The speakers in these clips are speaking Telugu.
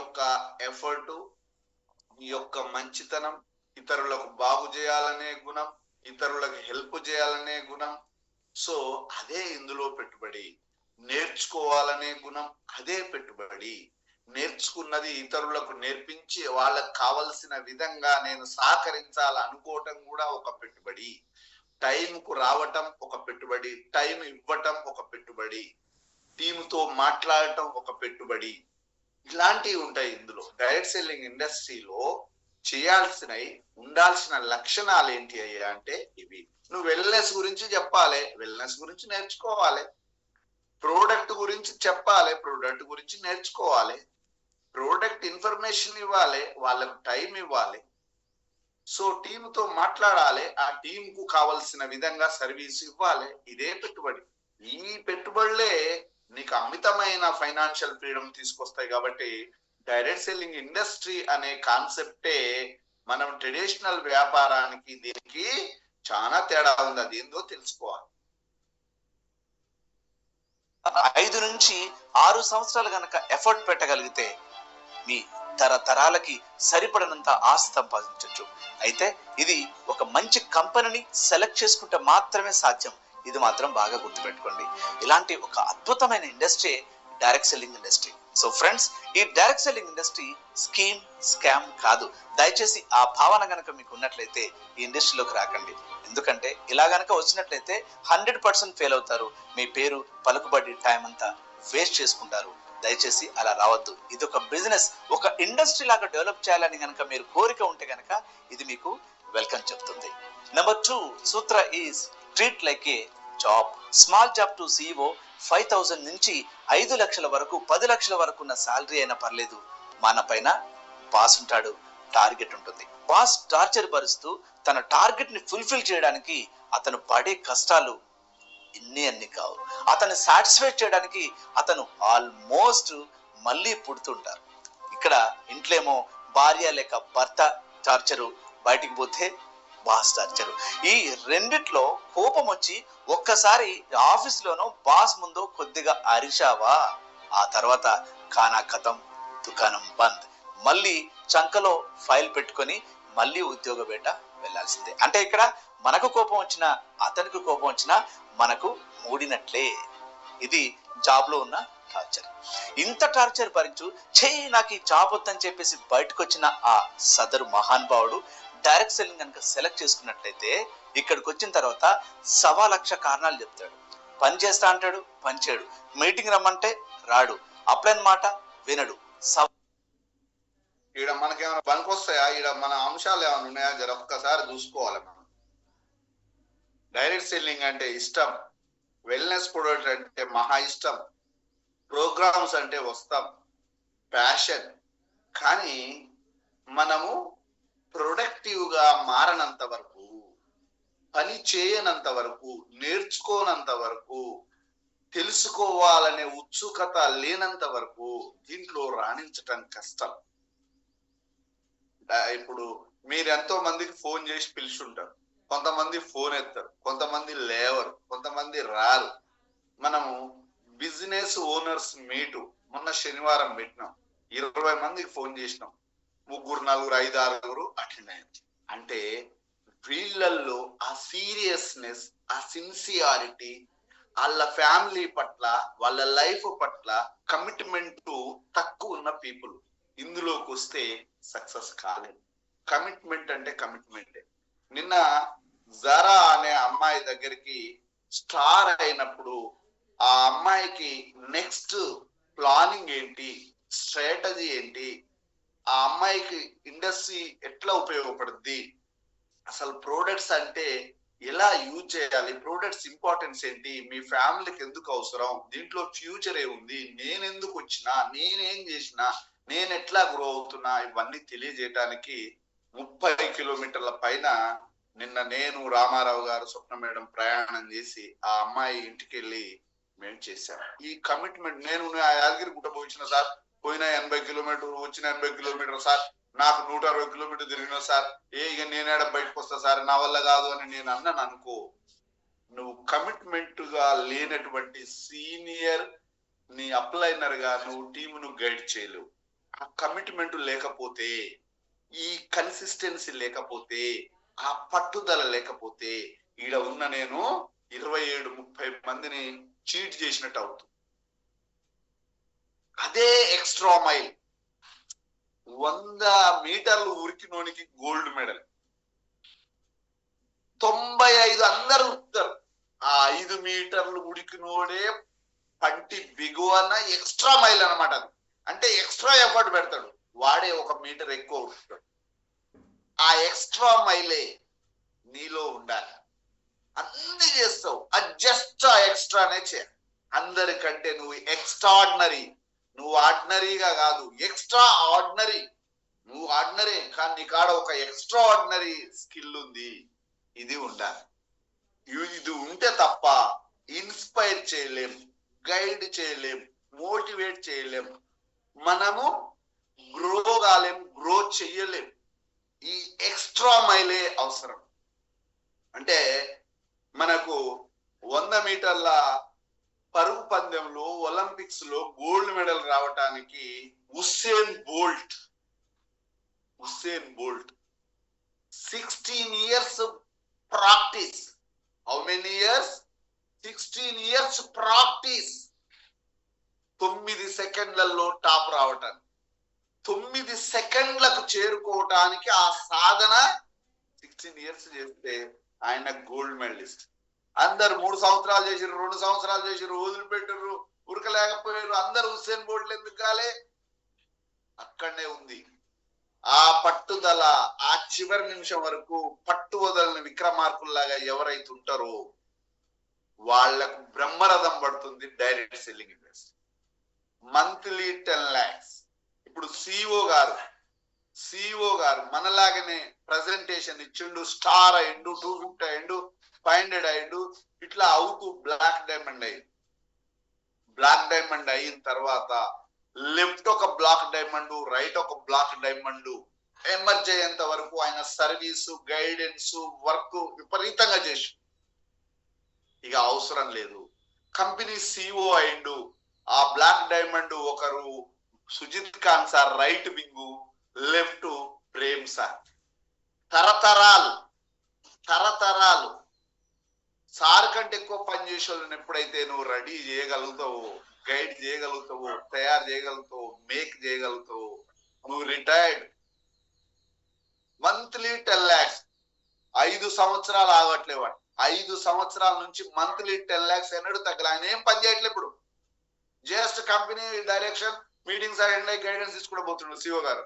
యొక్క ఎఫర్ట్, నీ యొక్క మంచితనం, ఇతరులకు బాగు చేయాలనే గుణం, ఇతరులకు హెల్ప్ చేయాలనే గుణం, సో అదే ఇందులో పెట్టుబడి. నేర్చుకోవాలనే గుణం అదే పెట్టుబడి. నేర్చుకున్నది ఇతరులకు నేర్పించి వాళ్ళకు కావలసిన విధంగా నేను సహకరించాలనుకోవటం కూడా ఒక పెట్టుబడి. టైంకు రావటం ఒక పెట్టుబడి, టైం ఇవ్వటం ఒక పెట్టుబడి, టీముతో మాట్లాడటం ఒక పెట్టుబడి. ఇలాంటివి ఉంటాయి ఇందులో. డైరెక్ట్ సెల్లింగ్ ఇండస్ట్రీలో చేయాల్సినవి, ఉండాల్సిన లక్షణాలు ఏంటి అయ్యా అంటే ఇవి. నువ్వు వెల్నెస్ గురించి చెప్పాలి, వెల్నెస్ గురించి నేర్చుకోవాలి. ప్రోడక్ట్ గురించి చెప్పాలి, ప్రోడక్ట్ గురించి నేర్చుకోవాలి. ప్రోడక్ట్ ఇన్ఫర్మేషన్ ఇవ్వాలి, వాళ్ళకు టైం ఇవ్వాలి. సో టీంతో మాట్లాడాలి, ఆ టీంకు కావలసిన విధంగా సర్వీస్ ఇవ్వాలి. ఇదే పెట్టుబడి. ఈ పెట్టుబడులే నీకు అమితమైన ఫైనాన్షియల్ ఫ్రీడమ్ తీసుకొస్తాయి. కాబట్టి డైరెక్ట్ సెల్లింగ్ ఇండస్ట్రీ అనే కాన్సెప్టే మనం ట్రెడిషనల్ వ్యాపారానికి దీనికి చాలా తేడా ఉంది. అది ఏందో తెలుసుకోవాలి. 5 నుంచి 6 సంవత్సరాలు గనక ఎఫర్ట్ పెట్టగలిగితే మీ తరతరాలకి సరిపడినంత ఆస్తి సంపాదించవచ్చు. అయితే ఇది ఒక మంచి కంపెనీని సెలెక్ట్ చేసుకుంటే మాత్రమే సాధ్యం. ఇది మాత్రం బాగా గుర్తుపెట్టుకోండి. ఇలాంటి ఒక అద్భుతమైన industry direct selling industry. So friends, ఈ direct selling industry scheme, scam కాదు. దయచేసి ఆ భావన గనక మీకు ఉన్నట్లయితే ఈ ఇండస్ట్రీలోకి రాకండి. ఎందుకంటే ఇలా గనక వచ్చినట్లయితే 100% ఫెయిల్ అవుతారు. మీ పేరు, పలుకుబడి, టైం అంతా వేస్ట్ చేసుకుంటారు. దయచేసి అలా రావద్దు. ఇది ఒక బిజినెస్, ఒక ఇండస్ట్రీ లాగా డెవలప్ చేయాలని గనక మీరు కోరిక ఉంటే గనక ఇది మీకు వెల్కమ్ చెప్తుంది. Number 2 Sutra is treat like A job. Small job to CEO 5,000 నుంచి 5 లక్షల వరకు, 10 లక్షల వరకు ఉన్న శాలరీ అయినా పర్లేదు. మన పైన బాస్ ఉంటాడు, టార్గెట్ ఉంటుంది. బాస్ టార్చర్ భరిస్తూ తన టార్గెట్ ని ఫుల్ఫిల్ చేయడానికి అతను పడే కష్టాలు అన్ని కావు. అతన్ని సాటిస్ఫై చేయడానికి అతను ఆల్మోస్ట్ మళ్ళీ పుడుతుంటారు. ఇక్కడ ఇంట్లో ఏమో భార్య లేక భర్త టార్చరు, బయటికి పోతే బాస్ టార్చరు. ఈ రెండిట్లో కోపం వచ్చి ఒక్కసారి ఆఫీస్లోనో బాస్ ముందు కొద్దిగా అరిచావా, ఆ తర్వాత ఖానా ఖతం, దుకాణం బంద్. మళ్ళీ చంకలో ఫైల్ పెట్టుకొని మళ్ళీ ఉద్యోగ వేట వెళ్లాల్సిందే. అంటే ఇక్కడ మనకు కోపం వచ్చినా, అతనికి కోపం వచ్చినా మనకు మూడినట్లే. ఇది జాబ్ లో ఉన్న టార్చర్. ఇంత టార్చర్ భరించు చెయ్యి నాకు ఈ జాబ్ వద్దని చెప్పేసి బయటకు వచ్చిన ఆ సదరు మహానుభావుడు డైరెక్ట్ సెల్లింగ్ కనుక సెలెక్ట్ చేసుకున్నట్లయితే ఇక్కడికి వచ్చిన తర్వాత 1,00,000 కారణాలు చెప్తాడు. పని చేస్తా అంటాడు, పని చేయడు. మీటింగ్ రమ్మంటే రాడు, అప్లైన్ మాట వినడు. ఈడ మనకేమైనా పనికొస్తాయా? ఈడ మన అంశాలు ఏమైనా ఉన్నాయా? జర ఒక్కసారి చూసుకోవాలి. మనం డైరెక్ట్ సెల్లింగ్ అంటే ఇష్టం, వెల్నెస్ ప్రొడక్ట్ అంటే మహా ఇష్టం, ప్రోగ్రామ్స్ అంటే వస్తాం, ప్యాషన్. కానీ మనము ప్రొడక్టివ్గా మారనంత వరకు, పని చేయనంత వరకు, నేర్చుకోనంత వరకు, తెలుసుకోవాలనే ఉత్సుకత లేనంత వరకు దీంట్లో రాణించటం కష్టం. ఇప్పుడు మీరు ఎంతో మందికి ఫోన్ చేసి పిలుచుంటారు. కొంతమంది ఫోన్ ఎత్తారు, కొంతమంది లేవరు, కొంతమంది రారు. మనము బిజినెస్ ఓనర్స్ మీటు మొన్న శనివారం పెట్టినాం. 20 మందికి ఫోన్ చేసినాం. 3, 4, 5, 6 అటెండ్ అయ్యింది. అంటే వీళ్ళల్లో ఆ సీరియస్నెస్, ఆ సిన్సియారిటీ, వాళ్ళ ఫ్యామిలీ పట్ల, వాళ్ళ లైఫ్ పట్ల కమిట్మెంట్ తక్కువ ఉన్న పీపుల్ ఇందులోకి వస్తే సక్సెస్ కాలేదు. కమిట్మెంట్ అంటే కమిట్మెంటే. నిన్న జరా అనే అమ్మాయి దగ్గరికి స్టార్ అయినప్పుడు ఆ అమ్మాయికి నెక్స్ట్ ప్లానింగ్ ఏంటి, స్ట్రాటజీ ఏంటి, ఆ అమ్మాయికి ఇండస్ట్రీ ఎట్లా ఉపయోగపడుద్ది, అసలు ప్రోడక్ట్స్ అంటే ఎలా యూజ్ చేయాలి, ప్రోడక్ట్స్ ఇంపార్టెన్స్ ఏంటి, మీ ఫ్యామిలీకి ఎందుకు అవసరం, దీంట్లో ఫ్యూచర్ ఏముంది, నేనెందుకు వచ్చినా, నేనేం చేసినా, నేను ఎట్లా గ్రో అవుతున్నా, ఇవన్నీ తెలియజేయడానికి 30 కిలోమీటర్ల పైన నిన్న నేను, రామారావు గారు, స్వప్న మేడం ప్రయాణం చేసి ఆ అమ్మాయి ఇంటికి వెళ్ళి మేము చేశాం. ఈ కమిట్మెంట్. నేను యాదగిరి గుట్ట పోయించిన సార్, పోయిన 80 కిలోమీటర్లు, వచ్చిన 80 కిలోమీటర్లు సార్, నాకు 160 కిలోమీటర్లు తిరిగిన సార్, ఇక నేనేడ బయటకు వస్తా సార్, నా వల్ల కాదు అని నేను అన్నాను అనుకో, నువ్వు కమిట్మెంట్ గా లేనటువంటి సీనియర్ నీ అప్లైనర్ గా నువ్వు టీమును గైడ్ చేయలేవు. ఆ కమిట్మెంట్ లేకపోతే, ఈ కన్సిస్టెన్సీ లేకపోతే, ఆ పట్టుదల లేకపోతే ఈడ ఉన్న నేను 27-30 మందిని చీట్ చేసినట్టు అవుతుంది. అదే ఎక్స్ట్రా మైల్. 100 మీటర్లు ఉరికినోనికి గోల్డ్ మెడల్. 95 అందరు ఉరుకుతారు. ఆ 5 మీటర్లు ఉరికినోడే పంటి బిగువన ఎక్స్ట్రా మైల్ అనమాట. అది అంటే ఎక్స్ట్రా ఎఫర్ట్ పెడతాడు, వాడే 1 మీటర్ ఎక్కువ ఉరుకుతాడు. ఆ ఎక్స్ట్రా మైలే నీలో ఉండాలి. అన్ని చేస్తావు, అది జస్ట్ ఆ ఎక్స్ట్రానే చేయాలి. అందరికంటే నువ్వు ఎక్స్ట్రాడినరీ. నువ్వు ఆర్డినరీగా కాదు, ఎక్స్ట్రా ఆర్డినరీ. నువ్వు ఆర్డినరీ కానీ నీ కాడ ఒక ఎక్స్ట్రా ఆర్డినరీ స్కిల్ ఉంది. ఇది ఉండాలి. ఇది ఉంటే తప్ప ఇన్స్పైర్ చేయలేం, గైడ్ చేయలేం, మోటివేట్ చేయలేం, మనము గ్రో కాలేం, గ్రో చెయ్యలేం. ఈ ఎక్స్ట్రా మైలే అవసరం. అంటే మనకు 100 మీటర్ల పరుగు పందెంలో ఒలింపిక్స్ లో గోల్డ్ మెడల్ రావటానికి Usain Bolt 16 years practice. How many years? 16 years practice. 9 సెకండ్లలో టాప్ రావటానికి, 9 సెకండ్లకు చేరుకోవటానికి ఆ సాధన 16 years చేస్తే ఆయన గోల్డ్ మెడలిస్ట్. అందరు 3 సంవత్సరాలు చేసిర్రు, 2 సంవత్సరాలు చేసిర్రు, వదిలిపెట్టరు, ఉరకలేకపోయారు. అందరు హుస్సేన్ బోల్ట్ ఎందుకు కాలే? అక్కడనే ఉంది ఆ పట్టుదల. ఆ చివరి నిమిషం వరకు పట్టు వదలని విక్రమార్కుల్లాగా ఎవరైతే ఉంటారో వాళ్లకు బ్రహ్మరథం పడుతుంది direct selling industry. Monthly 10 lakhs. ఇప్పుడు సిఇఓ గారు మనలాగనే ప్రజెంటేషన్ ఇచ్చిండు, స్టార్ అయిండు, 250 అయిండు, 500 అయిండు. ఇట్లా అవుతూ బ్లాక్ డైమండ్ అయిన తర్వాత లెఫ్ట్ ఒక బ్లాక్ డైమండ్, రైట్ ఒక బ్లాక్ డైమండ్ ఎమర్జ్ అయ్యేంత వరకు ఆయన సర్వీసు, గైడెన్స్, వర్క్ విపరీతంగా చేసి ఇక అవసరం లేదు. కంపెనీ సిఇఓ అయిండు. ఆ బ్లాక్ డైమండ్ ఒకరు Sujith Khan sir right wing, left Prem sir. తరతరాలు సార్ కంటే ఎక్కువ పనిచేసే వాళ్ళని ఎప్పుడైతే నువ్వు రెడీ చేయగలుగుతావో, గైడ్ చేయగలుగుతావో, తయారు చేయగలుగుతావో, మేక్ చేయగలుగుతావో, నువ్వు రిటైర్డ్. Monthly 10 lakhs. 5 సంవత్సరాలు ఆగట్లేవాడు. 5 సంవత్సరాల నుంచి మంత్లీ 10 lakhs ఎన్నడూ తగ్గలే. ఆయన ఏం పని చేయట్లే. ఇప్పుడు just company direction, meetings attend అయ్యి గైడెన్స్ తీసుకుంటూ పోతున్నాడు సిఇఓ గారు.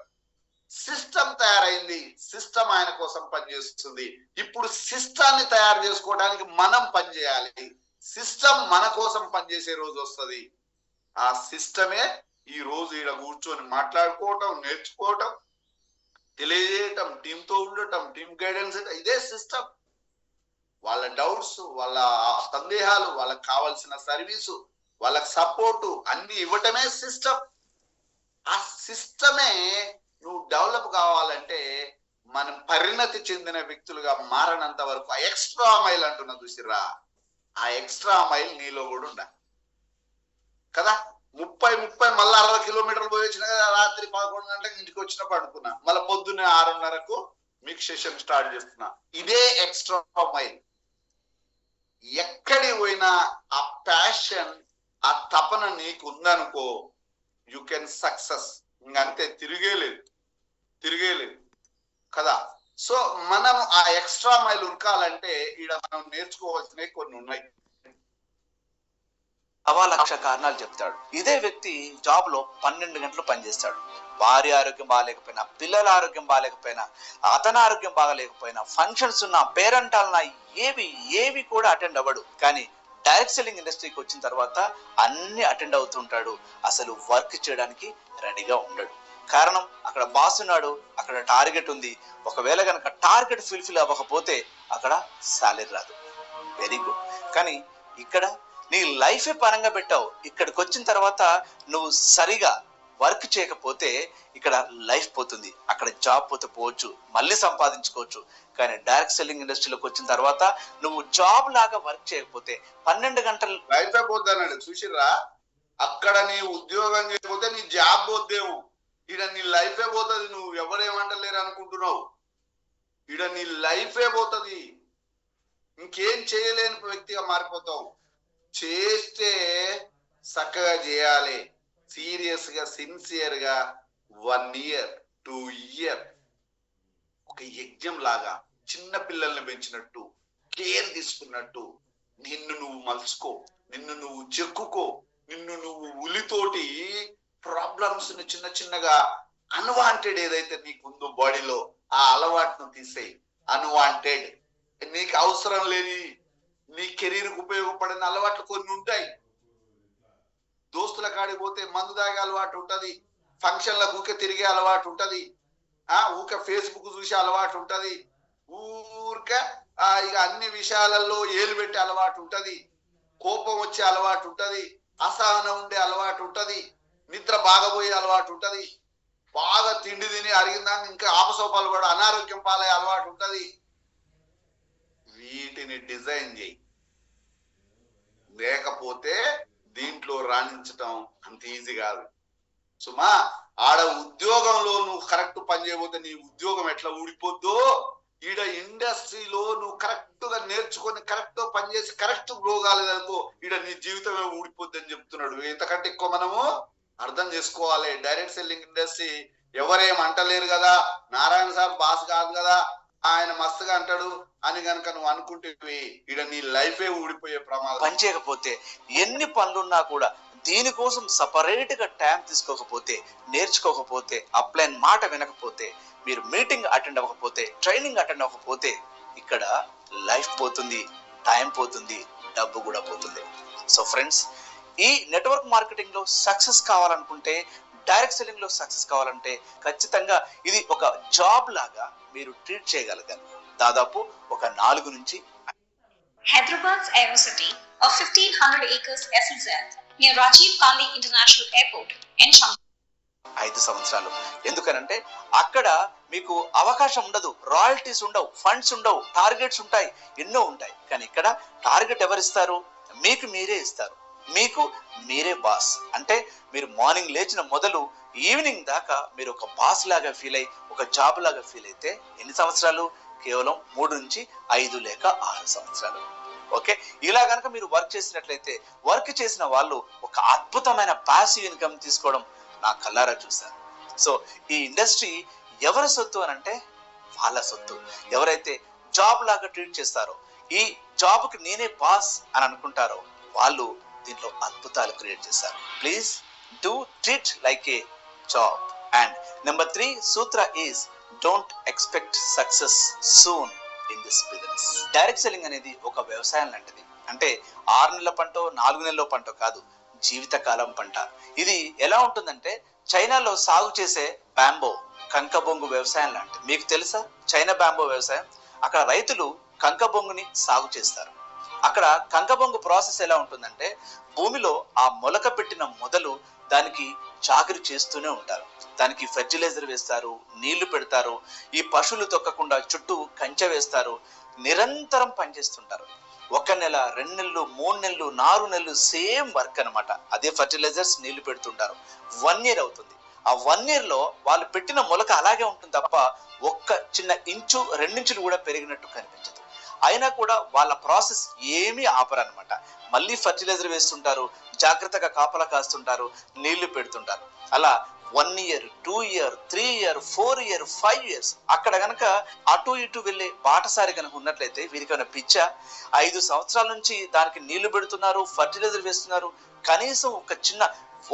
సిస్టమ్ తయారైంది, సిస్టమ్ ఆయన కోసం పనిచేస్తుంది. ఇప్పుడు సిస్టాన్ని తయారు చేసుకోవడానికి మనం పనిచేయాలి. సిస్టమ్ మన కోసం పనిచేసే రోజు వస్తుంది. ఆ సిస్టమే ఈ రోజు ఈడ కూర్చొని మాట్లాడుకోవటం, నేర్చుకోవటం, తెలియజేయటం, టీంతో ఉండటం, టీం గైడెన్స్. ఇదే సిస్టమ్. వాళ్ళ డౌట్స్, వాళ్ళ సందేహాలు, వాళ్ళకి కావాల్సిన సర్వీసు, వాళ్ళకి సపోర్టు అన్ని ఇవ్వటమే సిస్టమ్. ఆ సిస్టమే నువ్వు డెవలప్ కావాలంటే మనం పరిణతి చెందిన వ్యక్తులుగా మారనంత వరకు ఆ ఎక్స్ట్రా మైల్ అంటున్నా చూసిరా, ఆ ఎక్స్ట్రా మైల్ నీలో కూడా ఉండాలి కదా. 30 మళ్ళీ 60 కిలోమీటర్లు పోయి వచ్చిన కదా, రాత్రి 11 గంటలకు ఇంటికి వచ్చినప్పుడు అనుకున్నా, మళ్ళీ పొద్దున్నే 6:30కు మీకు సెషన్ స్టార్ట్ చేస్తున్నా. ఇదే ఎక్స్ట్రా మైల్. ఎక్కడికి పోయినా ఆ ప్యాషన్, ఆ తపన నీకు ఉందనుకో, యు కెన్ సక్సెస్. ఇంకంతే, తిరిగేలేదు కదా. సో మనం ఆ ఎక్స్ట్రా మైల్ ఉరకాలంటే ఈడ మనం నేర్చుకోవాల్సినవి కొన్ని ఉన్నాయి. 1,00,000 కారణాలు చెప్తాడు. ఇదే వ్యక్తి జాబ్ లో 12 గంటలు పనిచేస్తాడు. భార్య ఆరోగ్యం బాగాలేకపోయినా, పిల్లల ఆరోగ్యం బాగాలేకపోయినా, అతని ఆరోగ్యం బాగాలేకపోయినా, ఫంక్షన్స్ ఉన్నా, పేరెంటాలన్నా ఏవి కూడా అటెండ్ అవ్వడు. కానీ డైరెక్ట్ సెల్లింగ్ ఇండస్ట్రీకి వచ్చిన తర్వాత అన్ని అటెండ్ అవుతుంటాడు. అసలు వర్క్ చేయడానికి రెడీగా ఉండడు. కారణం, అక్కడ బాస్ ఉన్నాడు, అక్కడ టార్గెట్ ఉంది. ఒకవేళ కనుక టార్గెట్ ఫుల్ఫిల్ అవ్వకపోతే అక్కడ సాలరీ రాదు. Very good. కానీ ఇక్కడ నీ లైఫే పరంగా పెట్టావు. ఇక్కడికి వచ్చిన తర్వాత నువ్వు సరిగా వర్క్ చేయకపోతే ఇక్కడ లైఫ్ పోతుంది. అక్కడ జాబ్ పోవచ్చు, మళ్ళీ సంపాదించుకోవచ్చు. కానీ డైరెక్ట్ సెల్లింగ్ ఇండస్ట్రీలోకి వచ్చిన తర్వాత నువ్వు జాబ్ లాగా వర్క్ చేయకపోతే 12 గంటలు లైఫ్ పోతానండి. చూసిరా, అక్కడ నీ ఉద్యోగం చేయకపోతే నీ జాబ్ పోద్దేమో. ఇక్కడ అనుకుంటున్నావు, ఈడ నీ లైఫే పోతుంది, ఇంకేం చేయలేని వ్యక్తిగా మారిపోతావు. చేస్తే చక్కగా చేయాలి, సీరియస్ గా సిన్సియర్ గా 1 year 2 year ఒక యజ్ఞం లాగా చిన్న పిల్లల్ని పెంచినట్టు కేర్ తీసుకున్నట్టు నిన్ను నువ్వు మలుచుకో, నిన్ను నువ్వు చెక్కుకో, నిన్ను నువ్వు ఉలితోటి ప్రాబ్లమ్స్ ని చిన్న చిన్నగా అన్వాంటెడ్ ఏదైతే నీకుందో బాడీలో ఆ అలవాటును తీసేయి. అన్వాంటెడ్ నీకు అవసరం లేని నీ కెరీర్కి ఉపయోగపడిన అలవాట్లు కొన్ని ఉంటాయి. దోస్తుల కాడికి పోతే మందు తాగే అలవాటు ఉంటది, ఫంక్షన్లకు ఊకే తిరిగే అలవాటు ఉంటది, ఊక ఫేస్బుక్ చూసే అలవాటు ఉంటది, ఊరిక ఇక అన్ని విషయాలలో ఏలు పెట్టే అలవాటు ఉంటది, కోపం వచ్చే అలవాటు ఉంటది, అసహనం ఉండే అలవాటు ఉంటది, నిద్ర బాగపోయే అలవాటు ఉంటది, బాగా తిండి తిని అరిగిందాన్ని ఇంకా ఆపసోపాలు కూడా అనారోగ్యం పాలయ్యే అలవాటు ఉంటది. వీటిని డిజైన్ చేయి, లేకపోతే దీంట్లో రాణించటం అంత ఈజీ కాదు సుమా. ఆడ ఉద్యోగంలో నువ్వు కరెక్ట్ పని చేయబోతే నీ ఉద్యోగం ఎట్లా ఊడిపోద్దో, ఈడ ఇండస్ట్రీలో నువ్వు కరెక్ట్ గా నేర్చుకొని కరెక్ట్ పనిచేసి కరెక్ట్ గ్రో కాలేదనుకో ఈడ నీ జీవితమే ఊడిపోద్ది అని చెప్తున్నాడు. ఇంతకంటే ఎక్కువ మనము అర్థం చేసుకోవాలి. డైరెక్ట్ సెల్లింగ్ ఇండస్ట్రీ ఎవరేం అంటలేరు కదా, నారాయణ సార్ బాస్ కాదు కదా, ఆయన మస్తుగా అంటాడు అని కనుక నువ్వు అనుకుంటే ఈడ నీ లైఫే ఊడిపోయే ప్రమాదం. పని చేయకపోతే ఎన్ని పనులున్నా కూడా దీనికోసం సపరేట్ గా టైం తీసుకోకపోతే, నేర్చుకోకపోతే, అప్లైన్ మాట వినకపోతే, మీరు మీటింగ్ అటెండ్ అవ్వకపోతే, ట్రైనింగ్ అటెండ్ అవ్వకపోతే ఇక్కడ లైఫ్ పోతుంది, టైం పోతుంది, డబ్బు కూడా పోతుంది. సో ఫ్రెండ్స్, ఈ నెట్వర్క్ మార్కెటింగ్ లో సక్సెస్ కావాలనుకుంటే, డైరెక్ట్ సెల్లింగ్ లో సక్సెస్ కావాలంటే ఖచ్చితంగా ఇది ఒక జాబ్ లాగా మీరు ట్రీట్ చేయగలగాలి. దాదాపు ఒక 4 నుంచి Hyderabad's Aerocity, a 1500 acres SEZ near Rajiv Gandhi International Airport in Shankar. 5 సంవత్సరాలు. ఎందుకనంటే అక్కడ మీకు అవకాశం ఉండదు, రాయల్టీస్ ఉండవు, ఫండ్స్ ఉండవు, టార్గెట్స్ ఉంటాయి, ఎన్నో ఉంటాయి. కానీ ఇక్కడ టార్గెట్ ఎవరిస్తారు? మీకు మీరే ఇస్తారు, మీకు మీరే బాస్. అంటే మీరు మార్నింగ్ లేచిన మొదలు ఈవినింగ్ దాకా మీరు ఒక బాస్ లాగా ఫీల్ అయ్యి, ఒక జాబ్ లాగా ఫీల్ అయితే ఎన్ని సంవత్సరాలు? కేవలం 3 నుంచి 5 లేక 6 సంవత్సరాలు. ఓకే, ఇలా కనుక మీరు వర్క్ చేసినట్లయితే, వర్క్ చేసిన వాళ్ళు ఒక అద్భుతమైన పాసివ్ ఇన్కమ్ తీసుకోవడం నా కళ్ళారా చూశాను. సో ఈ ఇండస్ట్రీ ఎవరి సొత్తు అని అంటే వాళ్ళ సొత్తు. ఎవరైతే జాబ్ లాగా ట్రీట్ చేస్తారో, ఈ జాబ్ కి నేనే బాస్ అని అనుకుంటారో వాళ్ళు దీంట్లో అద్భుతాలు క్రియేట్ చేశారు. Please do treat like A job. And number 3 Sutra is don't expect success soon in this business. Direct selling అనేది ఒక వ్యవసాయం లాంటిది. అంటే 6 నెలల పంటో 4 నెలల పంటో కాదు, జీవితకాలం పంట. ఇది ఎలా ఉంటుందంటే చైనాలో సాగు చేసే బ్యాంబో కంకబొంగు వ్యవసాయం లాంటిది. మీకు తెలుసా చైనా బ్యాంబో వ్యవసాయం? అక్కడ రైతులు కంకబొంగుని సాగు చేస్తారు. అక్కడ కంకబొంగు ప్రాసెస్ ఎలా ఉంటుందంటే భూమిలో ఆ మొలక పెట్టిన మొదలు దానికి చాకరీ చేస్తూనే ఉంటారు. దానికి ఫెర్టిలైజర్ వేస్తారు, నీళ్లు పెడతారు, ఈ పశువులు తొక్కకుండా చుట్టూ కంచె వేస్తారు, నిరంతరం పనిచేస్తుంటారు. 1 నెల 2 నెలలు 3 నెలలు 4 నెలలు సేమ్ వర్క్ అనమాట. అదే ఫర్టిలైజర్స్, నీళ్లు పెడుతుంటారు. 1 year అవుతుంది. ఆ 1 year లో వాళ్ళు పెట్టిన మొలక అలాగే ఉంటుంది తప్ప ఒక్క చిన్న ఇంచు 2 ఇంచులు కూడా పెరిగినట్టు కనిపించదు. అయినా కూడా వాళ్ళ ప్రాసెస్ ఏమీ ఆపరనమాట. మళ్ళీ ఫర్టిలైజర్ వేస్తుంటారు, జాగ్రత్తగా కాపలా కాస్తుంటారు, నీళ్లు పెడుతుంటారు. అలా 1 year 2 year 3 year 4 year 5 years అక్కడ గనక అటు ఇటు వెళ్ళే బాటసారి కనుక ఉన్నట్లయితే వీరికైనా పిచ్చా? 5 సంవత్సరాల నుంచి దానికి నీళ్లు పెడుతున్నారు, ఫర్టిలైజర్ వేస్తున్నారు, కనీసం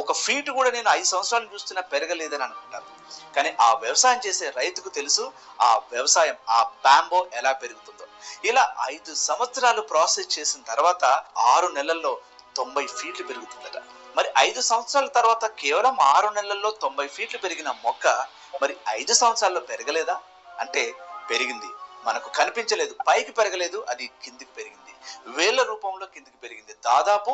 ఒక ఫీట్ కూడా నేను 5 సంవత్సరాలు చూస్తున్నా పెరగలేదని అనుకుంటారు. కానీ ఆ వ్యవసాయం చేసే రైతుకు తెలుసు ఆ వ్యవసాయం, ఆ బ్యాంబో ఎలా పెరుగుతుందో. ఇలా 5 సంవత్సరాలు ప్రాసెస్ చేసిన తర్వాత 6 నెలల్లో 90 ఫీట్లు పెరుగుతుందట. మరి 5 సంవత్సరాల తర్వాత కేవలం 6 నెలల్లో 90 ఫీట్లు పెరిగిన మొక్క మరి 5 సంవత్సరాల్లో పెరగలేదా అంటే పెరిగింది. మనకు కనిపించలేదు, పైకి పెరగలేదు, అది కిందికి పెరిగింది, వేళ్ల రూపంలో కిందికి పెరిగింది. దాదాపు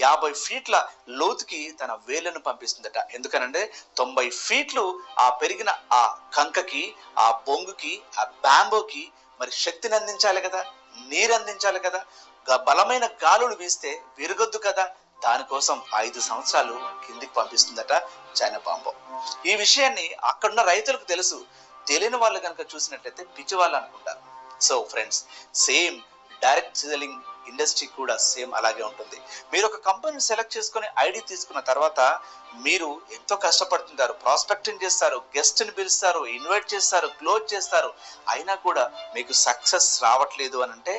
50 ఫీట్ల లోతుకి తన వేళ్లను పంపిస్తుందట. ఎందుకనంటే 90 ఫీట్లు ఆ పెరిగిన ఆ కంకకి, ఆ బొంగుకి, ఆ బ్యాంబోకి మరి శక్తిని అందించాలి కదా, నీరు అందించాలి కదా, బలమైన గాలులు వీస్తే విరగొద్దు కదా. దానికోసం 5 సంవత్సరాలు కిందికి పంపిస్తుందట చైనా బాంబో. ఈ విషయాన్ని అక్కడున్న రైతులకు తెలుసు. తెలియని వాళ్ళు కనుక చూసినట్లయితే పిచ్చి వాళ్ళు అనుకుంటారు. So friends, same direct selling industry కూడా సేమ్ అలాగే ఉంటుంది. మీరు ఒక కంపెనీని సెలెక్ట్ చేసుకుని ఐడి తీసుకున్న తర్వాత మీరు ఎంతో కష్టపడుతుంటారు, ప్రాస్పెక్టింగ్ చేస్తారు, గెస్ట్ ని పిలుస్తారు, ఇన్వైట్ చేస్తారు, క్లోజ్ చేస్తారు, అయినా కూడా మీకు సక్సెస్ రావట్లేదు అని అంటే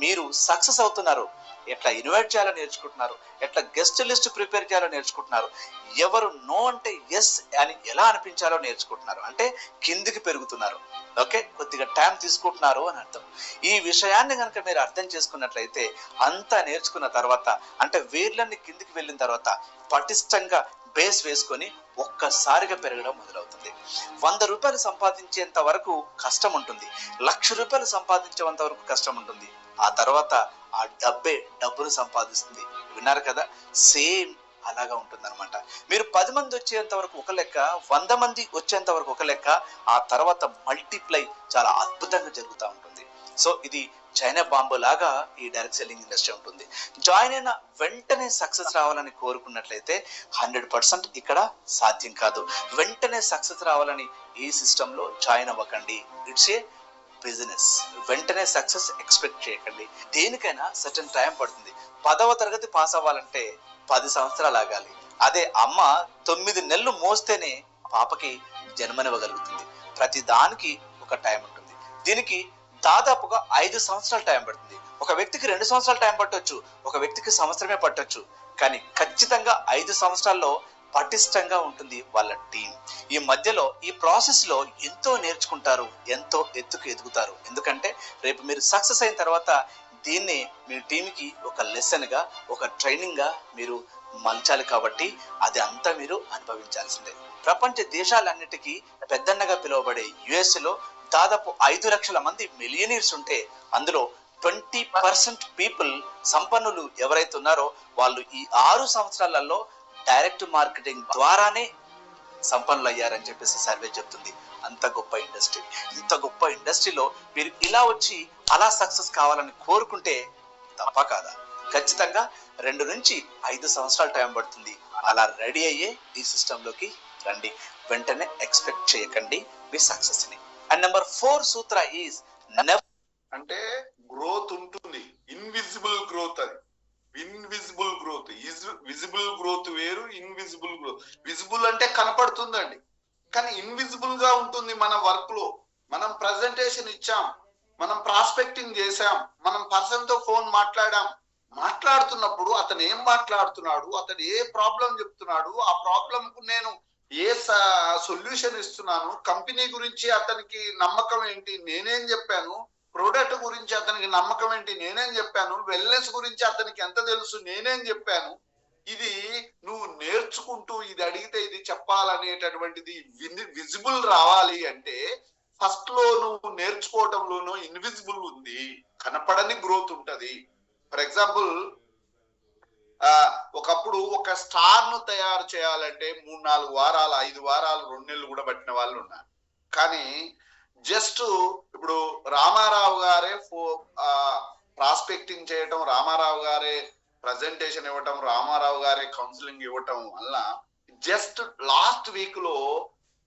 మీరు సక్సెస్ అవుతున్నారు, ఎట్లా ఇన్వైట్ చేయాలో నేర్చుకుంటున్నారు, ఎట్లా గెస్ట్ లిస్ట్ ప్రిపేర్ చేయాలో నేర్చుకుంటున్నారు, ఎవరు నో అంటే ఎస్ అని ఎలా అనిపించాలో నేర్చుకుంటున్నారు, అంటే కిందికి పెరుగుతున్నారు. ఓకే, కొద్దిగా టైం తీసుకుంటున్నారు అని అర్థం. ఈ విషయాన్ని కనుక మీరు అర్థం చేసుకున్నట్లయితే అంతా నేర్చుకున్న తర్వాత, అంటే వేర్లన్నీ కిందికి వెళ్ళిన తర్వాత పటిష్టంగా బేస్ వేసుకొని ఒక్కసారిగా పెరగడం మొదలవుతుంది. 100 రూపాయలు సంపాదించేంత వరకు కష్టం ఉంటుంది, 1,00,000 రూపాయలు సంపాదించేంత వరకు కష్టం ఉంటుంది, ఆ తర్వాత ఆ డబ్బును సంపాదిస్తుంది. విన్నారు కదా, సేమ్ అలాగా ఉంటుంది అనమాట. మీరు 10 మంది వచ్చేంత వరకు ఒక లెక్క, 100 మంది వచ్చేంత వరకు ఒక లెక్క, ఆ తర్వాత మల్టిప్లై చాలా అద్భుతంగా జరుగుతూ ఉంటుంది. సో ఇది చైనా బాంబు లాగా ఈ డైరెక్ట్ సెల్లింగ్ ఇండస్ట్రీ ఉంటుంది. జాయిన్ అయిన వెంటనే సక్సెస్ రావాలని కోరుకున్నట్లయితే 100% ఇక్కడ సాధ్యం కాదు. వెంటనే సక్సెస్ రావాలని ఈ సిస్టమ్ లో జాయిన్ అవ్వకండి. It's a business. వెంటనే సక్సెస్ ఎక్స్పెక్ట్ చేయకండి. దేనికైనా సర్టన్ టైం పడుతుంది. 10వ తరగతి పాస్ అవ్వాలంటే 10 సంవత్సరాలు ఆగాలి. అదే అమ్మ 9 నెలలు మోస్తేనే పాపకి జన్మనివ్వగలుగుతుంది. ప్రతి దానికి ఒక టైం ఉంటుంది. దీనికి దాదాపుగా 5 సంవత్సరాలు టైం పడుతుంది. ఒక వ్యక్తికి 2 సంవత్సరాలు టైం పట్టొచ్చు, ఒక వ్యక్తికి సంవత్సరమే పట్టొచ్చు, కానీ ఖచ్చితంగా 5 సంవత్సరాల్లో పటిష్టంగా ఉంటుంది వాళ్ళ టీం. ఈ మధ్యలో ఈ ప్రాసెస్ లో ఎంతో నేర్చుకుంటారు, ఎంతో ఎత్తుకు ఎదుగుతారు. ఎందుకంటే రేపు మీరు సక్సెస్ అయిన తర్వాత దీన్ని మీ టీంకి ఒక లెసన్ గా, ఒక ట్రైనింగ్ గా మీరు మలచాలి. కాబట్టి అది అంతా మీరు అనుభవించాల్సిందే. ప్రపంచ దేశాలన్నిటికీ పెద్దన్నగా పిలువబడే యుఎస్ లో దాదాపు 5 లక్షల మంది మిలియనీర్స్ ఉంటే అందులో 20% పీపుల్, సంపన్నులు ఎవరైతే ఉన్నారో వాళ్ళు ఈ 6 సంవత్సరాలలో డైరెక్ట్ మార్కెటింగ్ ద్వారానే సంపన్నులు అయ్యారని చెప్పేసి సర్వే చెప్తుంది. అంత గొప్ప ఇండస్ట్రీ. ఇంత గొప్ప ఇండస్ట్రీలో మీరు ఇలా వచ్చి అలా సక్సెస్ కావాలని కోరుకుంటే తప్ప కాదా? ఖచ్చితంగా 2 నుంచి 5 సంవత్సరాలు టైం పడుతుంది. అలా రెడీ అయ్యే ఈ సిస్టమ్ లోకి రండి. వెంటనే ఎక్స్పెక్ట్ చేయకండి మీ సక్సెస్ ని. And number 4 Sutra is never. అంటే గ్రోత్ ఉంటుంది, ఇన్విజిబుల్ గ్రోత్. అది ఇన్విజిబుల్ గ్రోత్. విజిబుల్ గ్రోత్ వేరు, ఇన్విజిబుల్ గ్రోత్. విజిబుల్ అంటే కనపడుతుందండి, కానీ ఇన్విజిబుల్ గా ఉంటుంది. మన వర్క్ లో మనం ప్రజెంటేషన్ ఇచ్చాం, మనం ప్రాస్పెక్టింగ్ చేసాం, మనం పర్సన్ తో ఫోన్ మాట్లాడుతున్నప్పుడు అతను ఏం మాట్లాడుతున్నాడు, అతను ఏ ప్రాబ్లం చెప్తున్నాడు, ఆ ప్రాబ్లం కు నేను ఏ సొల్యూషన్ ఇస్తున్నాను, కంపెనీ గురించి అతనికి నమ్మకం ఏంటి, నేనేం చెప్పాను, ప్రోడక్ట్ గురించి అతనికి నమ్మకం ఏంటి, నేనేం చెప్పాను, వెల్నెస్ గురించి అతనికి ఎంత తెలుసు, నేనేం చెప్పాను. ఇది నువ్వు నేర్చుకుంటూ ఇది అడిగితే ఇది చెప్పాలనేటటువంటిది విజిబుల్ రావాలి అంటే ఫస్ట్ లో నువ్వు నేర్చుకోవడంలోనూ ఇన్విజిబుల్ ఉంది, కనపడని గ్రోత్ ఉంటది. ఫర్ ఎగ్జాంపుల్, ఒకప్పుడు ఒక స్టార్ ను తయారు చేయాలంటే 3-4 వారాలు, 5 వారాలు, 2 నెలలు కూడా పట్టిన వాళ్ళు ఉన్నారు. కానీ జస్ట్ ఇప్పుడు రామారావు గారే ప్రాస్పెక్టింగ్ చేయటం, రామారావు గారే ప్రజెంటేషన్ ఇవ్వటం, రామారావు గారే కౌన్సిలింగ్ ఇవ్వటం వల్ల జస్ట్ లాస్ట్ వీక్ లో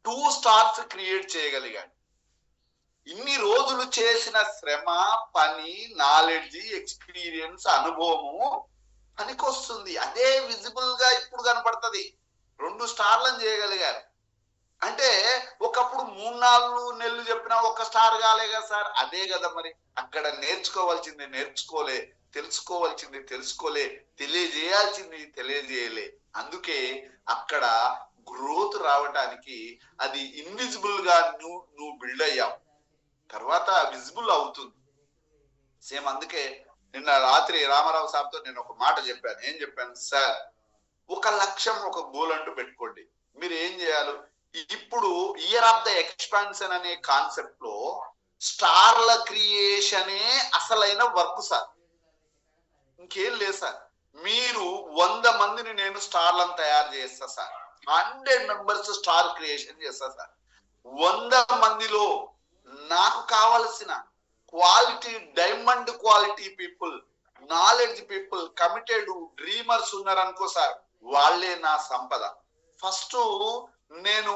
2 స్టార్స్ క్రియేట్ చేయగలిగాడు. ఇన్ని రోజులు చేసిన శ్రమ, పని, నాలెడ్జ్, ఎక్స్పీరియన్స్, అనుభవము పనికొస్తుంది. అదే విజిబుల్ గా ఇప్పుడు కనపడుతుంది. 2 స్టార్లను చేయగలిగారు అంటే ఒకప్పుడు 3-4 నెలలు చెప్పినా 1 స్టార్ కాలే కదా సార్. అదే కదా మరి. అక్కడ నేర్చుకోవాల్సింది నేర్చుకోలే, తెలుసుకోవాల్సింది తెలుసుకోలే, తెలియజేయాల్సింది తెలియజేయలే. అందుకే అక్కడ గ్రోత్ రావడానికి అది ఇన్విజిబుల్ గా నువ్వు బిల్డ్ అయ్యావు, తర్వాత విజిబుల్ అవుతుంది. సేమ్ అందుకే నిన్న రాత్రి రామారావు సార్తో నేను ఒక మాట చెప్పాను. ఏం చెప్పాను సార్, ఒక లక్ష్యం, ఒక గోల్ అంటూ పెట్టుకోండి. మీరు ఏం చేయాలి, ఇప్పుడు ఇయర్ ఆఫ్ ద ఎక్స్పాన్షన్ అనే కాన్సెప్ట్ లో స్టార్ల క్రియేషనే అసలైన వర్క్ సార్, ఇంకేం లేదు సార్. మీరు 100 మందిని నేను స్టార్లను తయారు చేస్తా సార్, 100 మెంబర్స్ స్టార్ క్రియేషన్ చేస్తా సార్. 100 మందిలో నాకు కావలసిన quality, diamond quality people, knowledge people, committed dreamers ఉన్నారు అనుకో సార్, వాళ్ళే నా సంపద. ఫస్ట్ నేను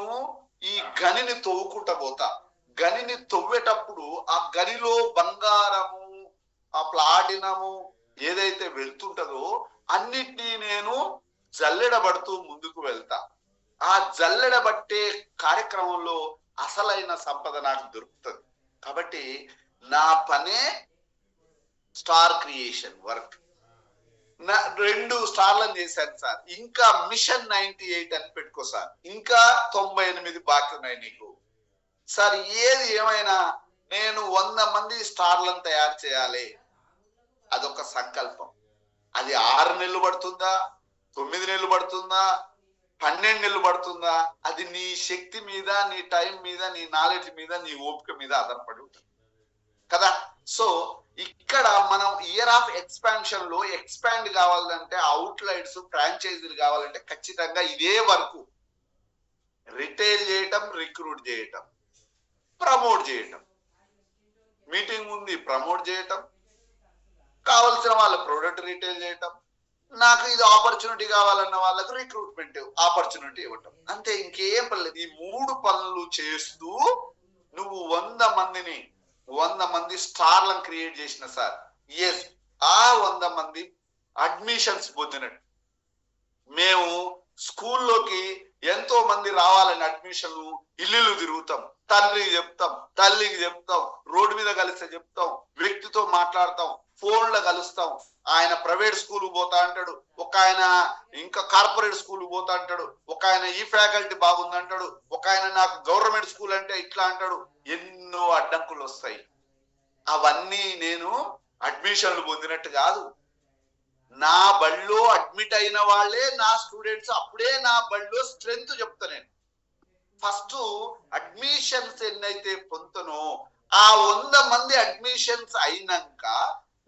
ఈ గనిని తవ్వుకుంటా పోతా, గనిని తవ్వేటప్పుడు ఆ గనిలో బంగారము, ఆ ప్లాటినము ఏదైతే వెళ్తుంటదో అన్నిటినీ నేను జల్లెడబడుతూ ముందుకు వెళ్తా. ఆ జల్లెడబట్టే కార్యక్రమంలో అసలైన సంపద నాకు దొరుకుతుంది. కాబట్టి నా పనే స్టార్ క్రియేషన్ వర్క్. 2 స్టార్లను చేశాను సార్. ఇంకా మిషన్ 98 అని పెట్టుకో సార్. ఇంకా 98 బాకీ ఉన్నాయి నీకు సార్. ఏది ఏమైనా నేను 100 మంది స్టార్లను తయారు చేయాలి. అదొక సంకల్పం. అది 6 నెలలు పడుతుందా, 9 నెలలు పడుతుందా, 12 నెలలు పడుతుందా, అది నీ శక్తి మీద, నీ టైం మీద, నీ నాలెడ్జ్ మీద, నీ ఓపిక మీద ఆధారపడి ఉంటుంది కదా. సో ఇక్కడ మనం ఇయర్ ఆఫ్ ఎక్స్పాన్షన్ లో ఎక్స్పాండ్ కావాలంటే, అవుట్లైట్స్ ఫ్రాంచైజీలు కావాలంటే ఖచ్చితంగా ఇదే వరకు రిటైల్ చేయటం, రిక్రూట్ చేయటం, ప్రమోట్ చేయటం. మీటింగ్ ఉంది, ప్రమోట్ చేయటం, కావలసిన వాళ్ళ ప్రోడక్ట్ రిటైల్ చేయటం, నాకు ఇది ఆపర్చునిటీ కావాలన్న వాళ్ళకు రిక్రూట్మెంట్ ఆపర్చునిటీ ఇవ్వటం, అంతే. ఇంకేం పర్లేదు. ఈ 3 పనులు చేస్తూ నువ్వు 100 మంది స్టార్లను క్రియేట్ చేసిన సార్. ఎస్, ఆ 100 మంది అడ్మిషన్స్ పొందినట్టు. మేము స్కూల్లోకి ఎంతో మంది రావాలని అడ్మిషన్లు ఇల్లు తిరుగుతాం, తండ్రికి చెప్తాం, తల్లికి చెప్తాం, రోడ్డు మీద కలిస్తే చెప్తాం, వ్యక్తితో మాట్లాడతాం, ఫోన్లో కలుస్తాం. ఆయన ప్రైవేట్ స్కూల్ పోతా అంటాడు, ఒక ఆయన ఇంకా కార్పొరేట్ స్కూల్ పోతా అంటాడు, ఒక ఆయన ఈ ఫ్యాకల్టీ బాగుందంటాడు, ఒక ఆయన నాకు గవర్నమెంట్ స్కూల్ అంటే ఇట్లా అంటాడు. ఎన్నో అడ్డంకులు వస్తాయి. అవన్నీ నేను అడ్మిషన్లు పొందినట్టు కాదు. నా బడిలో అడ్మిట్ అయిన వాళ్ళే నా స్టూడెంట్స్. అప్పుడే నా బడిలో స్ట్రెంగ్త్ చెప్తా. నేను ఫస్ట్ అడ్మిషన్స్ ఎన్నైతే పొందుతానో ఆ 100 మంది అడ్మిషన్స్ అయినాక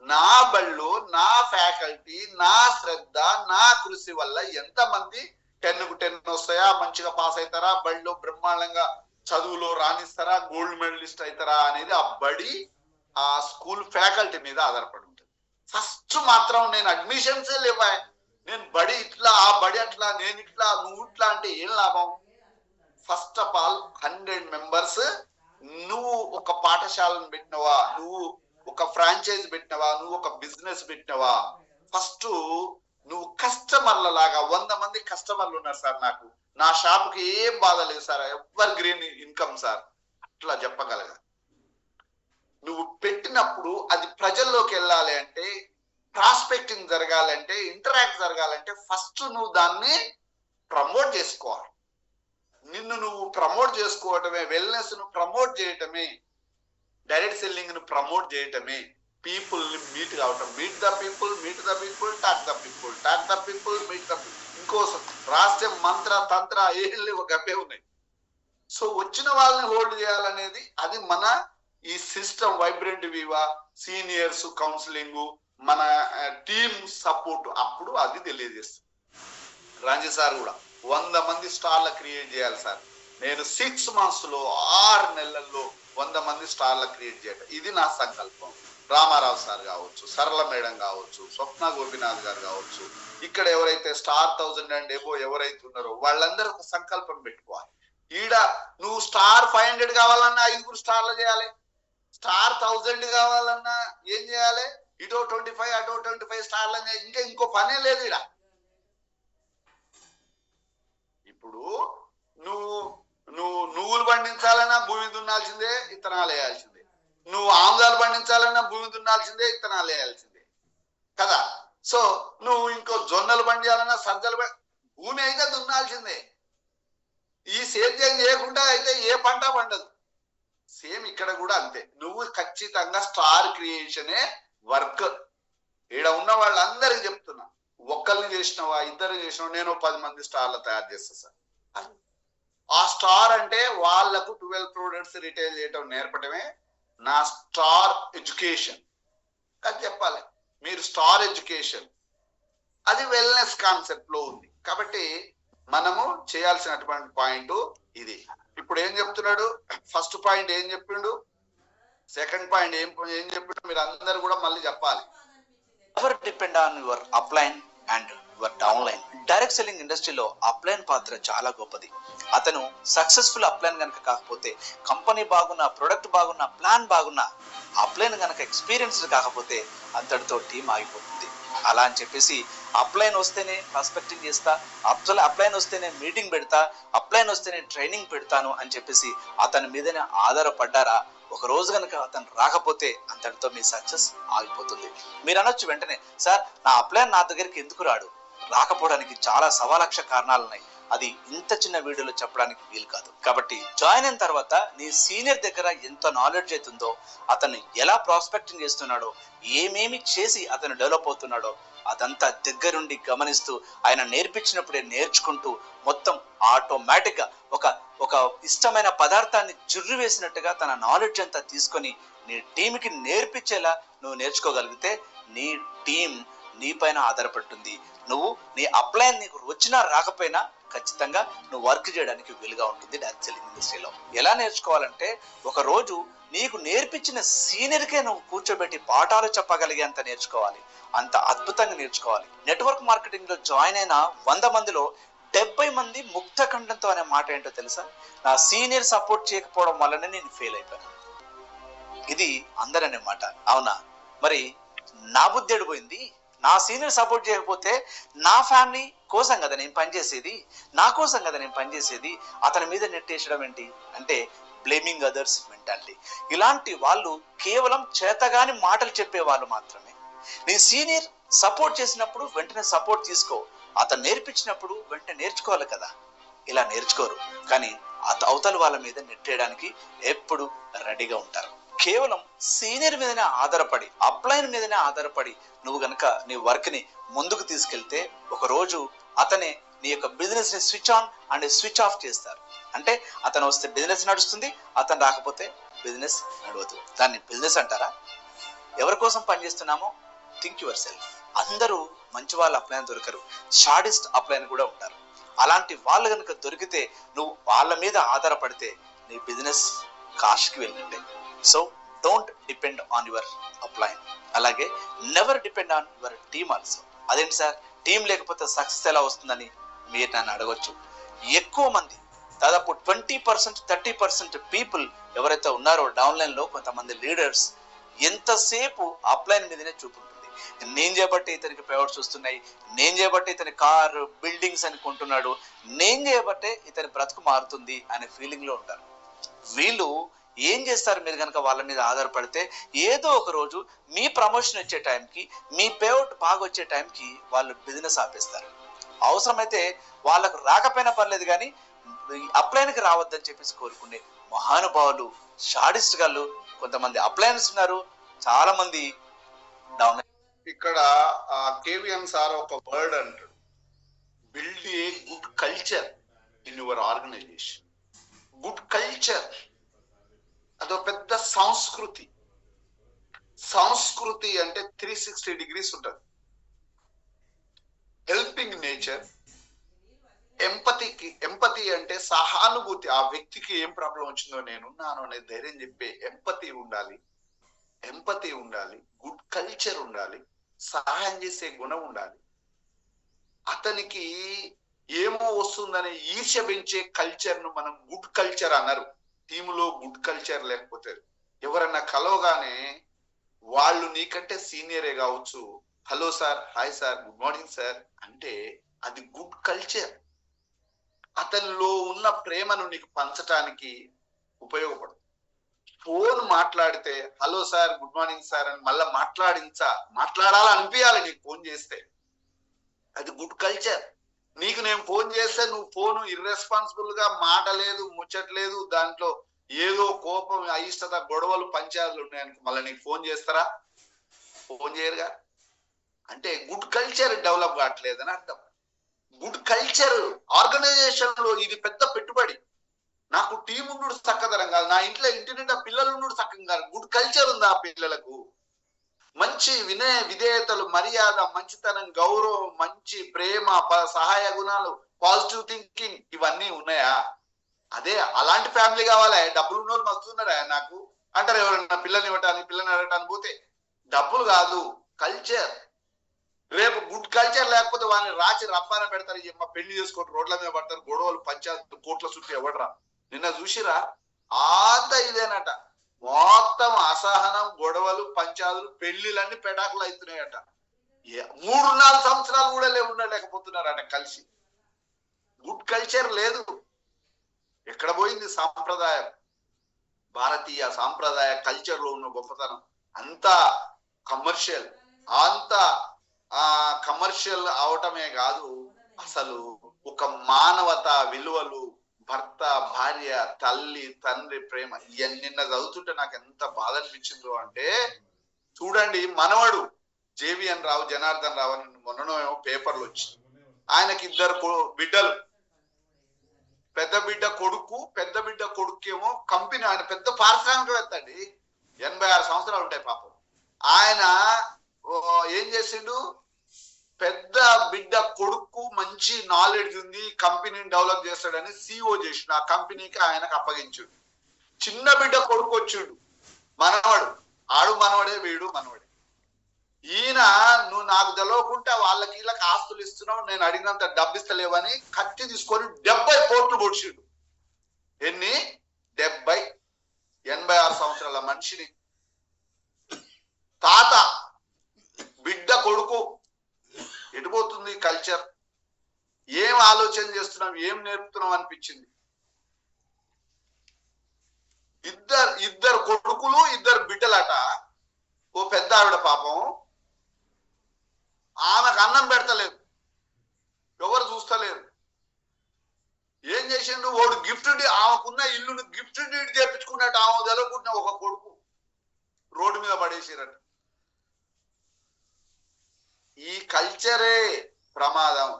నా బడిలో నా ఫ్యాకల్టీ, నా శ్రద్ధ, నా కృషి వల్ల ఎంతమంది 10కు 10 వస్తాయా, మంచిగా పాస్ అవుతారా, బడిలో బ్రహ్మాండంగా చదువులో రాణిస్తారా, గోల్డ్ మెడలిస్ట్ అవుతారా అనేది ఆ బడి, ఆ స్కూల్ ఫ్యాకల్టీ మీద ఆధారపడి ఉంటుంది. ఫస్ట్ మాత్రం నేను అడ్మిషన్సే లేవా, నేను బడి ఇట్లా, ఆ బడి అట్లా, నేను ఇట్లా, నువ్వు ఇట్లా అంటే ఏం లాభం? First of all 100 members. నువ్వు ఒక పాఠశాలను పెట్టినవా, నువ్వు ఒక ఫ్రాంచైజ్ పెట్టినవా, నువ్వు ఒక బిజినెస్ పెట్టినవా, ఫస్ట్ నువ్వు కస్టమర్ల లాగా 100 మంది కస్టమర్లు ఉన్నారు సార్. నాకు నా షాప్కి ఏం బాధ లేదు sir, ever green income sir, అట్లా చెప్పగలగా. నువ్వు పెట్టినప్పుడు అది ప్రజల్లోకి వెళ్ళాలి అంటే, ప్రాస్పెక్టింగ్ జరగాలంటే, ఇంటరాక్ట్ జరగాలంటే ఫస్ట్ నువ్వు దాన్ని ప్రమోట్ చేసుకోవాలి. నిన్ను నువ్వు ప్రమోట్ చేసుకోవటమే, వెల్నెస్ ను ప్రమోట్ చేయటమే, డైరెక్ట్ సెల్లింగ్ ను ప్రమోట్ చేయటమే, పీపుల్ ని మీట్ కావటం. Meet the people, talk the people, talk the people, meet the people. ఇంకోసం రాస్తే మంత్ర తంత్ర ఏళ్ళు ఒక గప్పే ఉన్నాయి. సో వచ్చిన వాళ్ళని హోల్డ్ చేయాలనేది అది మన ఈ సిస్టమ్. వైబ్రెంట్ వివా, సీనియర్స్ కౌన్సిలింగ్, మన టీమ్ సపోర్ట్ అప్పుడు అది తెలియజేస్తుంది. రంజీ సార్ కూడా 100 మంది స్టార్ల క్రియేట్ చేయాలి సార్. నేను 6 months లో 6 నెలల్లో 100 మంది స్టార్ల క్రియేట్ చేయటం, ఇది నా సంకల్పం. రామారావు సార్ కావచ్చు, సరళ మేడం కావచ్చు, స్వప్న గోపినాథ్ గారు కావచ్చు, ఇక్కడ ఎవరైతే స్టార్ 1000 అండ్ ఎబో ఎవరైతే ఉన్నారో వాళ్ళందరూ ఒక సంకల్పం పెట్టుకోవాలి. ఈడ నువ్వు స్టార్ 500 కావాలన్నా 5 స్టార్లు చేయాలి, స్టార్ 1000 కావాలన్నా ఏం చేయాలి, ఇటో 25 అటో 25 స్టార్లు. ఇంకా ఇంకో పనే లేదు ఈడ. ఇప్పుడు నువ్వులు పండించాలన్నా భూమి దున్నాల్సిందే, ఇత్తనాలు వేయాల్సిందే. నువ్వు ఆముదాలు పండించాలన్నా భూమి దున్నాల్సిందే, ఇత్తనాలు వేయాల్సిందే కదా. సో నువ్వు ఇంకో జొన్నలు పండించాలన్నా, సజ్జలు భూమి అయితే దున్నాల్సిందే. ఈ సేద్యం చేయకుండా అయితే ఏ పంట పండదు. సేమ్ ఇక్కడ కూడా అంతే. నువ్వు ఖచ్చితంగా స్టార్ క్రియేషనే వర్క్. ఈడ ఉన్న వాళ్ళందరికి చెప్తున్నా, ఒక్కరిని చేసినవా, ఇద్దరు చేసినవా, నేను 10 మంది స్టార్లు తయారు చేస్తా సార్. ఆ స్టార్ అంటే వాళ్లకు 12 ప్రొడక్ట్స్ రిటైల్ చేయటం నేర్పడమే నా స్టార్ ఎడ్యుకేషన్. అది చెప్పాలి. మీరు స్టార్ ఎడ్యుకేషన్ అది వెల్నెస్ కాన్సెప్ట్ లో ఉంది. కాబట్టి మనము చేయాల్సినటువంటి పాయింట్ ఇది. ఇప్పుడు ఏం చెప్తున్నాడు, ఫస్ట్ పాయింట్ ఏం చెప్పిండు, సెకండ్ పాయింట్ ఏం చెప్పిండు, మీరు అందరు కూడా మళ్ళీ చెప్పాలి. Never depend on your upline and your down line. Direct selling ఇండస్ట్రీలో అప్లైన్ పాత్ర చాలా గొప్పది. అతను సక్సెస్ఫుల్ అప్లైన్ కనుక కాకపోతే, కంపెనీ బాగున్నా, ప్రొడక్ట్ బాగున్నా, ప్లాన్ బాగున్నా, అప్లైన్ కనుక ఎక్స్పీరియన్స్డ్ కాకపోతే అంతటితో టీం ఆగిపోతుంది. అలా అని చెప్పేసి అప్లైన్ వస్తేనే ప్రాస్పెక్టింగ్ చేస్తా, అప్లైన్ వస్తేనే మీటింగ్ పెడతా, అప్లైన్ వస్తేనే ట్రైనింగ్ పెడతాను అని చెప్పేసి అతని మీదనే ఆధారపడ్డారా, ఒక రోజు కనుక అతను రాకపోతే అంతటితో మీ సక్సెస్ ఆగిపోతుంది. మీరు అనొచ్చు వెంటనే, సార్ నా అప్లైన్ నా దగ్గరికి ఎందుకు రాడు? రాకపోవడానికి చాలా సవాలక్ష కారణాలు ఉన్నాయి. అది ఇంత చిన్న వీడియోలో చెప్పడానికి వీలు కాదు. కాబట్టి జాయిన్ అయిన తర్వాత నీ సీనియర్ దగ్గర ఎంత నాలెడ్జ్ అవుతుందో, అతను ఎలా ప్రాస్పెక్టింగ్ చేస్తున్నాడో, ఏమేమి చేసి అతను డెవలప్ అవుతున్నాడో అదంతా దగ్గరుండి గమనిస్తూ, ఆయన నేర్పించినప్పుడే నేర్చుకుంటూ మొత్తం ఆటోమేటిక్ గా ఒక ఇష్టమైన పదార్థాన్ని జుర్రు వేసినట్టుగా తన నాలెడ్జ్ అంతా తీసుకొని నీ టీంకి నేర్పించేలా నువ్వు నేర్చుకోగలిగితే నీ టీం నీ పైన ఆధారపడుతుంది. నువ్వు నీ అప్లైన్ నీకు వచ్చినా రాకపోయినా ఖచ్చితంగా నువ్వు వర్క్ చేయడానికి వీలుగా ఉంటుంది డైరెక్ట్ సెల్లింగ్ ఇండస్ట్రీలో. ఎలా నేర్చుకోవాలంటే, ఒక రోజు నీకు నేర్పించిన సీనియర్కే నువ్వు కూర్చోబెట్టి పాఠాలు చెప్పగలిగేంత నేర్చుకోవాలి. అంత అద్భుతంగా నేర్చుకోవాలి. నెట్వర్క్ మార్కెటింగ్ లో జాయిన్ అయిన 100 మందిలో 70 మంది ముక్త ఖండంతో అనే మాట ఏంటో తెలుసా? నా సీనియర్ సపోర్ట్ చేయకపోవడం వల్లనే నేను ఫెయిల్ అయిపోయాను. ఇది అందరనే మాట. అవునా? మరి నా బుద్ధి ఎడిపోయింది. నా సీనియర్ సపోర్ట్ చేయకపోతే నా ఫ్యామిలీ కోసం కదా నేను పనిచేసేది, నా కోసం కదా నేను పనిచేసేది, అతని మీద నెట్టేసడం ఏంటి అంటే బ్లేమింగ్ అదర్స్ మెంటాలిటీ. ఇలాంటి వాళ్ళు కేవలం చేతగాని మాటలు చెప్పే వాళ్ళు మాత్రమే. నీ సీనియర్ సపోర్ట్ చేసినప్పుడు వెంటనే సపోర్ట్ తీసుకో, అతను నేర్పించినప్పుడు వెంటనే నేర్చుకోవాలి కదా. ఇలా నేర్చుకోరు, కానీ అవతల వాళ్ళ మీద నెట్టేయడానికి ఎప్పుడు రెడీగా ఉంటారు. కేవలం సీనియర్ మీదనే ఆధారపడి, అప్లైన్ మీదనే ఆధారపడి నువ్వు గనక నీ వర్క్ ని ముందుకు తీసుకెళ్తే, ఒక రోజు అతనే నీ యొక్క బిజినెస్ ని switch on and switch off చేస్తారు. అంటే అతను వస్తే బిజినెస్ నడుస్తుంది, అతను రాకపోతే బిజినెస్ నడవదు. దాన్ని బిజినెస్ అంటారా? ఎవరి కోసం పనిచేస్తున్నామో థింక్ యువర్ సెల్ఫ్. అందరూ మంచి వాళ్ళ అప్లైన్ దొరకరు, షార్టెస్ట్ అప్లైన్ కూడా ఉంటారు. అలాంటి వాళ్ళు కనుక దొరికితే నువ్వు వాళ్ళ మీద ఆధారపడితే నీ బిజినెస్ కాష్కి వెళ్ళినట్టే. So don't depend on your upline. అలాగే never depend on your team also. అదేంటి సార్, టీం లేకపోతే సక్సెస్ ఎలా వస్తుందని మీరు నన్ను అడగొచ్చు. ఎక్కువ మంది, దాదాపు 20% 30% పీపుల్ ఎవరైతే ఉన్నారో డౌన్లైన్ లో, కొంతమంది లీడర్స్ ఎంతసేపు అప్లైన్ మీదనే చూపుంటుంది. నేను చేయబట్టి ఇతనికి పేవర్స్ వస్తున్నాయి, నేను చేయబట్టి ఇతని కార్ బిల్డింగ్స్ అని కొంటున్నాడు, నేను చేయబట్టే ఇతని బ్రతుకు మారుతుంది అనే ఫీలింగ్ లో ఉంటారు. వీళ్ళు ఏం చేస్తారు, మీరు కనుక వాళ్ళ మీద ఆధారపడితే ఏదో ఒక రోజు మీ ప్రమోషన్ వచ్చే టైంకి, మీ పేఅవుట్ బాగా వచ్చే టైంకి వాళ్ళు బిజినెస్ ఆపేస్తారు. అవసరమైతే వాళ్ళకు రాకపోయినా పర్లేదు కానీ అప్లైన్కి రావద్దని చెప్పేసి కోరుకునే మహానుభావులు, షాడిస్ట్ గాళ్ళు కొంతమంది అప్లైన్స్ ఉన్నారు. చాలా మంది డౌన్. ఇక్కడ కేవిఎన్ సార్ ఒక వర్డ్ అంటాడు, build a good culture in your organisation. Good culture అదో పెద్ద సంస్కృతి. సంస్కృతి అంటే 360 degrees ఉంటుంది. హెల్పింగ్ నేచర్, ఎంపతి అంటే సహానుభూతి. ఆ వ్యక్తికి ఏం ప్రాబ్లం వచ్చిందో నేనున్నాను అనే ధైర్యం చెప్పే ఎంపతి ఉండాలి. గుడ్ కల్చర్ ఉండాలి. సహాయం చేసే గుణం ఉండాలి. అతనికి ఏమో వస్తుందనే ఈర్ష్య పెంచే కల్చర్ ను మనం గుడ్ కల్చర్ అన్నారు. టీములో గుడ్ కల్చర్ లేకపోతే ఎవరన్నా కలవగానే వాళ్ళు నీకంటే సీనియరే కావచ్చు, hello sir, hi sir, good morning sir అంటే అది గుడ్ కల్చర్. అతనిలో ఉన్న ప్రేమను నీకు పంచటానికి ఉపయోగపడుతుంది. ఫోన్ మాట్లాడితే hello sir, good morning sir అని మళ్ళీ మాట్లాడాలనిపించాలి నీకు ఫోన్ చేస్తే. అది గుడ్ కల్చర్. నీకు నేను ఫోన్ చేస్తే నువ్వు ఫోన్ ఇర్రెస్పాన్సిబుల్ గా మాటలేదు, ముచ్చట్లేదు, దాంట్లో ఏదో కోపం, అయిష్టత, గొడవలు, పంచాయతీలు ఉన్నాయనుకో మళ్ళీ నీకు ఫోన్ చేస్తారా? ఫోన్ చేయరుగా. అంటే గుడ్ కల్చర్ డెవలప్ కావట్లేదని అర్థం. గుడ్ కల్చర్ ఆర్గనైజేషన్ లో ఇది పెద్ద పెట్టుబడి. నాకు టీం ఉండు చక్కదనం కాదు, నా ఇంటి నిండా పిల్లలు ఉండు చక్కగా కాదు. గుడ్ కల్చర్ ఉంది ఆ పిల్లలకు. మంచి విధేయతలు, మర్యాద, మంచితనం, గౌరవం, మంచి ప్రేమ, సహాయ గుణాలు, పాజిటివ్ థింకింగ్ ఇవన్నీ ఉన్నాయా? అదే అలాంటి ఫ్యామిలీ కావాలా? డబ్బులు ఉన్న వాళ్ళు వస్తున్నారా నాకు అంటారు ఎవరన్నా. పిల్లల్ని అడగటానికి పోతే డబ్బులు కాదు, కల్చర్. రేపు గుడ్ కల్చర్ లేకపోతే వాళ్ళని రాచి రప్పాన పెడతారు, మా పెళ్లి చేసుకుంటారు, రోడ్ల మీద పడతారు, గొడవలు పంచాయతీ కోట్ల చుట్టూ ఎవడరా. నిన్న చూసిరా అంత ఇదేనట, మొత్తం అసహనం, గొడవలు, పంచాయతీలు, పెళ్లిలన్నీ పెటాకులు అవుతున్నాయట. 3-4 సంవత్సరాలు కూడా ఉండలేకపోతున్నారట కలిసి. గుడ్ కల్చర్ లేదు. ఎక్కడ పోయింది సాంప్రదాయం? భారతీయ సాంప్రదాయ కల్చర్ లో ఉన్న గొప్పతనం అంతా కమర్షియల్, అంతా కమర్షియల్ అవటమే కాదు, అసలు ఒక మానవత విలువలు, భర్త భార్య, తల్లి తండ్రి ప్రేమ, ఇవన్నీ నిన్న చదువుతుంటే నాకు ఎంత బాధ అనిపించిందో అంటే, చూడండి మనవడు జేవిఎన్ రావు, జనార్దన్ రావు అని మొన్ననో పేపర్లు వచ్చింది. ఆయనకి 2 బిడ్డలు. పెద్ద బిడ్డ కొడుకేమో కంపెనీ, ఆయన పెద్ద పారిశ్రామికవేత్త అండి, 86 సంవత్సరాలు ఉంటాయి పాపం. ఆయన ఏం చేసిండు, పెద్ద బిడ్డ కొడుకు మంచి నాలెడ్జ్ ఉంది, కంపెనీని డెవలప్ చేస్తాడని CEO చేసిండు, ఆ కంపెనీకి ఆయనకు అప్పగించుడు. చిన్న బిడ్డ కొడుకు వచ్చిండు, మనవడు, ఆడు మనవడే వీడు మనవడే. ఈయన నువ్వు నాకు తెలవకుండా వాళ్ళకి వీళ్ళకి ఆస్తులు ఇస్తున్నావు, నేను అడిగినంత డబ్బు ఇస్తలేవని కత్తి తీసుకొని 70 కోట్లు పొడిచిండు. ఎన్ని? 70. 86 సంవత్సరాల మనిషిని తాత, బిడ్డ కొడుకు. ఎటుపోతుంది కల్చర్? ఏం ఆలోచన చేస్తున్నాం, ఏం నేర్పుతున్నాం అనిపించింది. ఇద్దరు కొడుకులు, 2 బిడ్డలట. ఓ పెద్ద ఆవిడ పాపం, ఆమెకు అన్నం పెడతలేదు, ఎవరు చూస్తలేరు. ఏం చేసిండు వాడు? ఆమెకున్న ఇల్లును గిఫ్ట్ డీడ్ చేపించుకున్నట్టు ఆమె తెలవకుండా ఒక కొడుకు రోడ్డు మీద పడేసిరట. ఈ కల్చరే ప్రమాదం.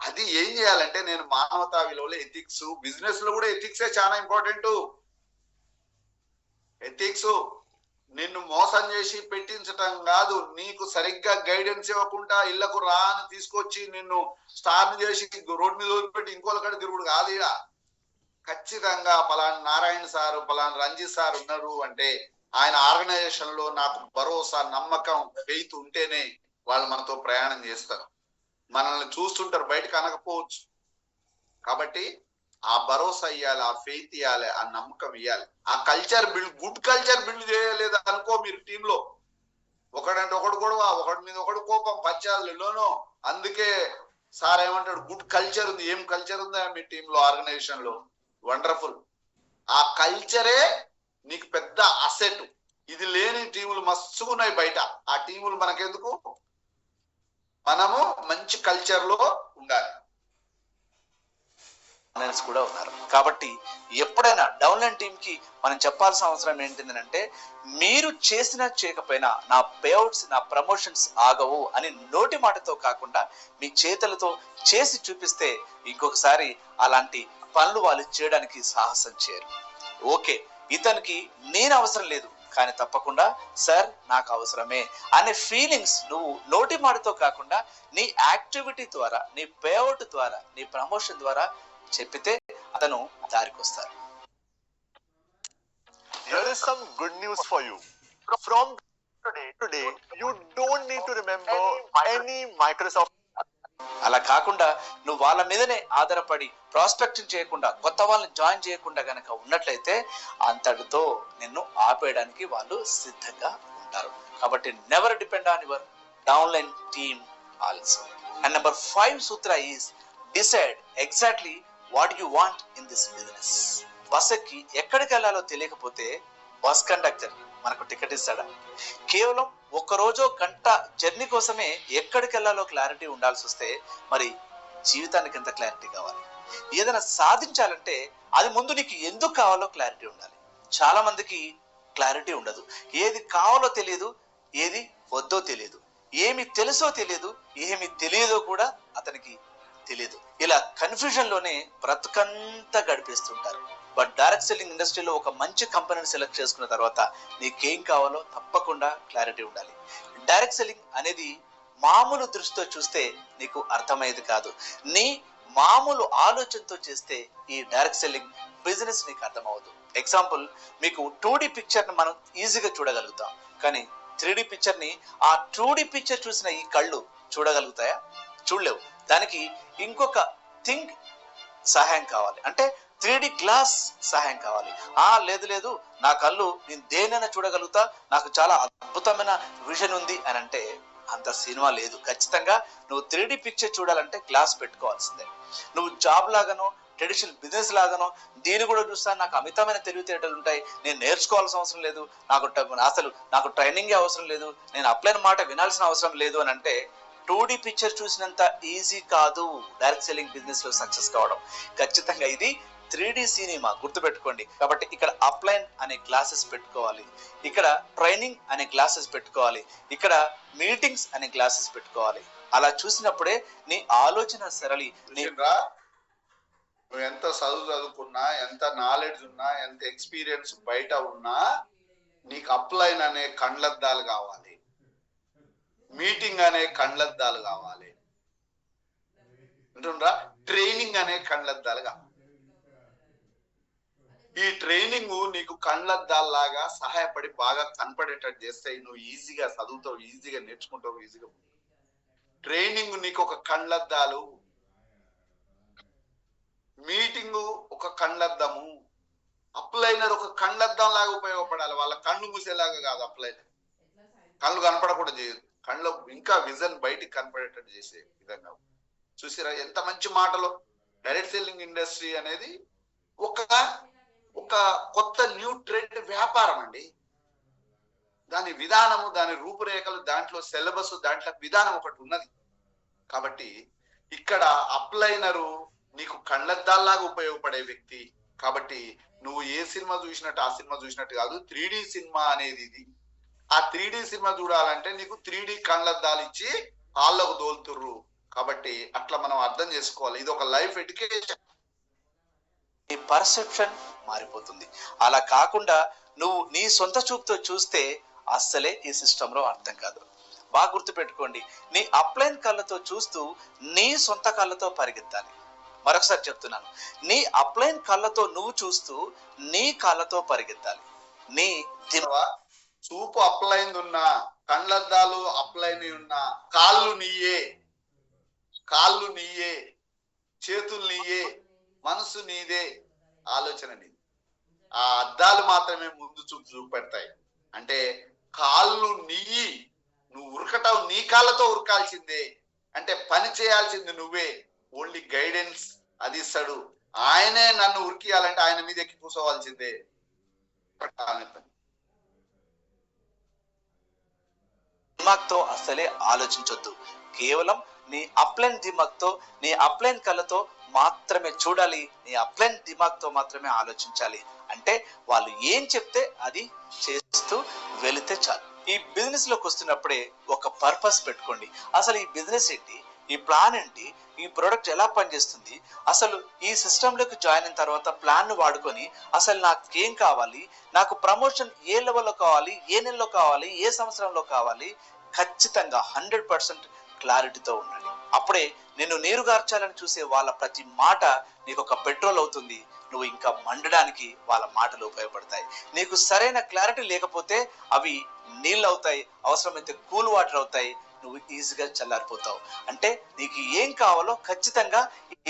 అది ఏం చేయాలంటే, నేను మానవతా విలువలు, ఎథిక్స్, బిజినెస్ లో కూడా ఎథిక్సే చాలా ఇంపార్టెంట్. ఎథిక్స్ నిన్ను మోసం చేసి పెట్టించటం కాదు, నీకు సరిగ్గా గైడెన్స్ ఇవ్వకుండా ఇళ్లకు రా అని తీసుకొచ్చి నిన్ను స్టార్ట్ చేసి రోడ్డు మీద వదిలిపెట్టి ఇంకోళ్ళ తిరుగుడు కాదు. ఇక ఖచ్చితంగా పలానా నారాయణ సారు, పలానా రంజిత్ సార్ ఉన్నారు అంటే ఆయన ఆర్గనైజేషన్ లో నాకు భరోసా, నమ్మకం, ఫెయిత్ ఉంటేనే వాళ్ళు మనతో ప్రయాణం చేస్తారు. మనల్ని చూస్తుంటారు, బయటకు అనకపోవచ్చు. కాబట్టి ఆ భరోసా ఇవ్వాలి, ఆ ఫెయిత్ ఇవ్వాలి, ఆ నమ్మకం ఇవ్వాలి. ఆ culture build, good culture build చేయలేదు అనుకో మీరు టీంలో, ఒకడంటే ఒకడు గొడవ, ఒకటి మీద ఒకడు కోపం, పంచాయతీలోనో. అందుకే సార్ ఏమంటాడు, గుడ్ కల్చర్ ఉంది. ఏం కల్చర్ ఉందా మీ టీంలో, ఆర్గనైజేషన్ లో? వండర్ఫుల్. ఆ కల్చరే నీకు పెద్ద అసెట్. ఇది లేని టీములు మస్తుగున్నాయి బయట. ఆ టీములు మనకెందుకు? మనము మంచి కల్చర్ లో ఉండాలి. కూడా ఉన్నారు. కాబట్టి ఎప్పుడైనా డౌన్లైన్ టీమ్ కి మనం చెప్పాల్సిన అవసరం ఏంటిందంటే, మీరు చేసినా చేయకపోయినా నా పేఅవుట్స్, నా ప్రమోషన్స్ ఆగవు అని నోటి మాటతో కాకుండా మీ చేతులతో చేసి చూపిస్తే ఇంకొకసారి అలాంటి పనులు వాళ్ళు చేయడానికి సాహసం చేయరు. ఓకే, ఇతనికి నేను అవసరం లేదు, కానీ తప్పకుండా సార్ నాకు అవసరమే అనే ఫీలింగ్స్ నువ్వు నోటి మాటతో కాకుండా నీ యాక్టివిటీ ద్వారా, నీ పేఅవుట్ ద్వారా, నీ ప్రమోషన్ ద్వారా చెప్పితే అతను దారికి వస్తారు. Here is some good news for you. From today, you don't need to remember any Microsoft. అలా కాకుండా నువ్వు వాళ్ళ మీదనే ఆధారపడి ప్రాస్పెక్టింగ్ చేయకుండా, కొత్త వాళ్ళని జాయిన్ చేయకుండా గనక ఉన్నట్లయితే అంతటితో నిన్ను ఆపేయడానికి వాళ్ళు సిద్ధంగా ఉంటారు. కాబట్టి never depend on your downline team also. And number 5 Sutra is decide exactly what you want in this business. Bus ఎక్కి ఎక్కడికి వెళ్ళాలో తెలియకపోతే బస్ కండక్టర్ మనకు టికెట్ ఇస్తాడా? కేవలం 1 రోజో గంట జర్నీ కోసమే ఎక్కడికి వెళ్ళాలో క్లారిటీ ఉండాల్సి వస్తే మరి జీవితానికి ఎంత క్లారిటీ కావాలి? ఏదైనా సాధించాలంటే అది ముందు నీకు ఎందుకు కావాలో క్లారిటీ ఉండాలి. చాలా మందికి క్లారిటీ ఉండదు. ఏది కావాలో తెలియదు, ఏది వద్దో తెలియదు, ఏమి తెలుసో తెలియదు, ఏమి తెలియదో కూడా అతనికి తెలియదు. ఇలా కన్ఫ్యూజన్ లోనే బ్రతుకంతా గడిపేస్తుంటారు. బట్ డైరెక్ట్ సెల్లింగ్ ఇండస్ట్రీలో ఒక మంచి కంపెనీని సెలెక్ట్ చేసుకున్న తర్వాత నీకేం కావాలో తప్పకుండా క్లారిటీ ఉండాలి. డైరెక్ట్ సెల్లింగ్ అనేది మామూలు దృష్టితో చూస్తే నీకు అర్థమయ్యేది కాదు. నీ మామూలు ఆలోచనతో చేస్తే ఈ డైరెక్ట్ సెల్లింగ్ బిజినెస్ నీకు అర్థమవుతుంది. ఎగ్జాంపుల్, మీకు 2D పిక్చర్ని మనం ఈజీగా చూడగలుగుతాం, కానీ 3D పిక్చర్ ని ఆ 2D పిక్చర్ చూసిన ఈ కళ్ళు చూడగలుగుతాయా? చూడలేవు. దానికి ఇంకొక థింగ్ సహాయం కావాలి, అంటే 3D గ్లాస్ సహాయం కావాలి. లేదు లేదు, నా కళ్ళు నేను దేనైనా చూడగలుగుతా, నాకు చాలా అద్భుతమైన విజన్ ఉంది అని అంటే అంత సినిమా లేదు. ఖచ్చితంగా నువ్వు 3D పిక్చర్ చూడాలంటే గ్లాస్ పెట్టుకోవాల్సిందే. నువ్వు జాబ్ లాగానో ట్రెడిషనల్ బిజినెస్ లాగానో దీన్ని కూడా చూస్తా, నాకు అమితమైన తెలివితేటలు ఉంటాయి, నేను నేర్చుకోవాల్సిన అవసరం లేదు, నాకు ట్రైనింగే అవసరం లేదు, నేను అప్లైన్ మాట వినాల్సిన అవసరం లేదు అని అంటే 2D పిక్చర్ చూసినంత ఈజీ కాదు డైరెక్ట్ సెల్లింగ్ బిజినెస్ లో సక్సెస్ కావడం. ఖచ్చితంగా ఇది 3D సినిమా, గుర్తుపెట్టుకోండి. కాబట్టి ఇక్కడ అప్లైన్ అనే గ్లాసెస్ పెట్టుకోవాలి, ఇక్కడ ట్రైనింగ్ అనే గ్లాసెస్ పెట్టుకోవాలి, ఇక్కడ మీటింగ్స్ అనే గ్లాసెస్ పెట్టుకోవాలి. అలా చూసినప్పుడే నీ ఆలోచన సరళి. నువ్వు ఎంత చదువుకున్నా, ఎంత నాలెడ్జ్ ఉన్నా, ఎంత ఎక్స్పీరియన్స్ బయట ఉన్నా, నీకు అప్లైన్ అనే కండ్లద్దాలు కావాలి, మీటింగ్ అనే కండ్లద్దాలు కావాలి, అంటుండ్రా, ట్రైనింగ్ అనే కండ్లద్దాలు కావాలి. ఈ ట్రైనింగ్ నీకు కండ్లద్దాల్లాగా సహాయపడి బాగా కనపడేటట్టు చేస్తాయి. నువ్వు ఈజీగా చదువుతావు, ఈజీగా నేర్చుకుంటావు, ఈజీగా. ట్రైనింగ్ నీకు ఒక కండ్లద్దాలు, మీటింగ్ ఒక కండ్లద్దము, అప్లైనర్ ఒక కండ్లద్దం లాగా ఉపయోగపడాలి. వాళ్ళ కళ్ళు మూసేలాగా కాదు, అప్లైనర్ కళ్ళు కనపడకుండా చేయదు, కళ్ళు ఇంకా విజన్ బయటికి కనపడేటట్టు చేసే విధంగా. చూసిరా ఎంత మంచి మాటలు. డైరెక్ట్ సెల్లింగ్ ఇండస్ట్రీ అనేది ఒక కొత్త న్యూ ట్రెండ్ వ్యాపారం అండి. దాని విధానము, దాని రూపురేఖలు, దాంట్లో సిలబస్, దాంట్లో విధానం ఒకటి ఉన్నది. కాబట్టి ఇక్కడ అప్లైనరు నీకు కళ్ళద్దాల్లాగా ఉపయోగపడే వ్యక్తి. కాబట్టి నువ్వు ఏ సినిమా చూసినట్టు ఆ సినిమా చూసినట్టు కాదు, 3D సినిమా అనేది ఇది. ఆ 3D సినిమా చూడాలంటే నీకు 3D కళ్ళద్దాలు ఇచ్చి వాళ్ళకు దోలుతుర్రు. కాబట్టి అట్లా మనం అర్థం చేసుకోవాలి. ఇది ఒక లైఫ్ ఎడ్యుకేషన్. నీ పర్సెప్షన్ మారిపోతుంది. అలా కాకుండా నువ్వు నీ సొంత చూపుతో చూస్తే అస్సలే ఈ సిస్టమ్ లో అర్థం కాదు. బాగా గుర్తుపెట్టుకోండి, నీ అప్లైన్ కళ్ళతో చూస్తూ నీ సొంత కళ్ళతో పరిగెత్తాలి. మరొకసారి చెప్తున్నాను, నీ అప్లైన్ కళ్ళతో నువ్వు చూస్తూ నీ కళ్ళతో పరిగెత్తాలి. నీ చూపు అప్లైన్ ఉన్నా, కళ్ళద్దాలు అప్లైన్ ఉన్నా, కాళ్ళు నీయే, చేతులు నీయే, మనసు నీదే, ఆలోచన నీది. ఆ అద్దాలు మాత్రమే ముందు చూపెడతాయి. అంటే కాళ్ళు నువ్వు ఉరకటం నీ కాళ్ళతో ఉరకాల్సిందే. అంటే పని చేయాల్సింది నువ్వే. ఓన్లీ గైడెన్స్ అది ఇస్తాడు. ఆయనే నన్ను ఉరికియాలంటే ఆయన మీద ఎక్కి కూర్చోవాల్సిందే. దిమాగ్తో అసలే ఆలోచించొద్దు. కేవలం నీ అప్లైన్ దిమాగ్తో, నీ అప్లైన్ కళ్ళతో మాత్రమే చూడాలి. నీ అప్లైన్ దిమాగ్తో మాత్రమే ఆలోచించాలి. అంటే వాళ్ళు ఏం చెప్తే అది చేస్తూ వెళితే చాలు. ఈ బిజినెస్ లోకి వస్తున్నప్పుడే ఒక పర్పస్ పెట్టుకోండి. అసలు ఈ బిజినెస్ ఏంటి, ఈ ప్లాన్ ఏంటి, ఈ ప్రోడక్ట్ ఎలా పనిచేస్తుంది, అసలు ఈ సిస్టంలోకి జాయిన్ అయిన తర్వాత ప్లాన్ ను వాడుకొని అసలు నాకేం కావాలి, నాకు ప్రమోషన్ ఏ లెవెల్లో కావాలి, ఏ నెలలో కావాలి, ఏ సంవత్సరంలో కావాలి, ఖచ్చితంగా 100% క్లారిటీతో ఉండండి. అప్పుడే నిన్ను నీరుగార్చాలని చూసే వాళ్ళ ప్రతి మాట నీకు ఒక పెట్రోల్ అవుతుంది. నువ్వు ఇంకా మండడానికి వాళ్ళ మాటలు ఉపయోగపడతాయి. నీకు సరైన క్లారిటీ లేకపోతే అవి నీళ్ళు అవుతాయి, అవసరమైతే కూల్ వాటర్ అవుతాయి, నువ్వు ఈజీగా చల్లారిపోతావు. అంటే నీకు ఏం కావాలో ఖచ్చితంగా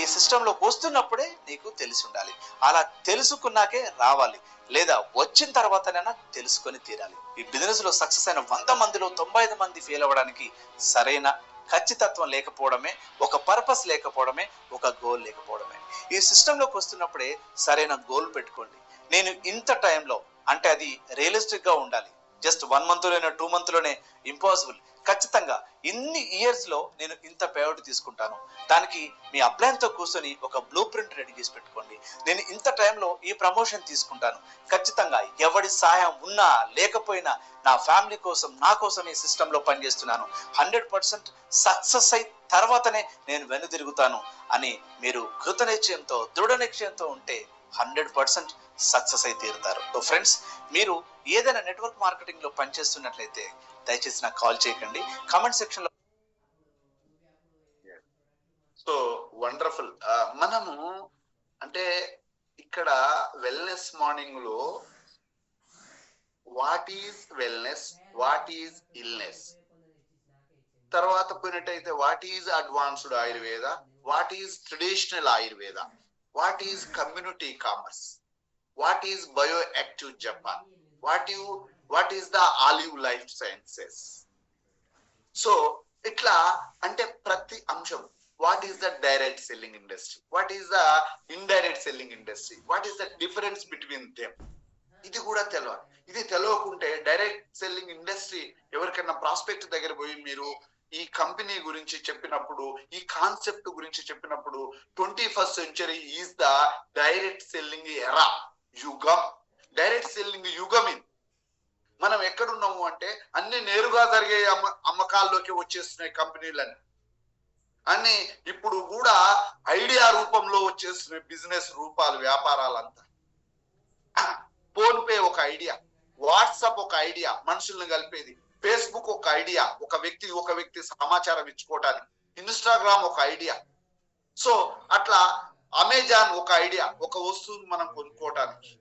ఈ సిస్టంలోకి వస్తున్నప్పుడే నీకు తెలిసి ఉండాలి. అలా తెలుసుకున్నాకే రావాలి, లేదా వచ్చిన తర్వాతనైనా తెలుసుకొని తీరాలి. ఈ బిజినెస్ లో సక్సెస్ అయిన 100 మందిలో 95 మంది ఫెయిల్ అవ్వడానికి సరైన ఖచ్చితత్వం లేకపోవడమే, ఒక పర్పస్ లేకపోవడమే, ఒక గోల్ లేకపోవడమే. ఈ సిస్టంలోకి వస్తున్నప్పుడే సరైన గోల్ పెట్టుకోండి. నేను ఇంత టైంలో, అంటే అది రియలిస్టిక్ గా ఉండాలి. జస్ట్ 1 month లోనే 2 month లోనే ఇంపాసిబుల్. ఖచ్చితంగా ఇన్ని ఇయర్స్ లో నేను ఇంత పేఅవుట్ తీసుకుంటాను. దానికి మీ అప్లైన్ తో కూర్చొని ఒక బ్లూ ప్రింట్ రెడీ చేసి పెట్టుకోండి. నేను ఇంత టైంలో ఈ ప్రమోషన్ తీసుకుంటాను. ఖచ్చితంగా ఎవడి సహాయం ఉన్నా లేకపోయినా నా ఫ్యామిలీ కోసం, నా కోసం ఈ సిస్టంలో పనిచేస్తున్నాను. 100% సక్సెస్ అయి తర్వాతనే నేను వెనుదిరుగుతాను అని మీరు కృత నిశ్చయంతో, దృఢ నిశ్చయంతో ఉంటే 100% సక్సెస్ అయి తీరుతారు. సో ఫ్రెండ్స్, మీరు ఏదైనా నెట్వర్క్ మార్కెటింగ్ లో పనిచేస్తున్నట్లయితే దయచేసి నాకు కాల్ చేయకండి, కామెంట్ సెక్షన్ లో. So wonderful. మనము అంటే ఇక్కడ వెల్నెస్ మార్నింగ్ లో what is wellness, what is illness. తర్వాత పోయినట్టయితే what is advanced Ayurveda, what is traditional Ayurveda, what is community commerce, what is bio active Japan, what is the olive life sciences. So ఇట్లా అంటే ప్రతి అంశం, what is the direct selling industry, what is the indirect selling industry, what is the difference between them, ఇది కూడా తెలియాలి. ఇది తెలియకుంటే డైరెక్ట్ సెల్లింగ్ ఇండస్ట్రీ ఎవరికైనా ప్రాస్పెక్ట్ దగ్గర పోయి మీరు ఈ కంపెనీ గురించి చెప్పినప్పుడు, ఈ కాన్సెప్ట్ గురించి చెప్పినప్పుడు 21st century is the direct selling ఎరా, యుగం, డైరెక్ట్ సెల్లింగ్ యుగం. ఇది మనం ఎక్కడున్నాము అంటే అన్ని నేరుగా జరిగే అమ్మకాల్లోకి వచ్చేస్తున్నాయి కంపెనీలన్నీ, అన్ని ఇప్పుడు కూడా ఐడియా రూపంలో వచ్చేస్తున్నాయి బిజినెస్ రూపాలు, వ్యాపారాలంతా. ఫోన్ పే ఒక ఐడియా, వాట్సాప్ ఒక ఐడియా మనుషుల్ని కలిపేది, ఫేస్బుక్ ఒక ఐడియా ఒక వ్యక్తి సమాచారం ఇచ్చుకోవటానికి, ఇన్స్టాగ్రామ్ ఒక ఐడియా. సో అట్లా అమెజాన్ ఒక ఐడియా ఒక వస్తువును మనం కొనుక్కోవటానికి,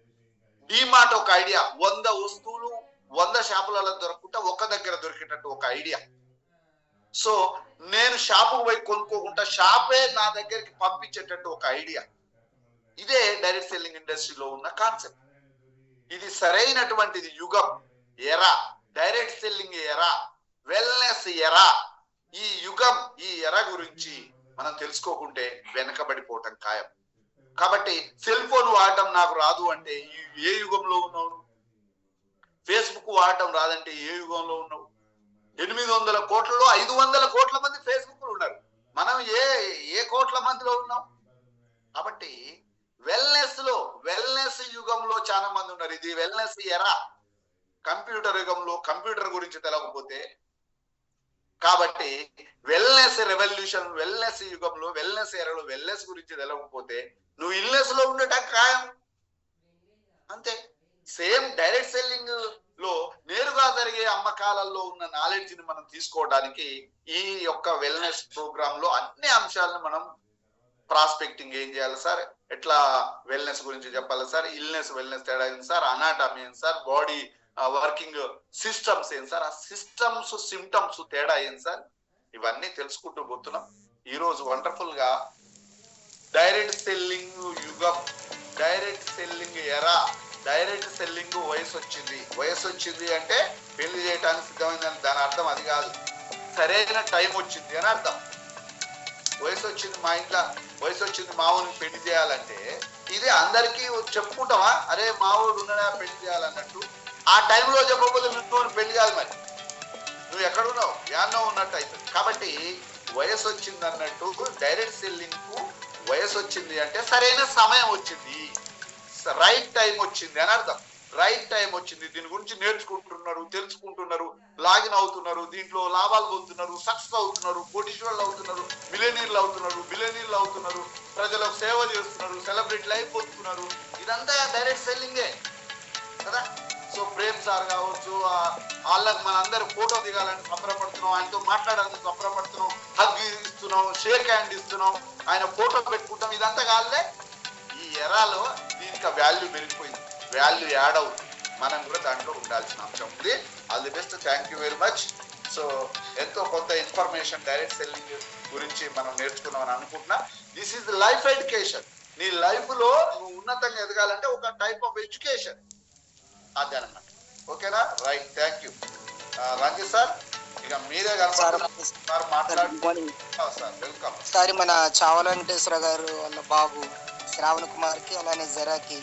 డిమార్ట్ ఒక ఐడియా 100 వస్తువులు 100 షాపులలో దొరకకుండా ఒక దగ్గర దొరికేటట్టు ఒక ఐడియా. సో నేను షాపుకు పోయి కొనుక్కోకుండా షాపే నా దగ్గరికి పంపించేటట్టు ఒక ఐడియా. ఇదే డైరెక్ట్ సెల్లింగ్ ఇండస్ట్రీలో ఉన్న కాన్సెప్ట్. ఇది సరైనటువంటిది యుగం, ఎరా, డైరెక్ట్ సెల్లింగ్ ఎరా, వెల్నెస్ ఎరా. ఈ యుగం, ఈ ఎరా గురించి మనం తెలుసుకోకుంటే వెనకబడిపోవటం ఖాయం. కాబట్టి సెల్ ఫోన్ వాడటం నాకు రాదు అంటే ఏ యుగంలో ఉన్నావు? ఫేస్బుక్ వాడటం రాదంటే ఏ యుగంలో ఉన్నావు? 800 కోట్లలో 500 కోట్ల మంది ఫేస్బుక్ లో ఉన్నారు, మనం ఏ కోట్ల మందిలో ఉన్నాం? కాబట్టి వెల్నెస్ యుగంలో చాలా మంది ఉన్నారు. ఇది వెల్నెస్ ఎరా. కంప్యూటర్ యుగంలో కంప్యూటర్ గురించి తెలవకపోతే, కాబట్టి వెల్నెస్ రెవల్యూషన్, వెల్నెస్ యుగంలో వెల్నెస్ ఎరాలో వెల్నెస్ గురించి తెలవకపోతే నువ్వు ఇల్నెస్ లో ఉండటం ఖాయం. అంతే. సేమ్ డైరెక్ట్ సెల్లింగ్ లో నేరుగా జరిగే అమ్మకాలలో ఉన్న నాలెడ్జ్ ని మనం తీసుకోవడానికి ఈ యొక్క వెల్నెస్ ప్రోగ్రామ్ లో అన్ని అంశాలను మనం ప్రాస్పెక్టింగ్ ఏం చేయాలి సార్, ఎట్లా వెల్నెస్ గురించి చెప్పాలి సార్, ఇల్నెస్ వెల్నెస్ తేడా ఏంటి సార్, అనాటమీ ఏంటి సార్, బాడీ వర్కింగ్ సిస్టమ్స్ ఏంటి సార్, ఆ సిస్టమ్స్ సిమ్టమ్స్ తేడా ఏంటి సార్, ఇవన్నీ తెలుసుకుంటూ పోతున్నాం. ఈ రోజు వండర్ఫుల్ గా డైరెక్ట్ సెల్లింగ్ యుగం, డైరెక్ట్ సెల్లింగ్ ఎరా, డైరెక్ట్ సెల్లింగ్ వయసు వచ్చింది అంటే పెళ్లి చేయడానికి సిద్ధమైందని దాని అర్థం అది కాదు, సరైన టైం వచ్చింది అని అర్థం. వయసు వచ్చింది మా ఇంట్లో, వయసు వచ్చింది మావుని పెళ్లి చేయాలంటే ఇది అందరికీ చెప్పుకుంటావా? అరే మావుడు ఉన్నాడా పెళ్లి చేయాలన్నట్టు. ఆ టైంలో చెప్పకపోతే నువ్వు పెళ్లి కాదు, మరి నువ్వు ఎక్కడున్నావు, యాన్నో ఉన్నట్టు అవుతుంది. కాబట్టి వయసు వచ్చింది అన్నట్టు డైరెక్ట్ సెల్లింగ్ కు వయసు వచ్చింది అంటే సరైన సమయం వచ్చింది, రైట్ టైం వచ్చింది అని అర్థం. రైట్ టైం వచ్చింది, దీని గురించి నేర్చుకుంటున్నారు, తెలుసుకుంటున్నారు, లాగిన్ అవుతున్నారు, దీంట్లో లాభాలు పొందుతున్నారు, సక్సెస్ అవుతున్నారు, కోటీశ్వర్లు అవుతున్నారు, బిలియనీర్లు అవుతున్నారు, ప్రజలకు సేవ చేస్తున్నారు, సెలబ్రిటీ లైఫ్ పొందుతున్నారు. ఇదంతా డైరెక్ట్ సెల్లింగే కదా. సో ప్రేమ్ సార్ కావచ్చు, వాళ్ళకి మనందరూ ఫోటో దిగాలని సంబరపడుతున్నాం, ఆయనతో మాట్లాడాలని సంబరపడుతున్నాం, హగ్ ఇస్తున్నాం, షేక్ హ్యాండ్ ఇస్తున్నాం, ఆయన ఫోటో పెట్టుకుంటాం. ఇదంతా కాదులే, ఈ ఎరాలో దీనికి వాల్యూ పెరిగిపోయింది, వాల్యూ యాడ్ అవుతుంది. మనం కూడా దాంట్లో ఉండాల్సిన అంశం ఉంది. All the best, thank you very much. So ఎంతో కొంత ఇన్ఫర్మేషన్ డైరెక్ట్ సెల్లింగ్ గురించి మనం నేర్చుకున్నామని అనుకుంటున్నా. This is life education. నీ లైఫ్ లో నువ్వు ఉన్నతంగా ఎదగాలంటే ఒక టైప్ ఆఫ్ ఎడ్యుకేషన్ అదనమాట. ఓకేనా? Right, thank you. Ranjith sir, ఇక మీరే కనపడుతున్నారు సార్, మాట్లాడండి సార్. Welcome sir. మన చావల వెంకటేశ్వర గారు వాళ్ళ బాబు శ్రావణ్ కుమార్ కి అలానే జరాకి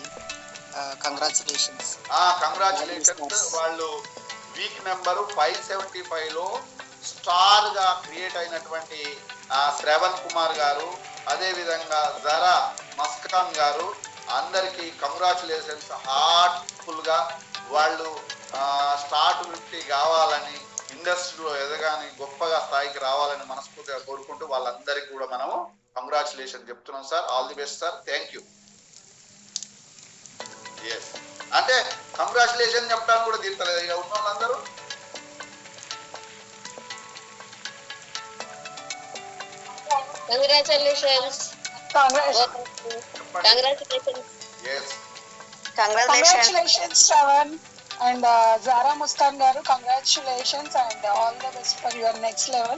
కంగ్రాచులేషన్స్. వాళ్ళు వీక్ నెంబర్ 575 లో స్టార్ గా క్రియేట్ అయినటువంటి శ్రవణ్ కుమార్ గారు, అదే విధంగా జరా మస్కాన్ గారు, అందరికి కంగ్రాచులేషన్స్. హార్ట్ఫుల్ గా వాళ్ళు స్టార్ట్ 50 కావాలని, ఇండస్ట్రీలో ఎదగాని, గొప్పగా స్థాయికి రావాలని మనస్ఫూర్తిగా కోరుకుంటూ వాళ్ళందరికీ కూడా మనము కంగ్రాచులేషన్ చెప్తున్నాం sir. All the best sir, thank you. Yes అంటే కంగ్రాచులేషన్ చెప్పడానికి కూడా తీర్తలేదు ఇక ఉన్న వాళ్ళందరూ. Congratulations. Congratulations Shravan. And Zara Muskan garu, congratulations and all the best for your next level.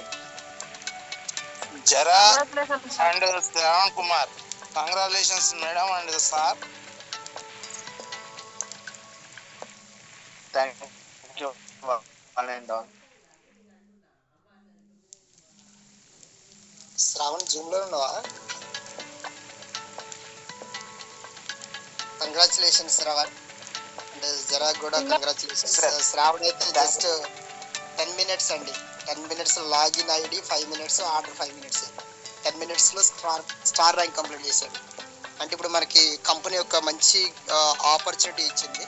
Jara Congratulations, sir. and Shravan Kumar. Congratulations, madam and sir. Thank you, one and all. Shravan Zoom లో ఉన్నావా? కంగ్రాచులేషన్స్ శ్రావణ్ అండ్ జరా కూడా కంగ్రాచులేషన్స్. శ్రావణ్ అయితే జస్ట్ 10 minutes అండి, 10 minutes login ID, 5 minutes order, 5 minutes, 10 minutes లో స్టార్ ర్యాంక్ కంప్లీట్ చేశాడు. అంటే ఇప్పుడు మనకి కంపెనీ యొక్క మంచి ఆపర్చునిటీ ఇచ్చింది.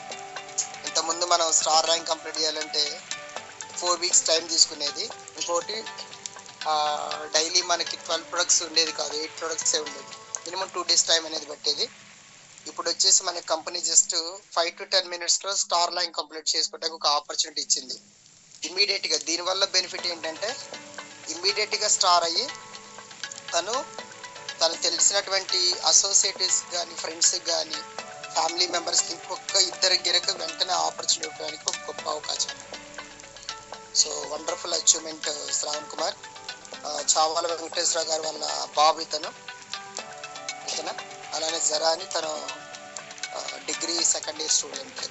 ఇంతకుముందు మనం స్టార్ ర్యాంక్ కంప్లీట్ చేయాలంటే 4 weeks టైం తీసుకునేది. ఇంకోటి డైలీ మనకి 12 products ఉండేది కాదు, 8 products ఉండేది. మినిమం 2 days టైం అనేది పట్టేది. ఇప్పుడు వచ్చేసి మన కంపెనీ జస్ట్ 5 to 10 minutes లో స్టార్ ర్యాంక్ కంప్లీట్ చేసుకోవడానికి ఒక ఆపర్చునిటీ ఇచ్చింది ఇమ్మీడియట్ గా. దీనివల్ల బెనిఫిట్ ఏంటంటే ఇమ్మీడియట్ గా స్టార్ అయ్యి తను తెలిసినటువంటి అసోసియేటివ్స్ కానీ, ఫ్రెండ్స్ కానీ, ఫ్యామిలీ మెంబర్స్కి ఇంకొక ఇద్దరు గిరక వెంటనే ఆపర్చునిటీ ఇవ్వడానికి ఒక గొప్ప అవకాశం. So wonderful achievement Shravan Kumar. Chavala Venkateswara గారు వాళ్ళ బాబు ఇతను, ఓకేనా. అలానే జరా అని తను డిగ్రీ సెకండ్ ఇయర్ స్టూడెంట్.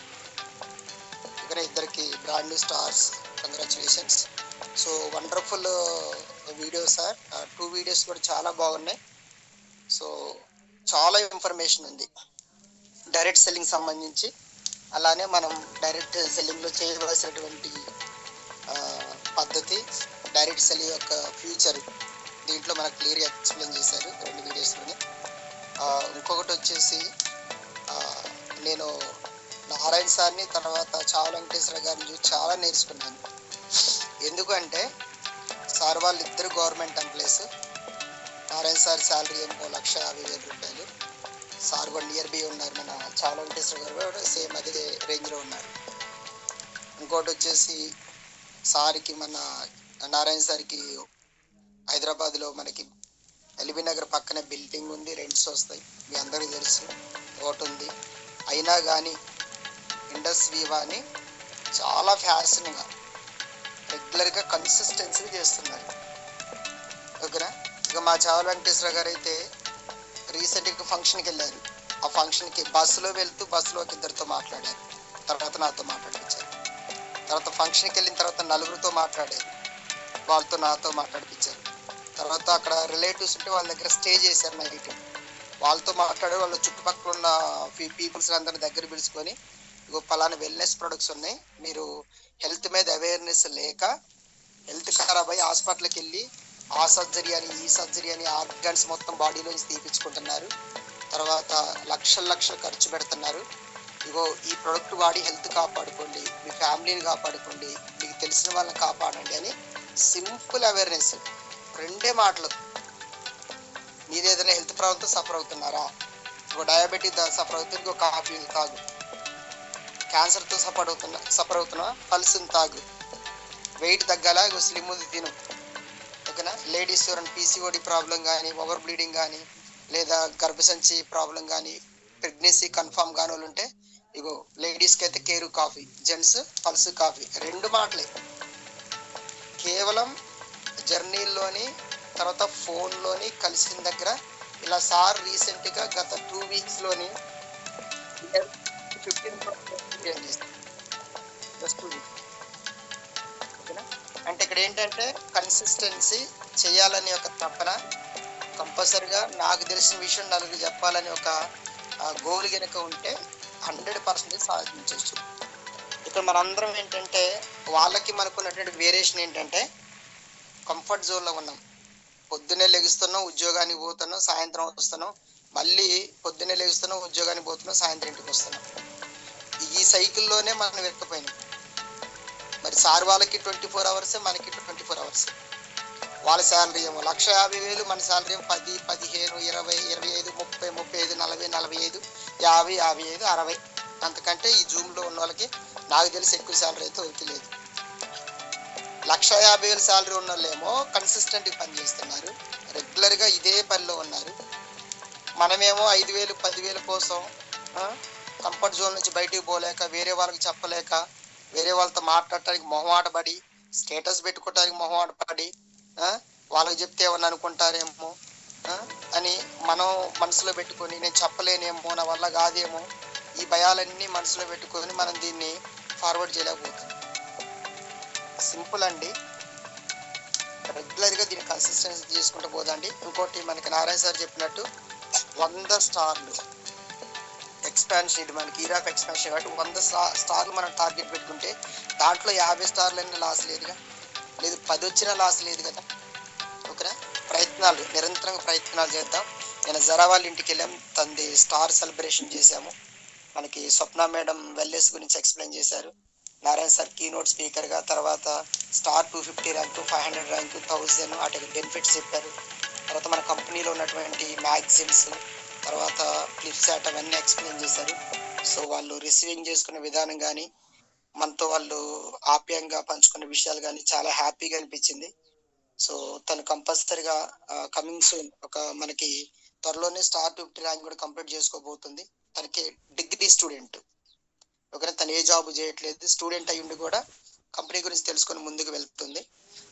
ఇక్కడ ఇద్దరికి brand new stars, congratulations. So wonderful video sir. 2 videos కూడా చాలా బాగున్నాయి. సో చాలా ఇన్ఫర్మేషన్ ఉంది డైరెక్ట్ సెల్లింగ్ సంబంధించి. అలానే మనం డైరెక్ట్ సెల్లింగ్లో చేయవలసినటువంటి పద్ధతి, డైరెక్ట్ సెల్లింగ్ యొక్క ఫ్యూచర్ దీంట్లో మనకు క్లియర్గా ఎక్స్ప్లెయిన్ చేశారు 2 videosలోనే. ఇంకొకటి వచ్చేసి నేను నారాయణ సార్ని తర్వాత చావల వెంకటేశ్వర గారిని చూసి చాలా నేర్చుకున్నాను. ఎందుకంటే సార్ వాళ్ళు ఇద్దరు government employees. Narayana sir salary ఏమో 1,50,000 రూపాయలు. సార్ కూడా నియర్ బై ఉన్నారు. మన చావల వెంకటేశ్వర గారు కూడా సేమ్ అదే రేంజ్లో ఉన్నారు. ఇంకోటి వచ్చేసి సార్కి మన నారాయణ సార్కి హైదరాబాద్లో మనకి ఎల్బీ నగర్ పక్కనే బిల్డింగ్ ఉంది, రెంట్స్ వస్తాయి, మీ అందరికీ తెలుసు. ఒకటి ఉంది. అయినా కానీ ఇండస్ వివాని చాలా ఫ్యాషన్గా రెగ్యులర్గా కన్సిస్టెన్సీ చేస్తున్నారు, ఓకేనా. ఇక మా చావల వెంకటేశ్వర గారు అయితే రీసెంట్గా ఫంక్షన్కి వెళ్ళారు. ఆ ఫంక్షన్కి బస్సులో వెళ్తూ బస్సులో ఒక ఇద్దరితో మాట్లాడారు, తర్వాత నాతో మాట్లాడిపించారు. తర్వాత ఫంక్షన్కి వెళ్ళిన తర్వాత నలుగురితో మాట్లాడారు, వాళ్ళతో నాతో మాట్లాడిపించారు. తర్వాత అక్కడ రిలేటివ్స్ ఉంటే వాళ్ళ దగ్గర స్టే చేశారు నైట్. వాళ్ళతో మాట్లాడారు. వాళ్ళ చుట్టుపక్కల ఉన్న పీపుల్స్ అందరిని దగ్గర పిలుచుకొని, ఇగో పలానా వెల్నెస్ ప్రొడక్ట్స్ ఉన్నాయి, మీరు హెల్త్ మీద అవేర్నెస్ లేక హెల్త్ ఖరాబ్ అయ్యి హాస్పిటల్కి వెళ్ళి ఆ సర్జరీ అని ఈ సర్జరీ అని ఆర్గాన్స్ మొత్తం బాడీలోంచి తీపించుకుంటున్నారు, తర్వాత లక్షలు ఖర్చు పెడుతున్నారు. ఇగో ఈ ప్రోడక్ట్ వాడి హెల్త్ కాపాడుకోండి, మీ ఫ్యామిలీని కాపాడుకోండి, మీకు తెలిసిన వాళ్ళని కాపాడండి అని సింపుల్ అవేర్నెస్. 2 మాటలు. మీరు ఏదైనా హెల్త్ ప్రాబ్లంతో సఫర్ అవుతున్నారా, ఒక డయాబెటీస్ సఫర్ అవుతుంది, ఇంకో కాఫీ తాగు. క్యాన్సర్తో సఫర్ అవుతున్నా పల్స్ని తాగు. వెయిట్ తగ్గాల, ఇగో స్లిమ్ తిను, ఓకేనా. లేడీస్ ఎవరైనా పీసీఓడి ప్రాబ్లం కానీ, ఓవర్ బ్లీడింగ్ కానీ, లేదా గర్భసంచి ప్రాబ్లం కానీ, ప్రెగ్నెన్సీ కన్ఫర్మ్ కాని వాళ్ళు ఉంటే ఇగో లేడీస్కి అయితే care coffee, gents pulse coffee. 2 మాటలే. కేవలం జర్నీల్లోని తర్వాత ఫోన్లోని కలిసిన దగ్గర ఇలా సార్ రీసెంట్గా గత 2 weeksలోని 15% ఓకేనా. అంటే ఇక్కడ ఏంటంటే కన్సిస్టెన్సీ చేయాలని ఒక తపన, కంపల్సరిగా నాకు తెలిసిన విషయం నలుగురు చెప్పాలని ఒక గోల్ కనుక ఉంటే 100% సాధించవచ్చు. ఇక్కడ మనందరం ఏంటంటే వాళ్ళకి మనకున్నటువంటి వేరియేషన్ ఏంటంటే కంఫర్ట్ జోన్లో ఉన్నాం. పొద్దున్నే లెగుస్తున్నాం, ఉద్యోగానికి పోతున్నాం, సాయంత్రం వస్తున్నాం, మళ్ళీ పొద్దున్నే లెగుస్తున్నాం, ఉద్యోగానికి పోతున్నాం, సాయంత్రం ఇంటికి వస్తున్నాం. ఈ సైకిల్లోనే మనం ఎక్కిపోయినాం. మరి సార్ వాళ్ళకి 24 hours, మనకి 24 hours. వాళ్ళ శాలరీ ఏమో 1,50,000, మన శాలరీ ఏమో 10, 15, 20, 25, 30, 35, 40, 45, 50, 55, 60. అంతకంటే ఈ జూమ్లో ఉన్న వాళ్ళకి నాకు తెలిసి ఎక్కువ శాలరీ అయితే వదిలేదు. 1,50,000 శాలరీ ఉన్న వాళ్ళేమో కన్సిస్టెంట్గా పనిచేస్తున్నారు, రెగ్యులర్గా ఇదే పనిలో ఉన్నారు. మనమేమో 5,000, 10,000 కోసం కంఫర్ట్ జోన్ నుంచి బయటికి పోలేక, వేరే వాళ్ళకి చెప్పలేక, వేరే వాళ్ళతో మాట్లాడటానికి మొహమాట పడి, స్టేటస్ పెట్టుకోవటానికి మొహమాట పడి, వాళ్ళకి చెప్తే ఏమన్నా అనుకుంటారేమో అని మనం మనసులో పెట్టుకొని, నేను చెప్పలేనేమో, నా వల్ల కాదేమో, ఈ భయాలన్నీ మనసులో పెట్టుకొని మనం దీన్ని ఫార్వర్డ్ చేయలేకపోతుంది. సింపుల్ అండి, రెగ్యులర్గా దీన్ని కన్సిస్టెన్సీ చేసుకుంటూ పోదండి. ఇంకోటి మనకి నారాయణ సార్ చెప్పినట్టు 100 స్టార్లు ఎక్స్పాన్షన్, ఇది మనకి ఇయర్ ఆఫ్ ఎక్స్పాన్షన్ కాబట్టి 100 స్టార్లు మనం టార్గెట్ పెట్టుకుంటే దాంట్లో 50 స్టార్లు అయినా లాస్ లేదుగా, లేదు 10 వచ్చినా లాస్ లేదు కదా. ఓకేనా, ప్రయత్నాలు నిరంతరంగా ప్రయత్నాలు చేద్దాం. నేను జరా వాళ్ళ ఇంటికి వెళ్ళాం, తంది స్టార్ సెలబ్రేషన్ చేశాము. మనకి స్వప్న మేడం వెల్నెస్ గురించి ఎక్స్ప్లెయిన్ చేశారు. నారాయణ సార్ కీనోట్ స్పీకర్గా, తర్వాత స్టార్ 250 ర్యాంకు, 500 ర్యాంకు, 1000 వాటికి బెనిఫిట్స్ చెప్పారు. తర్వాత మన కంపెనీలో ఉన్నటువంటి మ్యాగజైన్స్, తర్వాత ఫ్లిప్చాట్ అవన్నీ ఎక్స్ప్లెయిన్ చేశారు. సో వాళ్ళు రిసీవింగ్ చేసుకునే విధానం కానీ, మనతో వాళ్ళు ఆప్యాయంగా పంచుకునే విషయాలు కానీ చాలా హ్యాపీగా అనిపించింది. సో తను కంపల్సరీగా కమింగ్ సూన్ మనకి త్వరలోనే స్టార్ 250 ర్యాంక్ కూడా కంప్లీట్ చేసుకోబోతుంది. తనకి డిగ్రీ స్టూడెంట్, ఓకే, తను ఏ జాబ్ చేయట్లేదు, స్టూడెంట్ అయ్యుండి కూడా కంపెనీ గురించి తెలుసుకొని ముందుకు వెళ్తుంది.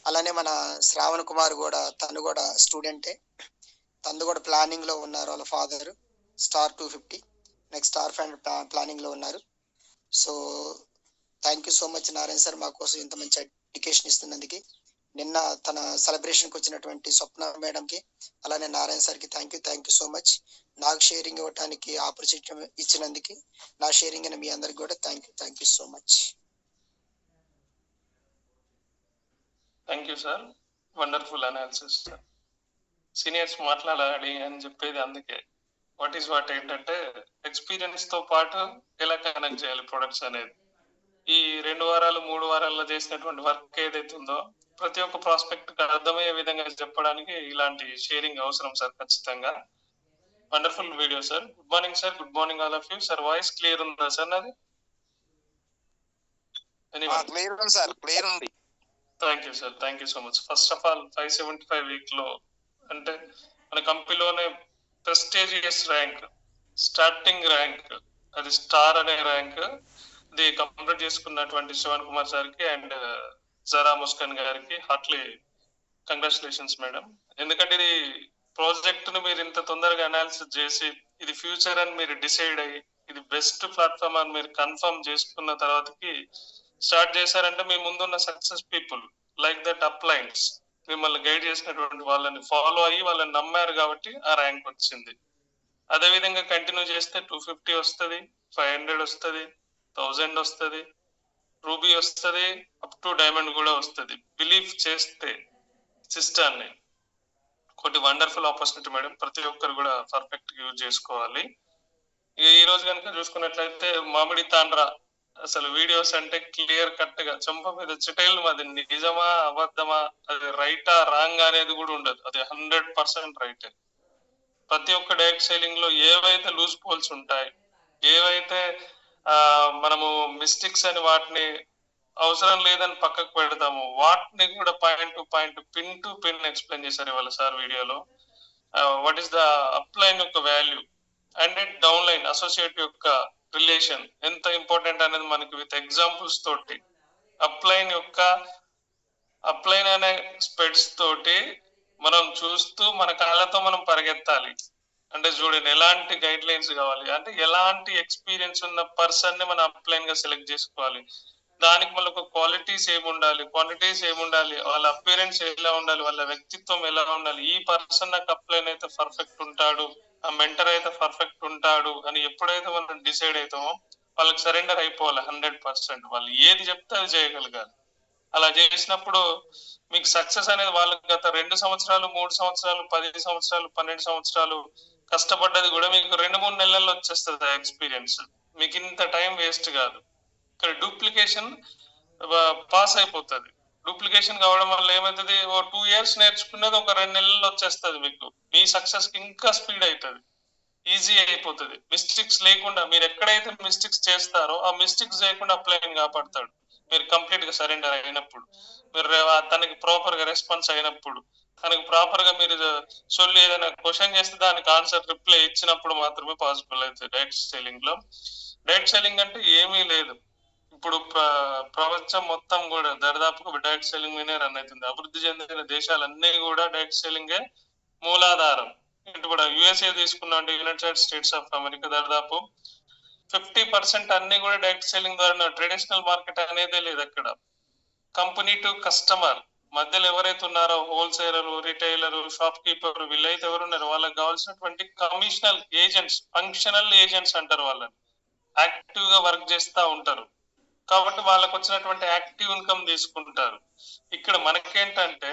అలానే మన శ్రావణ్ కుమార్ కూడా, తను కూడా స్టూడెంటే, తను కూడా ప్లానింగ్ లో ఉన్నారు. వాళ్ళ father star 250 next star 500 planning లో ఉన్నారు. So thank you so much Narayana sir, మా కోసం ఇంత మంచి ఎడ్యుకేషన్ ఇస్తున్నందుకు. నిన్న తన సెలబ్రేషన్కి వచ్చినటువంటి స్వప్న మేడంకి, అలానే నారాయణ సార్కి థ్యాంక్ యూ సో మచ్. నాకు షేరింగ్ ఇవ్వడానికి ఆపర్చునిటీ ఇచ్చినందుకు, నా షేరింగ్ అయిన మీ అందరికి కూడా thank you so much. Thank you sir, wonderful analysis sir. Seniors మాట్లాడాలి అని చెప్పేది అందుకే. వాట్ ఏంటంటే ఎక్స్పీరియన్స్ తో పాటు ఎలా కనెక్ట్ చేయాలి ప్రొడక్ట్స్ అనేది. ఈ 2 వారాలు 3 వారాల్లో చేసినటువంటి వర్క్ ఏదైతే ఉందో ప్రతి ఒక్క ప్రాస్పెక్ట్ అర్థమయ్యే విధంగా చెప్పడానికి ఇలాంటి షేరింగ్ అవసరం సార్, ఖచ్చితంగా. Wonderful video sir. Good morning sir, good morning all of you. Sir voice clear ఉందా సార్ నాది? క్లియర్ ఉంది సార్, క్లియర్ ఉంది. Thank you so much. First of all 575 week లో అంటే మన కంపెనీలోనే ప్రెస్టీజియస్ ర్యాంక్, స్టార్టింగ్ ర్యాంక్, అది స్టార్ అనే ర్యాంక్, ఇది కంప్లీట్ చేసుకున్నటువంటి శ్రవణ్ కుమార్ సార్కి అండ్ జరా ముస్కాన్ గారికి హార్ట్లీ కంగ్రాచులేషన్స్ మేడం. ఎందుకంటే ఇది ప్రాజెక్ట్ ను మీరు ఇంత తొందరగా అనాలిసిస్ చేసి ఇది ఫ్యూచర్ అని మీరు డిసైడ్ అయ్యి ఇది బెస్ట్ ప్లాట్ఫామ్ అని మీరు కన్ఫర్మ్ చేసుకున్న తర్వాతకి స్టార్ట్ చేశారంటే మీ ముందున్న సక్సెస్ పీపుల్ లైక్ దట్ అప్లైన్స్ మిమ్మల్ని గైడ్ చేసినటువంటి వాళ్ళని ఫాలో అయ్యి వాళ్ళని నమ్మారు కాబట్టి ఆ ర్యాంక్ వచ్చింది. అదే విధంగా కంటిన్యూ చేస్తే 250 వస్తుంది, 500 వస్తుంది, 1000 వస్తుంది, రూబీ వస్తుంది, అప్ టు డైమండ్ కూడా వస్తుంది. బిలీవ్ చేస్తే సిస్టాన్ని ఒకటి వండర్ఫుల్ ఆపర్చునిటీ మేడం, ప్రతి ఒక్కరు కూడా పర్ఫెక్ట్ యూజ్ చేసుకోవాలి. ఈ రోజు కనుక చూసుకున్నట్లయితే మామిడి తాండ్రా అసలు వీడియోస్ అంటే క్లియర్ కట్ గా చెంప మీద చిటైల్, అది నిజమా అబద్ధమా, అది రైటా రాంగ్ అనేది కూడా ఉండదు, అది 100% రైట్. ప్రతి ఒక్క డైరెక్ట్ సెల్లింగ్ లో ఏవైతే లూజ్ పోల్స్ ఉంటాయి, ఏవైతే మనము మిస్టేక్స్ అని వాటిని అవసరం లేదని పక్కకు పెడతాము, వాటిని కూడా point to point, pin to pin explain చేశారు ఇవాళ సార్ వీడియోలో. What is the up line యొక్క value and down line associate యొక్క రిలేషన్ ఎంత ఇంపార్టెంట్ అనేది మనకి విత్ ఎగ్జాంపుల్స్ తోటి, అప్ లైన్ అనే స్పెడ్స్ తోటి మనం చూస్తూ మన కళ్ళతో మనం పరిగెత్తాలి. అంటే చూడండి ఎలాంటి గైడ్ లైన్స్ కావాలి అంటే ఎలాంటి ఎక్స్పీరియన్స్ ఉన్న పర్సన్ ని మనం అప్లైన్ గా సెలెక్ట్ చేసుకోవాలి. దానికి మళ్ళీ ఒక క్వాలిటీస్ ఏముండాలి, క్వాంటిటీస్ ఏముండాలి, వాళ్ళ అపియరెన్స్ ఎలా ఉండాలి, వాళ్ళ వ్యక్తిత్వం ఎలా ఉండాలి, ఈ పర్సన్ నాకు అప్లైన్ అయితే పర్ఫెక్ట్ ఉంటాడు, ఆ మెంటర్ అయితే పర్ఫెక్ట్ ఉంటాడు అని ఎప్పుడైతే మనం డిసైడ్ అవుతామో వాళ్ళకి సరెండర్ అయిపోవాలి 100%. వాళ్ళు ఏది చెప్తే అది చేయగలగాలి. అలా చేసినప్పుడు మీకు సక్సెస్ అనేది వాళ్ళకి గత 2 సంవత్సరాలు 3 సంవత్సరాలు 10 సంవత్సరాలు 12 సంవత్సరాలు కష్టపడ్డది కూడా మీకు 2-3 నెలల్లో వచ్చేస్తుంది ఆ ఎక్స్పీరియన్స్. మీకు ఇంత టైం వేస్ట్ కాదు. ఇక్కడ డూప్లికేషన్ పాస్ అయిపోతుంది. డూప్లికేషన్ కావడం వల్ల ఏమవుతుంది, 2 years నేర్చుకున్నది ఒక 2 నెలల్లో వచ్చేస్తుంది. మీకు మీ సక్సెస్ కి ఇంకా స్పీడ్ అవుతుంది, ఈజీ అయిపోతుంది. మిస్టేక్స్ లేకుండా మీరు ఎక్కడైతే మిస్టేక్స్ చేస్తారో ఆ మిస్టేక్స్ చేయకుండా అప్లైన్ కాపాడతాడు. మీరు కంప్లీట్ గా సరెండర్ అయినప్పుడు, మీరు తనకి ప్రాపర్ గా రెస్పాన్స్ అయినప్పుడు, కనుక ప్రాపర్ గా మీరు సొల్లు ఏదైనా క్వశ్చన్ చేస్తే దానికి ఆన్సర్ రిప్లై ఇచ్చినప్పుడు మాత్రమే పాసిబుల్ అవుతుంది డైరెక్ట్ సెల్లింగ్ లో. డైరెక్ట్ సెల్లింగ్ అంటే ఏమీ లేదు. ఇప్పుడు ప్రపంచం మొత్తం కూడా దాదాపుగా డైరెక్ట్ సెల్లింగ్ మీదే రన్ అవుతుంది. అభివృద్ధి చెందిన దేశాలన్నీ కూడా డైరెక్ట్ సెల్లింగే మూలాధారం. ఇప్పుడు యుఎస్ఏ తీసుకున్నాం, యునైటెడ్ స్టేట్స్ ఆఫ్ అమెరికా, దాదాపు 50% అన్ని కూడా డైరెక్ట్ సెల్లింగ్ ద్వారా. ట్రెడిషనల్ మార్కెట్ అనేదే లేదు అక్కడ. కంపెనీ టు కస్టమర్ మధ్యలో ఎవరైతే ఉన్నారో హోల్సేలర్, రిటైలర్, షాప్ కీపర్, వీళ్ళైతే ఎవరున్నారో వాళ్ళకి కావాల్సినటువంటి కమిషనల్ ఏజెంట్స్, ఫంక్షనల్ ఏజెంట్స్ అంటారు వాళ్ళని. యాక్టివ్ గా వర్క్ చేస్తూ ఉంటారు కాబట్టి వాళ్ళకు వచ్చినటువంటి యాక్టివ్ ఇన్కమ్ తీసుకుంటారు. ఇక్కడ మనకేంటంటే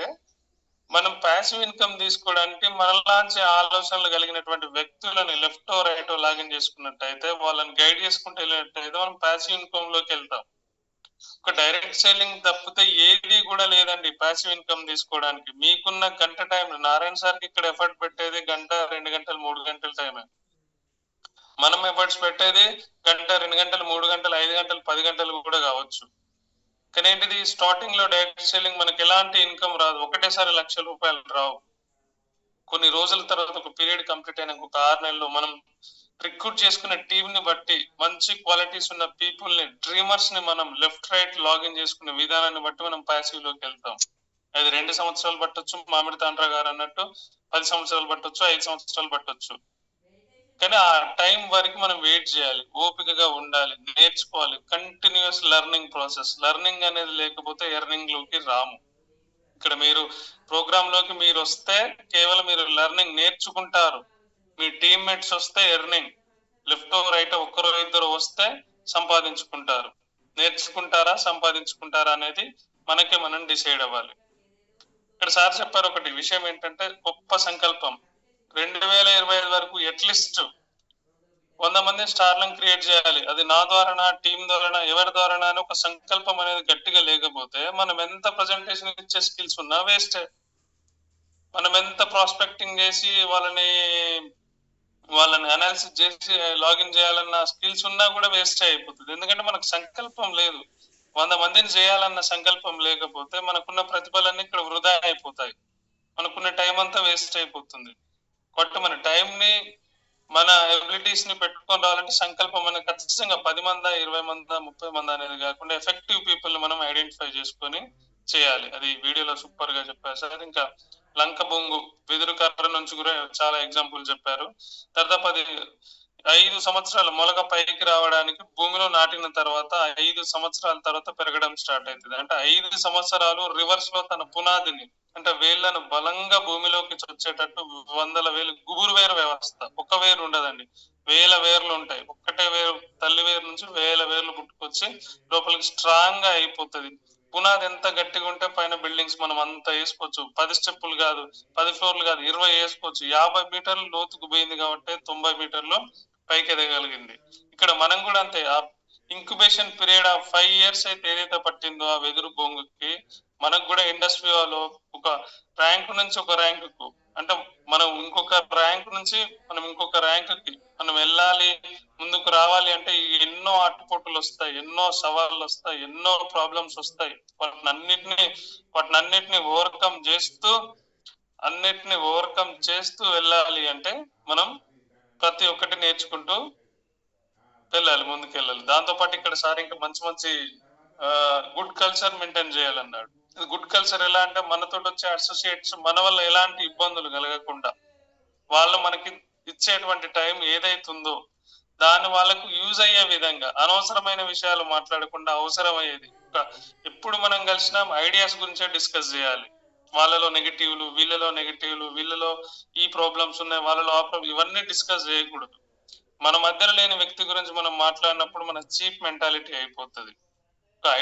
మనం ప్యాసివ్ ఇన్కమ్ తీసుకోవడానికి మనలాంటి ఆలోచనలు కలిగినటువంటి వ్యక్తులను లెఫ్ట్ రైట్ లాగిన్ చేసుకున్నట్టయితే, వాళ్ళని గైడ్ చేసుకుంటూ వెళ్ళినట్టయితే మనం ప్యాసివ్ ఇన్కమ్ లోకి వెళ్తాం. ఒక డైరెక్ట్ సెల్లింగ్ తప్పితే ఏది కూడా లేదండి ప్యాసివ్ ఇన్కమ్ తీసుకోవడానికి. మీకున్న గంట టైం, నారాయణ సార్కి ఇక్కడ ఎఫర్ట్ పెట్టేది గంట, 2 గంటలు, 3 గంటల టైమే. మనం ఎఫర్ట్స్ పెట్టేది గంట, 2 గంటలు, 3 గంటలు, 5 గంటలు, 10 గంటలు కూడా కావచ్చు. కానీ ఏంటిది, స్టార్టింగ్ లో డైరెక్ట్ సెల్లింగ్ మనకి ఎలాంటి ఇన్కమ్ రాదు, ఒకటేసారి ₹1,00,000 రావు. కొన్ని రోజుల తర్వాత ఒక పీరియడ్ కంప్లీట్ అయినాక ఒక 6 నెలలు మనం రిక్రూట్ చేసుకునే టీమ్ ని బట్టి మంచి క్వాలిటీస్ ఉన్న పీపుల్ ని, డ్రీమర్స్ ని మనం లెఫ్ట్ రైట్ లాగిన్ చేసుకునే విధానాన్ని బట్టి మనం ప్యాసివ్ లోకి వెళ్తాం. అది 2 సంవత్సరాలు పట్టొచ్చు, మామిడి తాండ్రా గారు అన్నట్టు 10 సంవత్సరాలు పట్టొచ్చు, 5 సంవత్సరాలు పట్టొచ్చు. కానీ ఆ టైం వరకు మనం వెయిట్ చేయాలి, ఓపికగా ఉండాలి, నేర్చుకోవాలి. Continuous learning process. లెర్నింగ్ అనేది లేకపోతే ఎర్నింగ్ లోకి రాము. ఇక్కడ మీరు ప్రోగ్రామ్ లోకి మీరు వస్తే కేవలం మీరు లెర్నింగ్ నేర్చుకుంటారు. మీ టీమ్మేట్స్ వస్తే ఎర్నింగ్, లెఫ్ట్ రైట్ ఒక్కరో ఇద్దరు వస్తే సంపాదించుకుంటారు. నేర్చుకుంటారా సంపాదించుకుంటారా అనేది మనకే మనం డిసైడ్ అవ్వాలి. ఇక్కడ సార్ చెప్పారు ఒకటి విషయం ఏంటంటే, గొప్ప సంకల్పం. 2025 వరకు అట్లీస్ట్ 100 మంది స్టార్లను క్రియేట్ చేయాలి. అది నా ద్వారా, నా టీం ద్వారా, ఎవరి ద్వారా అని ఒక సంకల్పం అనేది గట్టిగా లేకపోతే మనం ఎంత ప్రజెంటేషన్ ఇచ్చే స్కిల్స్ ఉన్నా వేస్టే. మనం ఎంత ప్రాస్పెక్టింగ్ చేసి వాళ్ళని అనాలిసిస్ చేసి లాగిన్ చేయాలన్న స్కిల్స్ ఉన్నా కూడా వేస్ట్ అయిపోతుంది. ఎందుకంటే మనకు సంకల్పం లేదు. 100 మందిని చేయాలన్న సంకల్పం లేకపోతే మనకున్న ప్రతిఫలన్నీ ఇక్కడ వృధా అయిపోతాయి, మనకున్న టైం అంతా వేస్ట్ అయిపోతుంది. కాబట్టి మన టైం ని, మన ఎబిలిటీస్ ని పెట్టుకొని రావాలంటే సంకల్పం అనేది ఖచ్చితంగా 10 మందా, 20 మందా, 30 మంది అనేది కాకుండా ఎఫెక్టివ్ పీపుల్ ని మనం ఐడెంటిఫై చేసుకొని చేయాలి. అది వీడియోలో సూపర్ గా చెప్పారు సార్. ఇంకా లంక బొంగు, వెదురు కర్ర నుంచి కూడా చాలా ఎగ్జాంపుల్ చెప్పారు. దాదాపు అది 5 సంవత్సరాలు మొలక పైకి రావడానికి భూమిలో నాటిన తర్వాత 5 సంవత్సరాల తర్వాత పెరగడం స్టార్ట్ అవుతుంది. అంటే 5 సంవత్సరాలు రివర్స్ లో తన పునాదిని, అంటే వేళ్లను బలంగా భూమిలోకి వచ్చేటట్టు 100 వేలు గుబురు వేరు వ్యవస్థ. ఒక వేరు ఉండదండి, వేల వేర్లు ఉంటాయి. ఒక్కటే వేరు, తల్లి వేరు నుంచి వేల వేర్లు పుట్టుకొచ్చి లోపలికి స్ట్రాంగ్ గా అయిపోతుంది. పునాది ఎంత గట్టిగా ఉంటే పైన బిల్డింగ్స్ మనం అంత వేసుకోవచ్చు. 10 స్టెప్పులు కాదు, 10 ఫ్లోర్లు కాదు, 20 వేసుకోవచ్చు. 50 మీటర్లు లోతుకు పోయింది కాబట్టి 90 మీటర్లు పైకి ఎదగలిగింది. ఇక్కడ మనం కూడా అంతే. ఆ ఇంక్యుబేషన్ పీరియడ్ 5 years అయితే ఏదైతే పట్టిందో ఆ వెదురు బొంగుకి, మనకు కూడా ఇండస్ట్రీలో ఒక ర్యాంక్ నుంచి ఒక ర్యాంకుకు, అంటే మనం ఇంకొక ర్యాంక్ నుంచి మనం ఇంకొక ర్యాంకుకి మనం వెళ్ళాలి, ముందుకు రావాలి అంటే ఎన్నో ఆటుపోటులు వస్తాయి, ఎన్నో సవాళ్ళు వస్తాయి, ఎన్నో ప్రాబ్లమ్స్ వస్తాయి. వాటినన్నిటిని ఓవర్కమ్ చేస్తూ వెళ్ళాలి అంటే మనం ప్రతి ఒక్కటి నేర్చుకుంటూ వెళ్ళాలి, ముందుకు వెళ్ళాలి. దాంతో పాటు ఇక్కడ సార్ ఇంకా మంచి గుడ్ కల్చర్ మెయింటైన్ చేయాలన్నాడు. గుడ్ కల్చర్ ఎలా అంటే, మనతో వచ్చే అసోసియేట్స్ మన వల్ల ఎలాంటి ఇబ్బందులు కలగకుండా, వాళ్ళు మనకి ఇచ్చేటువంటి టైం ఏదైతుందో దాన్ని వాళ్ళకు యూజ్ అయ్యే విధంగా, అనవసరమైన విషయాలు మాట్లాడకుండా అవసరమయ్యేది. ఎప్పుడు మనం కలిసినా ఐడియాస్ గురించే డిస్కస్ చేయాలి. వాళ్ళలో నెగిటివ్లు, వీళ్ళలో నెగిటివ్లు, వీళ్ళలో ఈ ప్రాబ్లమ్స్ ఉన్నాయి, వాళ్ళలో ఆ ప్రాబ్లం, ఇవన్నీ డిస్కస్ చేయకూడదు. మన మధ్యలో లేని వ్యక్తి గురించి మనం మాట్లాడినప్పుడు మన చీప్ మెంటాలిటీ అయిపోతుంది.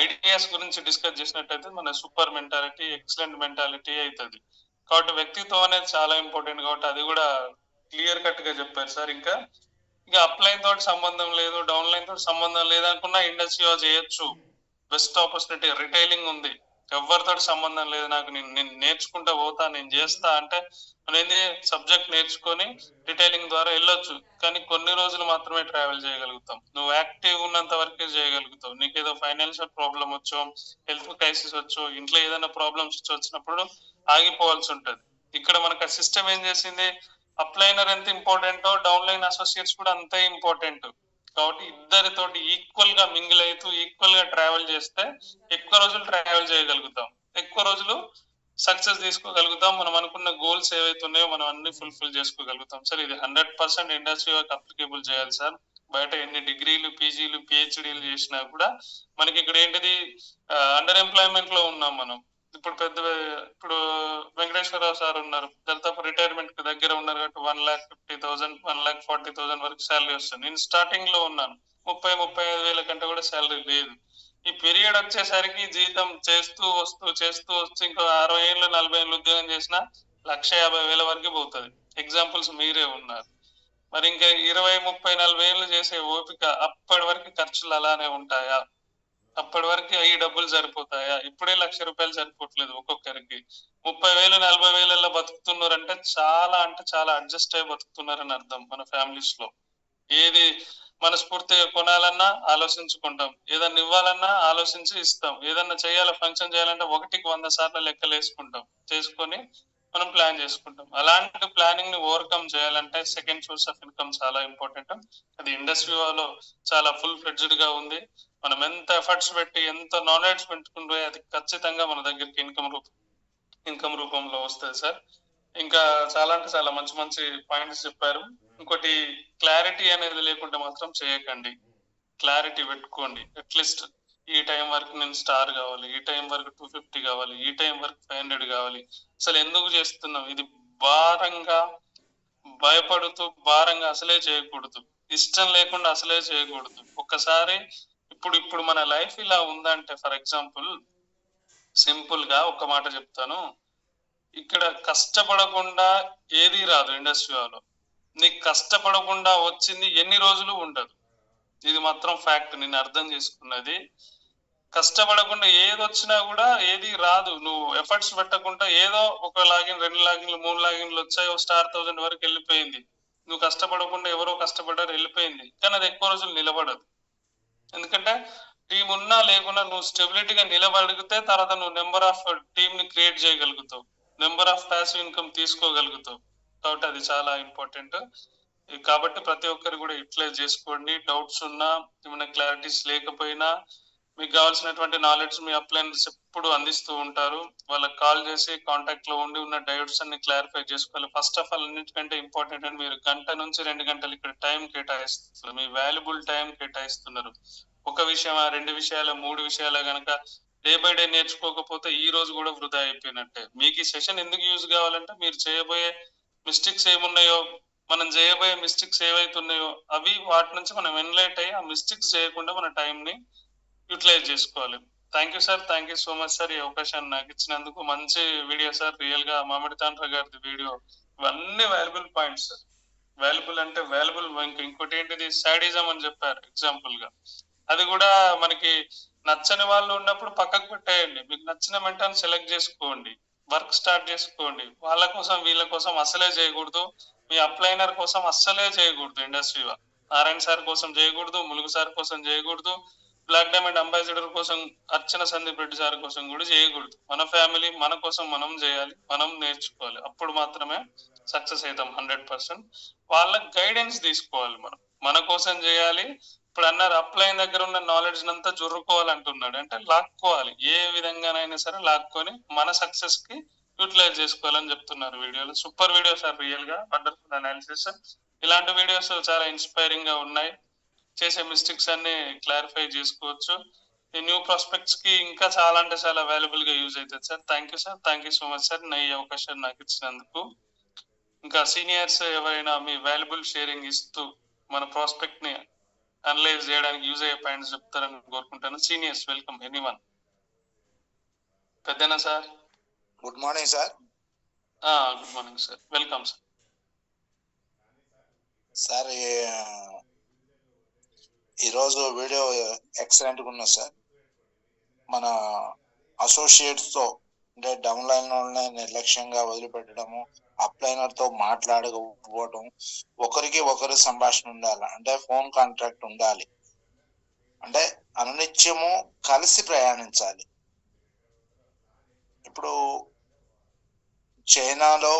ఐడియాస్ గురించి డిస్కస్ చేసినట్టయితే మన సూపర్ మెంటాలిటీ, ఎక్సలెంట్ మెంటాలిటీ అవుతుంది. కాబట్టి వ్యక్తిత్వం అనేది చాలా ఇంపార్టెంట్. కాబట్టి అది కూడా క్లియర్ కట్ గా చెప్పారు సార్. ఇంకా అప్లైన్ తోటి సంబంధం లేదు, డౌన్ లైన్ తోటి సంబంధం లేదు అనుకున్నా ఇండస్ట్రీలో చేయొచ్చు. Best opportunity. రిటైలింగ్ ఉంది, ఎవరితో సంబంధం లేదు, నాకు నేను నేర్చుకుంటా పోతా, నేను చేస్తా అంటే అనేది సబ్జెక్ట్ నేర్చుకొని రిటైలింగ్ ద్వారా వెళ్ళొచ్చు. కానీ కొన్ని రోజులు మాత్రమే ట్రావెల్ చేయగలుగుతాం. నువ్వు యాక్టివ్ ఉన్నంత వరకే చేయగలుగుతావు. నీకు ఏదో ఫైనాన్షియల్ ప్రాబ్లం వచ్చో, హెల్త్ క్రైసిస్ వచ్చో, ఇంట్లో ఏదైనా ప్రాబ్లమ్స్ వచ్చినప్పుడు ఆగిపోవాల్సి ఉంటుంది. ఇక్కడ మనకు సిస్టమ్ ఏం చేసింది, అప్లైనర్ ఎంత ఇంపార్టెంటో డౌన్ లైన్ అసోసియేట్స్ కూడా అంతే ఇంపార్టెంట్. కాబట్టి ఇద్దరితోటి ఈక్వల్ గా మింగిల్ అవుతూ ఈక్వల్ గా ట్రావెల్ చేస్తే ఎక్కువ రోజులు ట్రావెల్ చేయగలుగుతాం, ఎక్కువ రోజులు సక్సెస్ తీసుకోగలుగుతాం, మనం అనుకున్న గోల్స్ ఏవైతే ఉన్నాయో మనం అన్ని ఫుల్ఫిల్ చేసుకోగలుగుతాం. సార్ ఇది 100% ఇండస్ట్రీ వర్క్ అప్లికేబుల్ చేయాలి సార్. బయట ఎన్ని డిగ్రీలు, పీజీలు, పిహెచ్డీలు చేసినా కూడా మనకి ఇక్కడ ఏంటిది, అండర్ ఎంప్లాయ్మెంట్ లో ఉన్నాం మనం. ఇప్పుడు వెంకటేశ్వరరావు సార్ ఉన్నారు, దళిత రిటైర్మెంట్ కి దగ్గర ఉన్నారు కాబట్టి 1,50,000 1,40,000 వరకు శాలరీ వస్తుంది. నేను స్టార్టింగ్ లో ఉన్నాను, 35,000 కంటే కూడా శాలరీ లేదు. ఈ పీరియడ్ వచ్చేసరికి జీతం చేస్తూ వస్తూ ఇంకా 60 ఏళ్ళు 40 ఏళ్ళు ఉద్యోగం చేసినా 1,50,000 వరకు పోతుంది. ఎగ్జాంపుల్స్ మీరే ఉన్నారు. మరి ఇంకా 20, 30, 40 ఏళ్ళు చేసే ఓపిక అప్పటి వరకు ఖర్చులు అలానే ఉంటాయా? అప్పటి వరకు ఈ డబ్బులు సరిపోతాయా? ఇప్పుడే 1,00,000 రూపాయలు సరిపోవట్లేదు ఒక్కొక్కరికి. 30,000, 40,000 బతుకుతున్నారంటే అంటే చాలా అడ్జస్ట్ అయ్యి బతుకుతున్నారని అర్థం. మన ఫ్యామిలీస్ లో ఏది మనస్ఫూర్తిగా కొనాలన్నా ఆలోచించుకుంటాం, ఏదన్నా ఇవ్వాలన్నా ఆలోచించి ఇస్తాం, ఏదన్నా చేయాలి ఫంక్షన్ చేయాలంటే 1కి 100 సార్లు లెక్కలు వేసుకుంటాం, చేసుకొని మనం ప్లాన్ చేసుకుంటాం. అలాంటి ప్లానింగ్ ని ఓవర్కమ్ చేయాలంటే సెకండ్ సోర్స్ ఆఫ్ ఇన్కమ్ చాలా ఇంపార్టెంట్. అది ఇండస్ట్రీలో చాలా ఫుల్ ఫ్లెడ్జ్డ్ గా ఉంది. మనం ఎంత ఎఫర్ట్స్ పెట్టి ఎంత నాలెడ్జ్ పెట్టుకుంటే అది ఖచ్చితంగా మన దగ్గరికి ఇన్కమ్ రూపంలో వస్తుంది సార్. ఇంకా చాలా మంచి మంచి పాయింట్స్ చెప్పారు. ఇంకోటి, క్లారిటీ అనేది లేకుండా మాత్రం చేయకండి, క్లారిటీ పెట్టుకోండి. అట్లీస్ట్ ఈ టైం వరకు నేను స్టార్ కావాలి, ఈ టైం వరకు 250 కావాలి, ఈ టైం వరకు 500 కావాలి. అసలు ఎందుకు చేస్తున్నాం ఇది? భయపడుతూ భారంగా అసలే చేయకూడదు, ఇష్టం లేకుండా అసలే చేయకూడదు. ఒక్కసారి ఇప్పుడు మన లైఫ్ ఇలా ఉందంటే, ఫర్ ఎగ్జాంపుల్ సింపుల్ గా ఒక మాట చెప్తాను, ఇక్కడ కష్టపడకుండా ఏది రాదు ఇండస్ట్రీలో. నీకు కష్టపడకుండా వచ్చింది ఎన్ని రోజులు ఉండదు, ఇది మాత్రం ఫ్యాక్ట్. నేను అర్థం చేసుకున్నది, కష్టపడకుండా ఏది వచ్చినా కూడా ఏది రాదు. నువ్వు ఎఫర్ట్స్ పెట్టకుండా ఏదో ఒక లాగిన్, 2 లాగిన్లు, 3 లాగిన్లు వచ్చాయి, స్టార్ 1000 వరకు వెళ్ళిపోయింది. నువ్వు కష్టపడకుండా ఎవరో కష్టపడ్డారు వెళ్ళిపోయింది, కానీ అది ఎక్కువ రోజులు నిలబడదు. ఎందుకంటే టీం ఉన్నా లేకున్నా నువ్వు స్టెబిలిటీగా నిలబడితే తర్వాత నువ్వు నెంబర్ ఆఫ్ టీమ్ ని క్రియేట్ చేయగలుగుతావు, నెంబర్ ఆఫ్ ప్యాసివ్ ఇన్కమ్ తీసుకోగలుగుతావు. కాబట్టి అది చాలా ఇంపార్టెంట్. కాబట్టి ప్రతి ఒక్కరు కూడా యూటిలైజ్ చేసుకోండి. డౌట్స్ ఉన్నా, ఏమైనా క్లారిటీస్ లేకపోయినా, మీకు కావాల్సినటువంటి నాలెడ్జ్ మీ అప్లైనర్స్ ఎప్పుడు అందిస్తూ ఉంటారు. వాళ్ళకి కాల్ చేసి కాంటాక్ట్ లో ఉన్న డౌట్స్ అన్ని క్లారిఫై చేసుకోవాలి. ఫస్ట్ ఆఫ్ ఆల్ అన్నిటికంటే ఇంపార్టెంట్ అని, మీరు 1 నుంచి 2 గంటలు ఇక్కడ టైం కేటాయిస్తున్నారు, మీ వాల్యుబుల్ టైం కేటాయిస్తున్నారు. ఒక విషయమా, 2 విషయాలు, 3 విషయాలు గనక డే బై డే నేర్చుకోకపోతే ఈ రోజు కూడా వృధా అయిపోయినట్టే. మీకు ఈ సెషన్ ఎందుకు యూజ్ కావాలంటే, మీరు చేయబోయే మిస్టేక్స్ ఏమున్నాయో, మనం చేయబోయే మిస్టేక్స్ ఏవైతున్నాయో అవి, వాటి నుంచి మనం ఎన్లైట్ అయ్యి ఆ మిస్టేక్స్ చేయకుండా మన టైం ని యూటిలైజ్ చేసుకోవాలి. Thank you sir, thank you so much sir. ఈ అవకాశాన్ని నాకు ఇచ్చినందుకు. మంచి వీడియో సార్, రియల్ గా మామిడి తాండ్ర గారి వీడియో, ఇవన్నీ వాల్యుబుల్ పాయింట్స్ సార్. వాల్యుబుల్ అంటే వాల్యుబుల్. ఇంకోటి ఏంటిది, సాడిజం అని చెప్పారు ఎగ్జాంపుల్ గా. అది కూడా మనకి నచ్చని వాళ్ళు ఉన్నప్పుడు పక్కకు పెట్టేయండి, మీకు నచ్చిన మెంటర్ని సెలెక్ట్ చేసుకోండి, వర్క్ స్టార్ట్ చేసుకోండి. వాళ్ళ కోసం వీళ్ళ కోసం అస్సలే చేయకూడదు, మీ అప్లైనర్ కోసం అస్సలే చేయకూడదు. ఇండస్ట్రీలో నారాయణ సార్ కోసం చేయకూడదు, ములుగు సార్ కోసం చేయకూడదు, బ్లాక్ డైమండ్ అంబాసిడర్ కోసం, అర్చన సందీప్ రెడ్డి సార్ కోసం కూడా చేయకూడదు. మన ఫ్యామిలీ, మన కోసం మనం చేయాలి, మనం నేర్చుకోవాలి. అప్పుడు మాత్రమే సక్సెస్ అవుతాం 100%. వాళ్ళ గైడెన్స్ తీసుకోవాలి, మనం మన కోసం చేయాలి. ఇప్పుడు అన్నారు అప్లైన్ దగ్గర ఉన్న నాలెడ్జ్ అంతా జుర్రుకోవాలంటున్నాడు, అంటే లాక్కోవాలి, ఏ విధంగానైనా సరే లాక్కొని మన సక్సెస్ కి యూటిలైజ్ చేసుకోవాలని చెప్తున్నారు వీడియోలో. సూపర్ వీడియో సార్, రియల్ గా వండర్ఫుల్ అనాలిసిస్. ఇలాంటి వీడియోస్ చాలా ఇన్స్పైరింగ్ గా ఉన్నాయి, చేసే మిస్టేక్స్ అన్ని క్లారిఫై చేసుకోవచ్చు. ఈ న్యూ ప్రాస్పెక్ట్స్ కి ఇంకా చాలా అంటే చాలా వాల్యుబుల్ గా యూజ్ అవుతుంది sir. Thank you sir, thank you so much sir, ఈ అవకాశాన్ని నాకు ఇచ్చినందుకు. ఇంకా సీనియర్స్ ఎవరైనా మీ వాల్యుబుల్ షేరింగ్ ఇస్తూ మన ప్రాస్పెక్ట్ ని అనలైజ్ చేయడానికి యూజ్ అయ్యే పాయింట్స్ చెప్తారని కోరుకుంటాను. Seniors welcome, anyone. పెద్దనా sir? Good morning sir. Good morning sir, welcome sir. Sir ఈరోజు వీడియో ఎక్సలెంట్గా ఉన్నది సార్. మన అసోసియేట్స్ తో అంటే డౌన్ లైన్ లోనే నిర్లక్ష్యంగా వదిలిపెట్టడము, అప్లైనర్ తో మాట్లాడకపోవడం, ఒకరికి ఒకరు సంభాషణ ఉండాలి, అంటే ఫోన్ కాంటాక్ట్ ఉండాలి, అంటే అనునిత్యము కలిసి ప్రయాణించాలి. ఇప్పుడు చైనాలో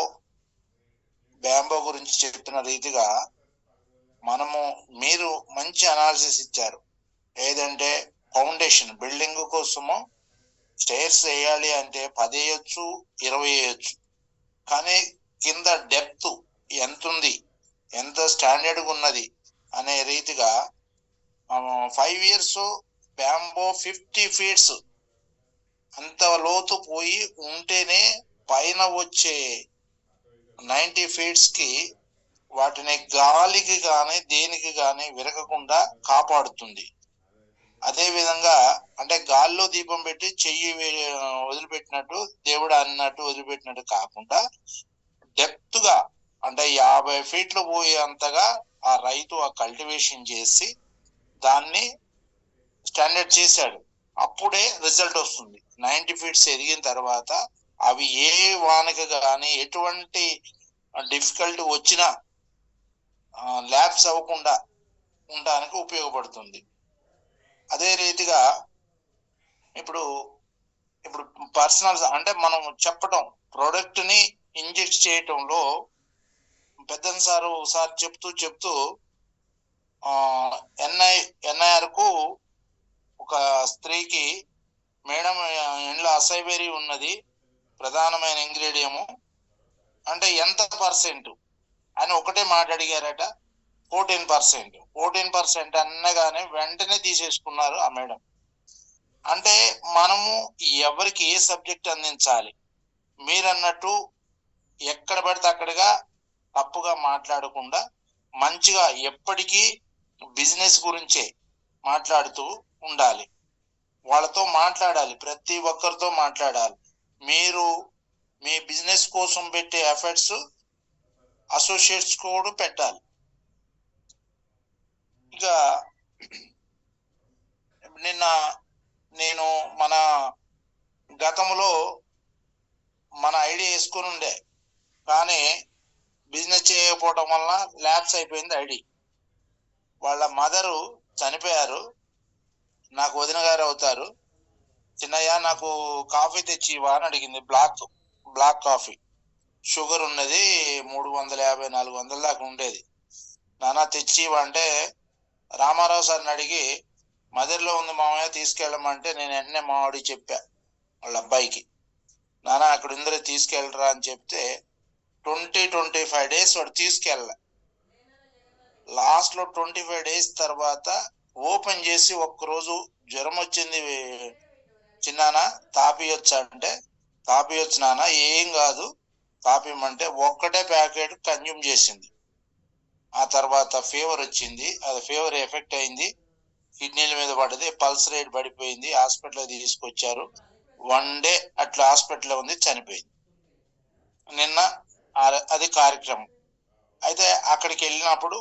బ్యాంబో గురించి చెప్పిన రీతిగా మీరు మంచి అనాలిసిస్ ఇచ్చారు. ఏదంటే ఫౌండేషన్ బిల్డింగ్ కోసము స్టైర్స్ వేయాలి అంటే 10 వేయొచ్చు, 20 వేయొచ్చు, కానీ కింద డెప్త్ ఎంత ఉంది, ఎంత స్టాండర్డ్గా ఉన్నది అనే రీతిగా 5 years బ్యాంబో 50 feet అంత లోతు పోయి ఉంటేనే పైన వచ్చే 90 feet వాటిని గాలికి కానీ దేనికి కానీ విరగకుండా కాపాడుతుంది. అదే విధంగా అంటే గాల్లో దీపం పెట్టి చెయ్యి వదిలిపెట్టినట్టు దేవుడు అన్నట్టు వదిలిపెట్టినట్టు కాకుండా డెప్త్ గా అంటే 50 feet పోయేంతగా ఆ రైతు ఆ కల్టివేషన్ చేసి దాన్ని స్టాండర్డ్ చేశాడు. అప్పుడే రిజల్ట్ వస్తుంది. 90 feet ఎదిగిన తర్వాత అవి ఏ వానకి కానీ ఎటువంటి డిఫికల్టీ వచ్చినా ల్యాబ్స్ అవ్వకుండా ఉండడానికి ఉపయోగపడుతుంది. అదే రీతిగా ఇప్పుడు పర్సనల్ అంటే మనం చెప్పటం ప్రోడక్ట్ ని ఇంజెక్ట్ చేయటంలో పెద్దన్ సార్ చెప్తూ ఎన్ఐఆర్ కు ఒక స్త్రీకి మేడం ఇంట్లో అసైబెరీ ఉన్నది ప్రధానమైన ఇంగ్రీడియం అంటే ఎంత పర్సెంట్ అని ఒకటే మాట అడిగారట. 14%. 14% అన్నగానే వెంటనే తీసేసుకున్నారు ఆ మేడం. అంటే మనము ఎవరికి ఏ సబ్జెక్ట్ అందించాలి, మీరన్నట్టు ఎక్కడ పడితే అక్కడగా తప్పుగా మాట్లాడకుండా మంచిగా ఎప్పటికీ బిజినెస్ గురించే మాట్లాడుతూ ఉండాలి. వాళ్ళతో మాట్లాడాలి, ప్రతి ఒక్కరితో మాట్లాడాలి. మీరు మీ బిజినెస్ కోసం పెట్టే ఎఫర్ట్స్ అసోసియేట్స్ కూడా పెట్టాలి. ఇక నిన్న నేను మన గతంలో మన ఐడి వేసుకుని ఉండే, కానీ బిజినెస్ చేయకపోవడం వల్ల ల్యాప్స్ అయిపోయింది ఐడి. వాళ్ళ మదరు చనిపోయారు, నాకు వదిన గారు అవుతారు. చిన్నయ్య నాకు కాఫీ తెచ్చి ఇవ్వ అని అడిగింది. బ్లాక్ కాఫీ, షుగర్ ఉన్నది 350-400 దాకా ఉండేది. నాన్న తెచ్చి ఇవ్వంటే రామారావు సార్ని అడిగి మదర్లో ఉంది మామయ్య తీసుకెళ్ళమంటే నేను వెంటనే మావాడికి చెప్పా వాళ్ళ అబ్బాయికి, నాన్న అక్కడ ఇందరూ తీసుకెళ్ళరా అని చెప్తే 20-25 days వాడు తీసుకెళ్ళలే. లాస్ట్ లో 25 days తర్వాత ఓపెన్ చేసి ఒక్కరోజు జ్వరం వచ్చింది చిన్నానా తాపియొచ్చా అంటే, తాపియొచ్చు నాన్న ఏం కాదు తాపియమంటే ఒక్కటే ప్యాకెట్ కన్జ్యూమ్ చేసింది. ఆ తర్వాత ఫీవర్ వచ్చింది, అది ఫీవర్ ఎఫెక్ట్ అయింది, కిడ్నీల మీద పడ్డది, పల్స్ రేట్ పడిపోయింది, హాస్పిటల్ తీసుకొచ్చారు. 1 day అట్లా హాస్పిటల్లో ఉంది, చనిపోయింది. నిన్న అది కార్యక్రమం. అయితే అక్కడికి వెళ్ళినప్పుడు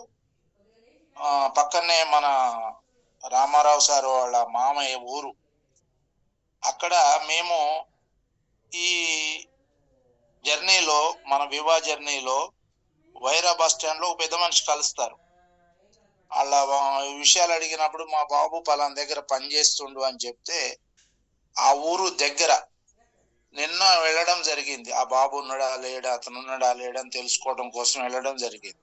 పక్కనే మన రామారావు సార్ వాళ్ళ మామయ్య ఊరు. అక్కడ మేము ఈ జర్నీలో మన వివా జర్నీలో వైరా బస్ స్టాండ్ లో పెద్ద మనిషి కలుస్తారు. వాళ్ళ విషయాలు అడిగినప్పుడు మా బాబు పలానా దగ్గర పని చేస్తుండు అని చెప్తే ఆ ఊరు దగ్గర నిన్న వెళ్ళడం జరిగింది. ఆ బాబు ఉన్నాడా లేడా, అతను ఉన్నాడా లేడా అని తెలుసుకోవడం కోసం వెళ్ళడం జరిగింది.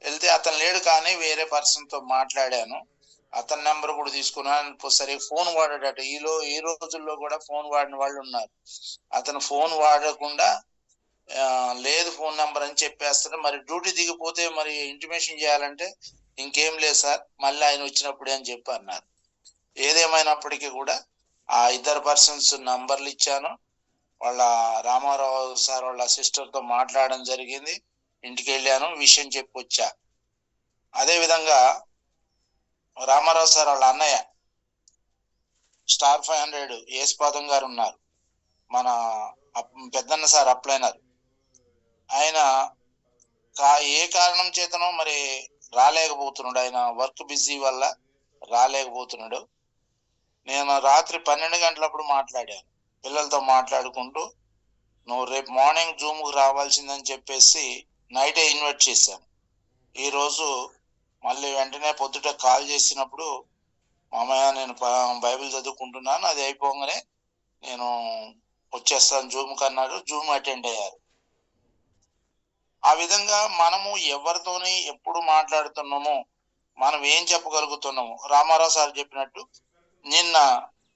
వెళ్తే అతను లేడు, కానీ వేరే పర్సన్ తో మాట్లాడాను. అతని నెంబర్ కూడా తీసుకున్నాను. సరిగ్గా ఫోన్ వాడాడట. ఈ రోజుల్లో కూడా ఫోన్ వాడిన వాళ్ళు ఉన్నారు. అతను ఫోన్ వాడకుండా లేదు ఫోన్ నెంబర్ అని చెప్పేస్తాడు. మరి డ్యూటీ దిగిపోతే మరి ఇంటిమేషన్ చేయాలంటే ఇంకేం లేదు సార్ మళ్ళీ ఆయన వచ్చినప్పుడే అని చెప్పి అన్నారు. ఏదేమైనప్పటికీ కూడా ఆ 2 persons నంబర్లు ఇచ్చాను. వాళ్ళ రామారావు సార్ వాళ్ళ సిస్టర్ తో మాట్లాడడం జరిగింది. ఇంటికి వెళ్ళాను, విషయం చెప్పి వచ్చా. అదే విధంగా రామారావు సార్ వాళ్ళ అన్నయ్య స్టార్ 500 ఏస్పాదం గారు ఉన్నారు, మన పెద్దన్న సార్ అప్లైనర్. ఆయన ఏ కారణం చేతనో మరి రాలేకపోతున్నాడు, ఆయన వర్క్ బిజీ వల్ల రాలేకపోతున్నాడు. నేను రాత్రి 12 గంటలప్పుడు మాట్లాడాను, పిల్లలతో మాట్లాడుకుంటూ నువ్వు రేపు మార్నింగ్ జూమ్కి రావాల్సిందని చెప్పేసి నైటే ఇన్వైట్ చేశాను. ఈరోజు మళ్ళీ వెంటనే పొద్దుట కాల్ చేసినప్పుడు మామయ్య నేను బైబిల్ చదువుకుంటున్నాను, అది అయిపోగానే నేను వచ్చేస్తాను జూమ్కి అన్నాడు. జూమ్ అటెండ్ అయ్యారు. ఆ విధంగా మనము ఎవరితోని ఎప్పుడు మాట్లాడుతున్నామో మనం ఏం చెప్పగలుగుతున్నాము. రామారావు సార్ చెప్పినట్టు నిన్న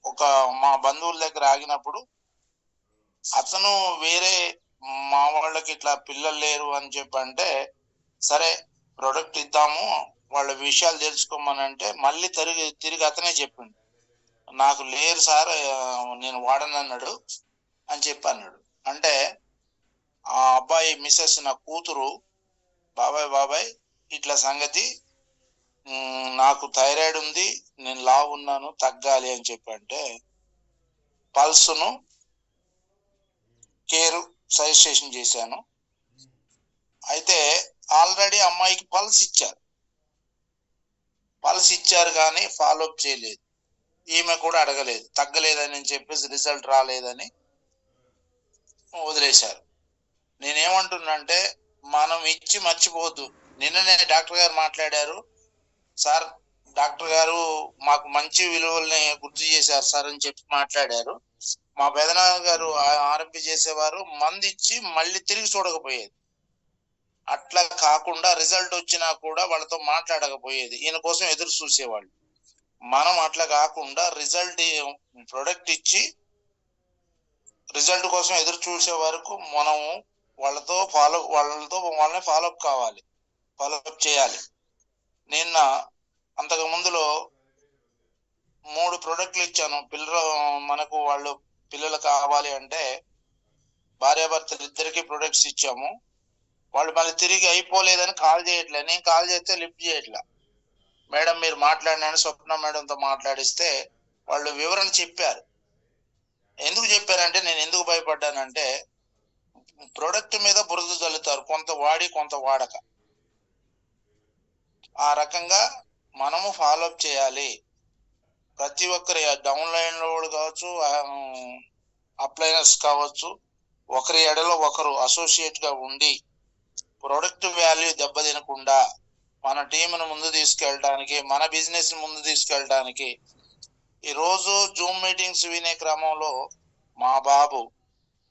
ఒక మా బంధువుల దగ్గర ఆగినప్పుడు అతను వేరే మా వాళ్ళకి ఇట్లా పిల్లలు లేరు అని చెప్పంటే సరే ప్రొడక్ట్ ఇద్దాము వాళ్ళ విషయాలు తెలుసుకోమని అంటే మళ్ళీ తిరిగి అతనే చెప్పిండు, నాకు లేరు సార్ నేను వాడనన్నాడు అని చెప్పి అన్నాడు. అంటే ఆ అబ్బాయి మిస్సెస్ నా కూతురు బాబాయ్ ఇట్లా సంగతి, నాకు థైరాయిడ్ ఉంది, నేను లావు ఉన్నాను, తగ్గాలి అని చెప్పంటే పల్స్ను కేర్ సజెషన్ చేశాను. అయితే ఆల్రెడీ అమ్మాయికి పల్స్ ఇచ్చారు కానీ ఫాలోఅప్ చేయలేదు. ఈమె కూడా అడగలేదు, తగ్గలేదని చెప్పేసి రిజల్ట్ రాలేదని వదిలేశారు. నేనేమంటున్నంటే మనం ఇచ్చి మర్చిపోవద్దు. నిన్ననే డాక్టర్ గారు మాట్లాడారు, సార్ డాక్టర్ గారు మాకు మంచి విలువల్ని గుర్తు చేశారు సార్ అని చెప్పి మాట్లాడారు. మా పెదనాన్న గారు ఆర్ఎంపీ చేసేవారు, మంది ఇచ్చి మళ్ళీ తిరిగి చూడకపోయేది. అట్లా కాకుండా రిజల్ట్ వచ్చినా కూడా వాళ్ళతో మాట్లాడకపోయేది, ఈయన కోసం ఎదురు చూసేవాళ్ళు. మనం అట్లా కాకుండా ప్రొడక్ట్ ఇచ్చి రిజల్ట్ కోసం ఎదురు చూసే వరకు మనము వాళ్ళని ఫాలోఅప్ కావాలి, ఫాలోఅప్ చేయాలి. నిన్న అంతకు ముందులో 3 ప్రొడక్ట్లు ఇచ్చాను. మనకు వాళ్ళు పిల్లలు కావాలి అంటే భార్యాభర్తలు ఇద్దరికి ప్రొడక్ట్స్ ఇచ్చాము. వాళ్ళు మళ్ళీ తిరిగి అయిపోలేదని కాల్ చేయట్లే. నేను కాల్ చేస్తే లిఫ్ట్ చేయట్లా. మేడం మీరు మాట్లాడినాను స్వప్న మేడంతో మాట్లాడిస్తే వాళ్ళు వివరణ చెప్పారు. ఎందుకు చెప్పారంటే నేను ఎందుకు భయపడ్డానంటే ప్రొడక్ట్ మీద బురద చల్లుతారు, కొంత వాడి కొంత వాడక. ఆ రకంగా మనము ఫాలోఅప్ చేయాలి. ప్రతి ఒక్కరి డౌన్లైన్ లో కావచ్చు, అప్లైనర్స్ కావచ్చు, ఒకరి ఎడలో ఒకరు అసోసియేట్ గా ఉండి ప్రొడక్ట్ వాల్యూ దెబ్బతినకుండా మన టీంను ముందు తీసుకెళ్ళడానికి, మన బిజినెస్ ముందు తీసుకెళ్ళడానికి ఈరోజు జూమ్ మీటింగ్స్ వినే క్రమంలో మా బాబు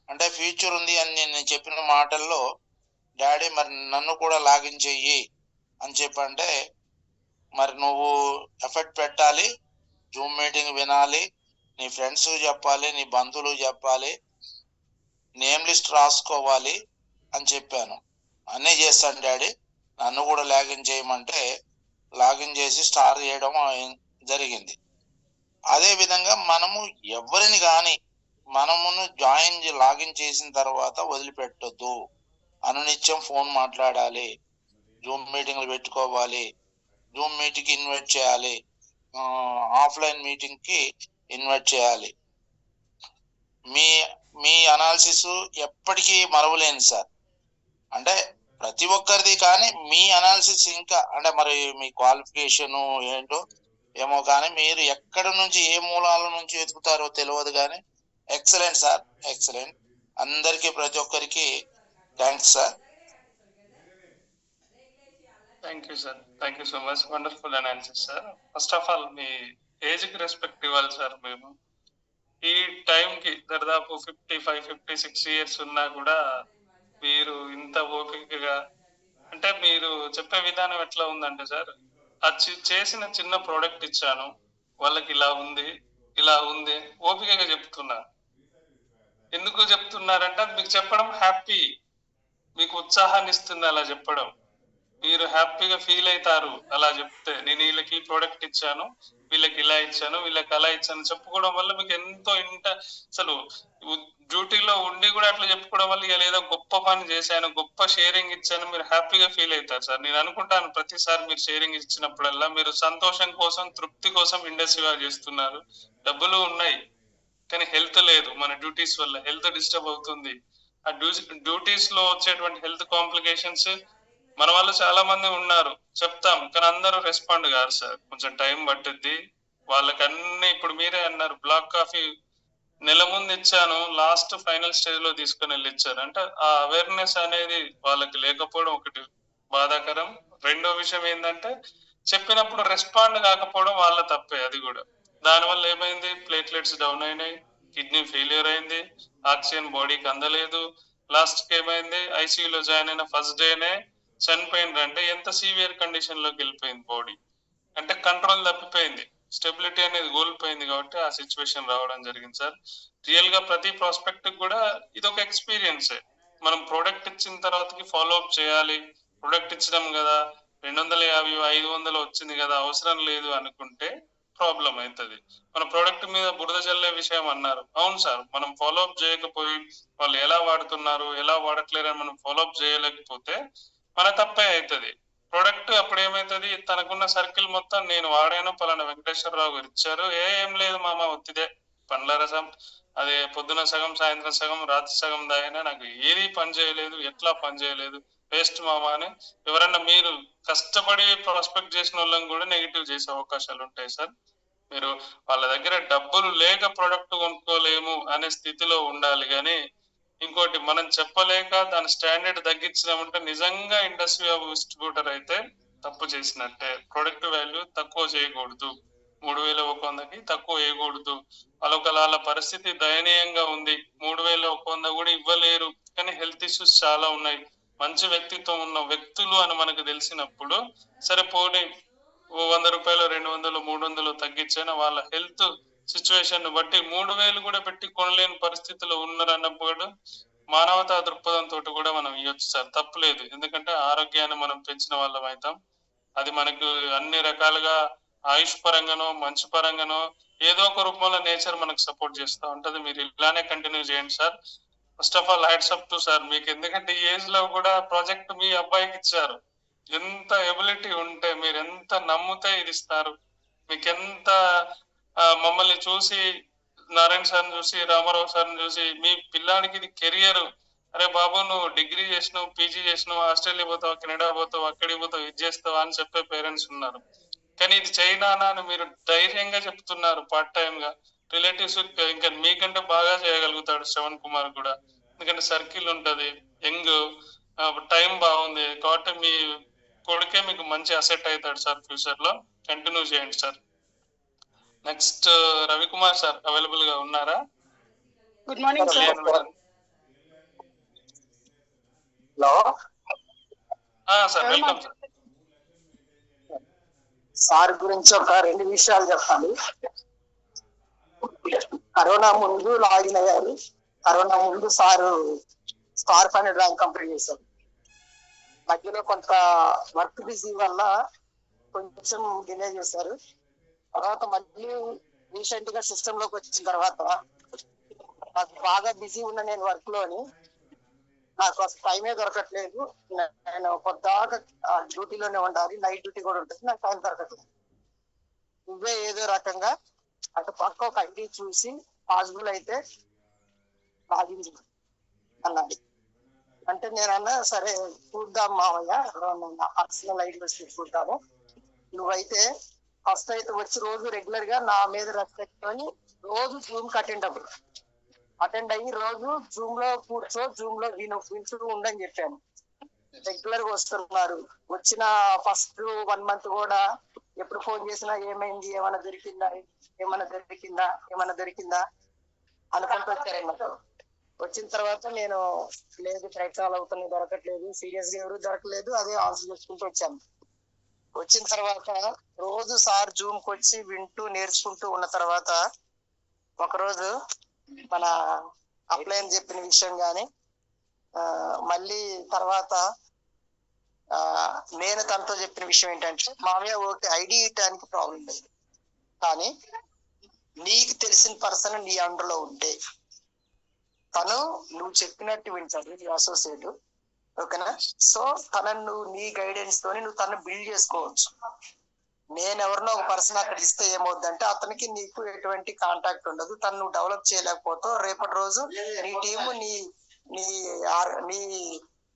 అంటే ఫ్యూచర్ ఉంది అని నేను చెప్పిన మాటల్లో డాడీ మరి నన్ను కూడా లాగిన్ చెయ్యి అని చెప్పంటే మరి నువ్వు ఎఫర్ట్ పెట్టాలి, జూమ్ మీటింగ్ వినాలి, నీ ఫ్రెండ్స్ చెప్పాలి, నీ బంధువులు చెప్పాలి, నేమ్ లిస్ట్ రాసుకోవాలి అని చెప్పాను. అన్నీ చేస్తాను డాడీ, నన్ను కూడా లాగిన్ చేయమంటే లాగిన్ చేసి స్టార్ చేయడం జరిగింది. అదే విధంగా మనము ఎవరిని కానీ మనమును లాగిన్ చేసిన తర్వాత వదిలిపెట్టొద్దు. అనునిత్యం ఫోన్ మాట్లాడాలి, జూమ్ మీటింగ్లు పెట్టుకోవాలి, జూమ్ మీటింగ్ కి ఇన్వైట్ చేయాలి, ఆఫ్లైన్ మీటింగ్ కి ఇన్వైట్ చేయాలి. మీ అనాలిసిస్ ఎప్పటికీ మరవలేను సార్. అంటే ప్రతి ఒక్కరిది, కానీ మీ అనాలిసిస్ ఇంకా అంటే మరి మీ క్వాలిఫికేషన్ ఏంటో ఏమో కానీ మీరు ఎక్కడి నుంచి ఏ మూలాల నుంచి వెతుకుతారో తెలియదు కానీ ఎక్సలెంట్ సార్, ఎక్సలెంట్. అందరికీ ప్రతి ఒక్కరికి thanks sir. Thank you sir, thank you so much. Wonderful analysis sir. First of all me age కి రెస్పెక్ట్ ఇవ్వాలి సార్. మేము ఈ టైంకి దాదాపు 55-56 ఇయర్స్ ఉన్నా కూడా మీరు ఇంత ఓపికగా, అంటే మీరు చెప్పే విధానం ఎట్లా ఉందంటే సార్, చేసిన చిన్న ప్రోడక్ట్ ఇచ్చాను వాళ్ళకి ఇలా ఉంది ఓపికగా చెప్తున్నారు. ఎందుకు చెప్తున్నారంటే అది మీకు చెప్పడం హ్యాపీ, మీకు ఉత్సాహాన్ని ఇస్తుంది అలా చెప్పడం. మీరు హ్యాపీగా ఫీల్ అవుతారు అలా చెప్తే. నేను వీళ్ళకి ప్రోడక్ట్ ఇచ్చాను, వీళ్ళకి ఇలా ఇచ్చాను, వీళ్ళకి అలా ఇచ్చాను చెప్పుకోవడం వల్ల మీకు ఎంతో అసలు డ్యూటీలో ఉండి కూడా అట్లా చెప్పుకోవడం వల్ల ఇలా ఏదో గొప్ప పని చేశాను, గొప్ప షేరింగ్ ఇచ్చాను, మీరు హ్యాపీగా ఫీల్ అవుతారు సార్. నేను అనుకుంటాను ప్రతిసారి మీరు షేరింగ్ ఇచ్చినప్పుడల్లా మీరు సంతోషం కోసం, తృప్తి కోసం ఇండస్ట్రీ చేస్తున్నారు. డబ్బులు ఉన్నాయి కానీ హెల్త్ లేదు. మన డ్యూటీస్ వల్ల హెల్త్ డిస్టర్బ్ అవుతుంది. ఆ డ్యూటీస్ లో వచ్చేటువంటి హెల్త్ కాంప్లికేషన్స్ మన వాళ్ళు చాలా మంది ఉన్నారు, చెప్తాం కానీ అందరూ రెస్పాండ్ కాదు సార్. కొంచెం టైం పట్టుద్ది వాళ్ళకి. అన్ని ఇప్పుడు మీరే అన్నారు బ్లాక్ కాఫీ నెల ముందు ఇచ్చాను, లాస్ట్ ఫైనల్ స్టేజ్ లో తీసుకుని వెళ్ళి ఇచ్చారు. అంటే ఆ అవేర్నెస్ అనేది వాళ్ళకి లేకపోవడం ఒకటి బాధాకరం. రెండో విషయం ఏంటంటే చెప్పినప్పుడు రెస్పాండ్ కాకపోవడం వాళ్ళ తప్పే. అది కూడా దానివల్ల ఏమైంది, ప్లేట్లెట్స్ డౌన్ అయినాయి, కిడ్నీ ఫెయిలియర్ అయింది, ఆక్సిజన్ బాడీకి అందలేదు, లాస్ట్ కి ఏమైంది, ఐసీయూలో జాయిన్ అయిన ఫస్ట్ డేనే చనిపోయిండ్రు. అంటే ఎంత సివియర్ కండిషన్ లోకి వెళ్ళిపోయింది బాడీ, అంటే కంట్రోల్ తప్పిపోయింది, స్టెబిలిటీ అనేది కోల్పోయింది. కాబట్టి ఆ సిచ్యువేషన్ రావడం జరిగింది సార్. రియల్ గా ప్రతి ప్రాస్పెక్ట్ కూడా ఇది ఒక ఎక్స్పీరియన్సే. మనం ప్రోడక్ట్ ఇచ్చిన తర్వాతకి ఫాలో అప్ చేయాలి. ప్రొడక్ట్ ఇచ్చినాం కదా, 250 500 వచ్చింది కదా, అవసరం లేదు అనుకుంటే ప్రాబ్లం అవుతుంది. మన ప్రోడక్ట్ మీద బురద జల్లే విషయం అన్నారు, అవును సార్. మనం ఫాలో అప్ చేయకపోయి వాళ్ళు ఎలా వాడుతున్నారు ఎలా వాడట్లేరు అని మనం ఫాలో అప్ చేయలేకపోతే మన తప్పే అవుతుంది. ప్రొడక్ట్ అప్పుడు ఏమవుతుంది, తనకున్న సర్కిల్ మొత్తం నేను వాడాను, పలానా వెంకటేశ్వరరావు గారు ఇచ్చారు, ఏం లేదు మామ ఒత్తిదే పండ్ల రసం, అదే పొద్దున సగం సాయంత్రం సగం రాత్రి సగం దాగినా నాకు ఏది పని చేయలేదు, ఎట్లా పని చేయలేదు, వేస్ట్ మామ అని ఎవరన్నా మీరు కష్టపడి ప్రాస్పెక్ట్ చేసిన వాళ్ళని కూడా నెగిటివ్ చేసే అవకాశాలు ఉంటాయి సార్. మీరు వాళ్ళ దగ్గర డబ్బులు లేక ప్రొడక్ట్ కొనుక్కోలేము అనే స్థితిలో ఉండాలి. కానీ ఇంకోటి మనం చెప్పలేక దాని స్టాండర్డ్ తగ్గించినామంటే నిజంగా ఇండస్ట్రీ ఆఫ్ డిస్ట్రిబ్యూటర్ అయితే తప్పు చేసినట్టే. ప్రొడక్ట్ వాల్యూ తక్కువ చేయకూడదు, 3100కి తక్కువ వేయకూడదు. వాళ్ళ పరిస్థితి దయనీయంగా ఉంది, 3100 కూడా ఇవ్వలేరు, కానీ హెల్త్ ఇష్యూస్ చాలా ఉన్నాయి. మంచి వ్యక్తిత్వం ఉన్న వ్యక్తులు అని మనకు తెలిసినప్పుడు సరే పోనీ 100 రూపాయలు 200 300 తగ్గించైనా వాళ్ళ హెల్త్ సిచ్యువేషన్ బట్టి 3000 కూడా పెట్టి కొనలేని పరిస్థితిలో ఉన్నారు అన్నప్పుడు మానవతా దృక్పథంతో కూడా మనం ఇవ్వచ్చు సార్, తప్పులేదు. ఎందుకంటే ఆరోగ్యాన్ని మనం పెంచిన వాళ్ళం అవుతాం. అది మనకు అన్ని రకాలుగా ఆయుష్ పరంగానో మంచి పరంగానో ఏదో ఒక రూపంలో నేచర్ మనకు సపోర్ట్ చేస్తూ ఉంటది. మీరు ఇలానే కంటిన్యూ చేయండి sir. First of all hats up to sir మీకు, ఎందుకంటే ఈ ఏజ్ లో కూడా ప్రాజెక్ట్ మీ అబ్బాయికి ఇచ్చారు. ఎంత ఎబిలిటీ ఉంటే, మీరు ఎంత నమ్మితే ఇది ఇస్తారు. మీకు ఎంత మమ్మల్ని చూసి, నారాయణ సార్ని చూసి, రామారావు సార్ని చూసి మీ పిల్లాడికి ఇది కెరియర్, అరే బాబు నువ్వు డిగ్రీ చేసినావు, పీజీ చేసినావు, ఆస్ట్రేలియా పోతావు, కెనడా పోతావు, అక్కడికి పోతావు, ఇది చేస్తావా అని చెప్పే పేరెంట్స్ ఉన్నారు. కానీ ఇది చైనానా అని మీరు ధైర్యంగా చెప్తున్నారు. పార్ట్ టైం గా రిలేటివ్స్ ఇంకా మీకంటే బాగా చేయగలుగుతాడు శ్రవణ్ కుమార్ కూడా, ఎందుకంటే సర్కిల్ ఉంటది, యంగ్, టైం బాగుంది. కాబట్టి మీ కొడుకే మీకు మంచి అసెట్ అవుతాడు సార్ ఫ్యూచర్ లో. కంటిన్యూ చేయండి sir. Next Ravikumar sir available గా ఉన్నారా? Good morning sir. Hello sir welcome sir. Sir గురించి ఒక 2 విషయాలు చెప్పాలి. కరోనా ముందు లాగిన్ అయ్యారు. కరోనా ముందు sir star fund rank complete చేశారు. మధ్యలో కొంత వర్క్ బిజీ వల్ల కొంచెం డిలే చేశారు. తర్వాత మళ్ళీ రీసెంట్ గా సిస్టమ్ లోకి వచ్చిన తర్వాత నాకు బాగా బిజీ ఉన్న నేను వర్క్ లోని నాకు అసలు టైమే దొరకట్లేదు. నేను పొద్దాక డ్యూటీలోనే ఉండాలి, నైట్ డ్యూటీ కూడా ఉంటుంది, నాకు టైం దొరకట్లేదు. నువ్వే ఏదో రకంగా అటు పక్క ఒక ఐడి చూసి పాసిబుల్ అయితే లాగిన్ అన్నది. అంటే నేనన్నా సరే చూద్దాం మావయ్య, నా పర్సనల్ ఐడి వచ్చి చూద్దాము, నువ్వైతే ఫస్ట్ అయితే వచ్చి రోజు రెగ్యులర్ గా నా మీద రెస్పెక్ట్ అని రోజు జూమ్ అటెండ్ అయ్యి రోజు జూమ్ లో కూర్చో, జూమ్ లో వింటూ ఉండని చెప్పాను. రెగ్యులర్ గా వస్తున్నారు. వచ్చిన ఫస్ట్ 1 month కూడా ఎప్పుడు ఫోన్ చేసినా ఏమైంది, ఏమైనా దొరికిందా అనుకుంటూ వచ్చారన్నమాట. వచ్చిన తర్వాత నేను లేదు ప్రయత్నాలు అవుతున్నాయి, దొరకట్లేదు, సీరియస్ గా ఎవరు దొరకలేదు, అదే ఆన్సర్ చేసుకుంటూ వచ్చాను. వచ్చిన తర్వాత రోజు సార్ జూమ్ కి వచ్చి వింటూ నేర్చుకుంటూ ఉన్న తర్వాత ఒకరోజు మన అప్లై అని చెప్పిన విషయం గాని మళ్ళీ తర్వాత నేను తనతో చెప్పిన విషయం ఏంటంటే, మామయ్య ఓకే ఐడి ఇవ్వడానికి ప్రాబ్లం లేదు, కానీ నీకు తెలిసిన పర్సన్ నీ అండర్ లో ఉంటే తను నువ్వు చెప్పినట్టు వింటాడు, నీ అసోసియేట్, ఓకేనా? సో తనను నువ్వు నీ గైడెన్స్ తోని నువ్వు తను బిల్డ్ చేసుకోవచ్చు. నేను ఎవరినో ఒక పర్సన్ అక్కడ ఇస్తే ఏమవుద్దంటే అతనికి నీకు ఎటువంటి కాంటాక్ట్ ఉండదు, తను నువ్వు డెవలప్ చేయలేకపోతావు, రేపటి రోజు నీ టీము నీ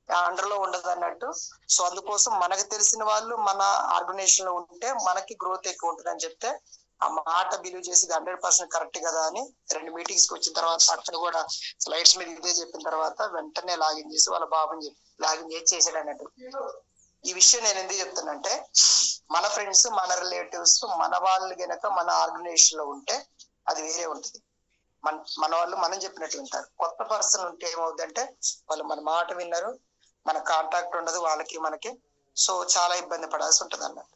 అండర్ లో ఉండదు అన్నట్టు. సో అందుకోసం మనకు తెలిసిన వాళ్ళు మన ఆర్గనైజేషన్ లో ఉంటే మనకి గ్రోత్ ఎక్కువ ఉంటుంది అని చెప్తే ఆ మాట బిలీవ్ చేసి 100% కరెక్ట్ కదా అని 2 meetings కి వచ్చిన తర్వాత అక్కడ కూడా స్లైడ్స్ మీద ఇదే చెప్పిన తర్వాత వెంటనే లాగిన్ చేసి వాళ్ళ బాబుని లాగిన్ చేసాడు అన్నట్టు. ఈ విషయం నేను ఎందుకు చెప్తానంటే, మన ఫ్రెండ్స్, మన రిలేటివ్స్, మన వాళ్ళు గనక మన ఆర్గనైజేషన్ లో ఉంటే అది వేరే ఉంటుంది. మన వాళ్ళు మనం చెప్పినట్లు వింటారు. కొత్త పర్సన్ ఉంటే ఏమవుతుందంటే వాళ్ళు మన మాట విన్నారు, మన కాంటాక్ట్ ఉండదు వాళ్ళకి మనకి. సో చాలా ఇబ్బంది పడాల్సి ఉంటుంది అన్నట్టు.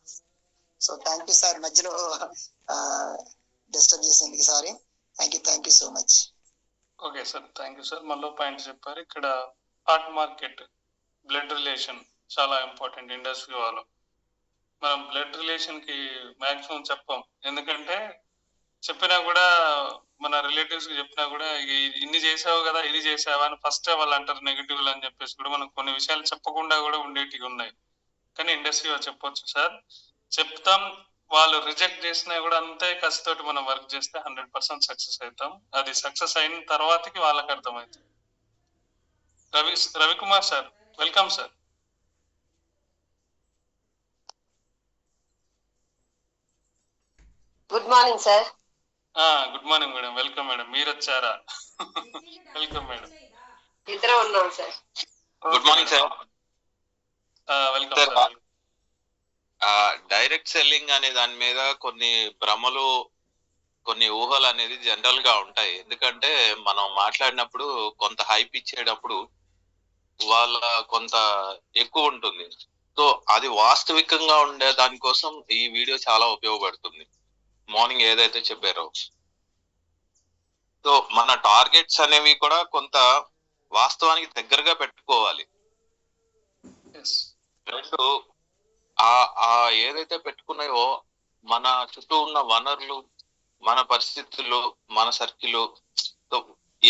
సో థ్యాంక్ యూ సార్, మధ్యలో డిస్టర్బ్ చేసేందుకు sorry. Thank you so much. Okay sir, thank you sir. మళ్ళీ పాయింట్ చెప్పారు. ఇక్కడ హార్ట్ మార్కెట్, బ్లడ్ రిలేషన్ చాలా ఇంపార్టెంట్. ఇండస్ట్రీ వాళ్ళు మనం బ్లడ్ రిలేషన్ కి మాక్సిమం చెప్పాం, ఎందుకంటే చెప్పినా కూడా మన రిలేటివ్స్ కి చెప్పినా కూడా ఇన్ని చేసావు కదా, ఇది చేసావా అని ఫస్ట్ వాళ్ళు అంటారు నెగిటివ్ అని చెప్పేసి కూడా మనం కొన్ని విషయాలు చెప్పకుండా కూడా ఉండేటివి ఉన్నాయి. కానీ ఇండస్ట్రీ వాళ్ళు చెప్పొచ్చు సార్, చెప్తాం. వాళ్ళు రిజెక్ట్ చేసినా కూడా అంతే కసితోటి మనం వర్క్ చేస్తే 100% సక్సెస్ అవుతాం. అది సక్సెస్ అయిన తర్వాతకి వాళ్ళకి అర్థమవుతుంది. Ravikumar sir, welcome sir. Good morning sir. Good morning madam, welcome madam. మీరు వచ్చారా? Welcome madam. ఇద్దరం ఉన్నాం sir. Good morning sir. Welcome sir. Direct selling అనే దాని మీద కొన్ని భ్రమలు, కొన్ని ఊహలు అనేది జనరల్ గా ఉంటాయి. ఎందుకంటే మనం మాట్లాడినప్పుడు కొంత హైప్ ఇచ్చేటప్పుడు వాళ్ళ కొంత ఎక్కువ ఉంటుంది. సో అది వాస్తవికంగా ఉండే దానికోసం ఈ వీడియో చాలా ఉపయోగపడుతుంది. మార్నింగ్ ఏదైతే చెప్పారో, సో మన టార్గెట్స్ అనేవి కూడా కొంత వాస్తవానికి దగ్గరగా పెట్టుకోవాలి. రెండు, ఏదైతే పెట్టుకున్నాయో మన చుట్టూ ఉన్న వనరులు, మన పరిస్థితులు, మన సర్కిల్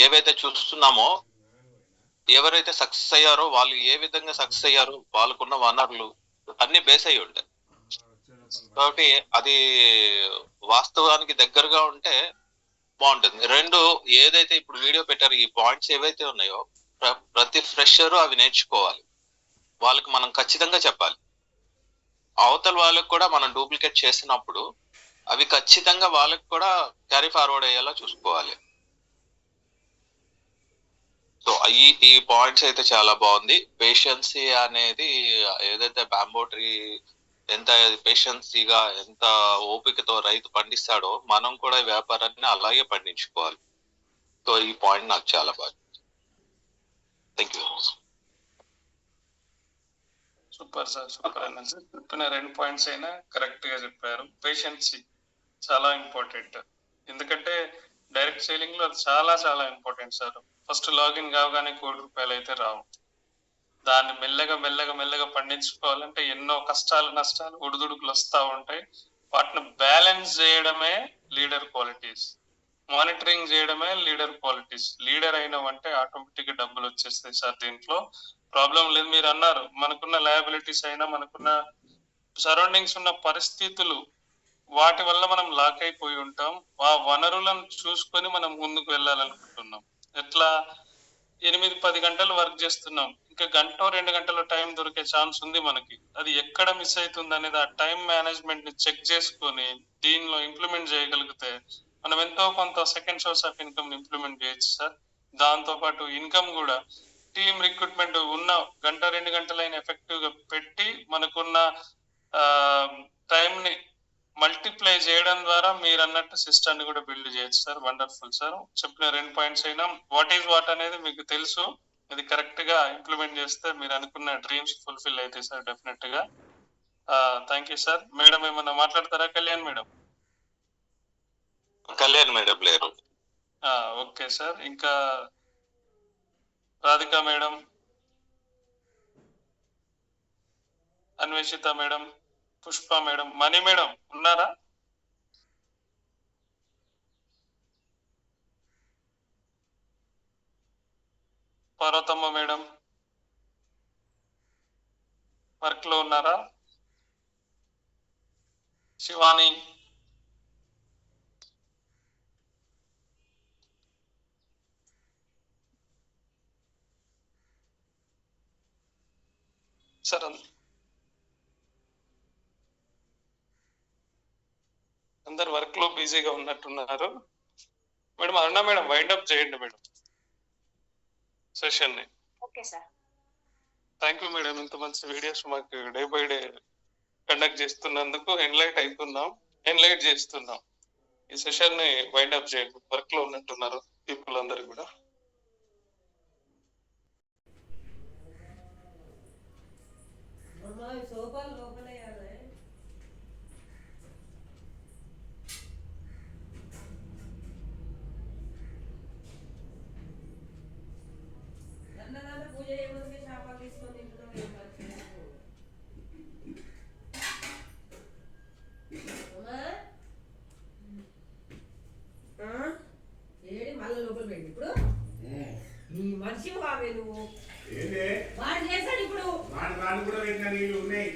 ఏవైతే చూస్తున్నామో, ఎవరైతే సక్సెస్ అయ్యారో వాళ్ళు ఏ విధంగా సక్సెస్ అయ్యారో వాళ్ళకున్న వనరులు అన్ని బేస్ అయ్యి ఉంటాయి. కాబట్టి అది వాస్తవానికి దగ్గరగా ఉంటే బాగుంటుంది. రెండు, ఏదైతే ఇప్పుడు వీడియో పెట్టారో ఈ పాయింట్స్ ఏవైతే ఉన్నాయో ప్రతి ఫ్రెషర్ అవి నేర్చుకోవాలి. వాళ్ళకి మనం ఖచ్చితంగా చెప్పాలి. అవతల వాళ్ళకి కూడా మనం డూప్లికేట్ చేసినప్పుడు అవి ఖచ్చితంగా వాళ్ళకి కూడా క్యారీ ఫార్వర్డ్ అయ్యేలా చూసుకోవాలి. సో ఈ పాయింట్స్ అయితే చాలా బాగుంది. పేషెన్సీ అనేది ఏదైతే బ్యాంబో ట్రీ ఎంత పేషెన్సీగా, ఎంత ఓపికతో రైతు పండిస్తాడో మనం కూడా ఈ వ్యాపారాన్ని అలాగే పండించుకోవాలి. సో ఈ పాయింట్ నాకు చాలా బాగా. Thank you. Super sir, super అన్న సార్. చెప్పిన 2 పాయింట్స్ అయినా కరెక్ట్ గా చెప్పారు. పేషెన్సీ చాలా ఇంపార్టెంట్, ఎందుకంటే డైరెక్ట్ సేలింగ్ లో అది చాలా చాలా ఇంపార్టెంట్ సార్. ఫస్ట్ లాగిన్ కావగానే ₹1,00,00,000 అయితే రావు. దాన్ని మెల్లగా మెల్లగా మెల్లగా పండించుకోవాలంటే ఎన్నో కష్టాలు, నష్టాలు, ఒడిదుడుకులు వస్తూ ఉంటాయి. వాటిని బ్యాలెన్స్ చేయడమే లీడర్ క్వాలిటీస్, మానిటరింగ్ చేయడమే లీడర్ క్వాలిటీస్. లీడర్ అయినామంటే ఆటోమేటిక్ గా డబ్బులు వచ్చేస్తాయి సార్. దీంట్లో ప్రాబ్లం లేదు. మీరు అన్నారు మనకున్న లయబిలిటీస్ అయినా, మనకున్న సరౌండింగ్స్ ఉన్న పరిస్థితులు, వాటి వల్ల మనం లాక్ అయిపోయి ఉంటాం. ఆ వనరులను చూసుకొని మనం ముందుకు వెళ్ళాలనుకుంటున్నాం. ఎట్లా 8-10 గంటలు వర్క్ చేస్తున్నాం, ఇంకా 1-2 గంటల టైం దొరికే ఛాన్స్ ఉంది మనకి. అది ఎక్కడ మిస్ అవుతుంది అనేది ఆ టైం మేనేజ్మెంట్ ని చెక్ చేసుకొని దీనిలో ఇంప్లిమెంట్ చేయగలిగితే మనం ఎంతో కొంత second source of income implement చేయొచ్చు సార్. దాంతో పాటు ఇన్కమ్ కూడా టీమ్ రిక్రూట్మెంట్ ఉన్న 1-2 గంటలైన ఎఫెక్టివ్ గా పెట్టి మనకున్న టైం ని మల్టిప్లై చేయడం ద్వారా మీరు అన్నట్టు సిస్టమ్ కూడా బిల్డ్ చేయొచ్చు సార్. Wonderful sir. చెప్పిన 2 పాయింట్స్ అయినా వాట్ ఈజ్ వాట్ అనేది మీకు తెలుసు. ఇది కరెక్ట్ గా ఇంప్లిమెంట్ చేస్తే మీరు అనుకున్న డ్రీమ్స్ ఫుల్ఫిల్ అవుతాయి సార్, డెఫినెట్ గా. Thank you sir. మేడం ఏమన్నా మాట్లాడతారా? కళ్యాణ్ మేడం. కళ్యాణ్ మేడం లేరు. Okay sir. ఇంకా Radhika madam, Anveshita madam, Pushpa madam, Mani madam ఉన్నారా? పార్వతమ్మ మేడం వర్క్ లో ఉన్నారా? శివాని, సార్ అందరు వర్క్ లో బిజీగా ఉన్నట్టున్నారు. మేడం అరుణ మేడం వైండ్ అప్ చేయండి మేడం సెషన్ ని. Okay sir. Thank you madam. ఇంత మంచి వీడియోస్ మాకు డే బై డే కండక్ట్ చేస్తున్నందుకు ఎన్లైట్ చేస్తున్నాం. ఈ సెషన్ ని వైండ్ అప్ చేయండి. వర్క్ లో ఉన్నట్టున్నారు పీపుల్ అందరు కూడా. ఏడి మళ్ళీ లోపల పోయింది ఇప్పుడు ఈ మనిషి కావే నువ్వు వాడు చేశాడు ఇప్పుడు వాడు కూడా నీళ్ళు ఉన్నాయి.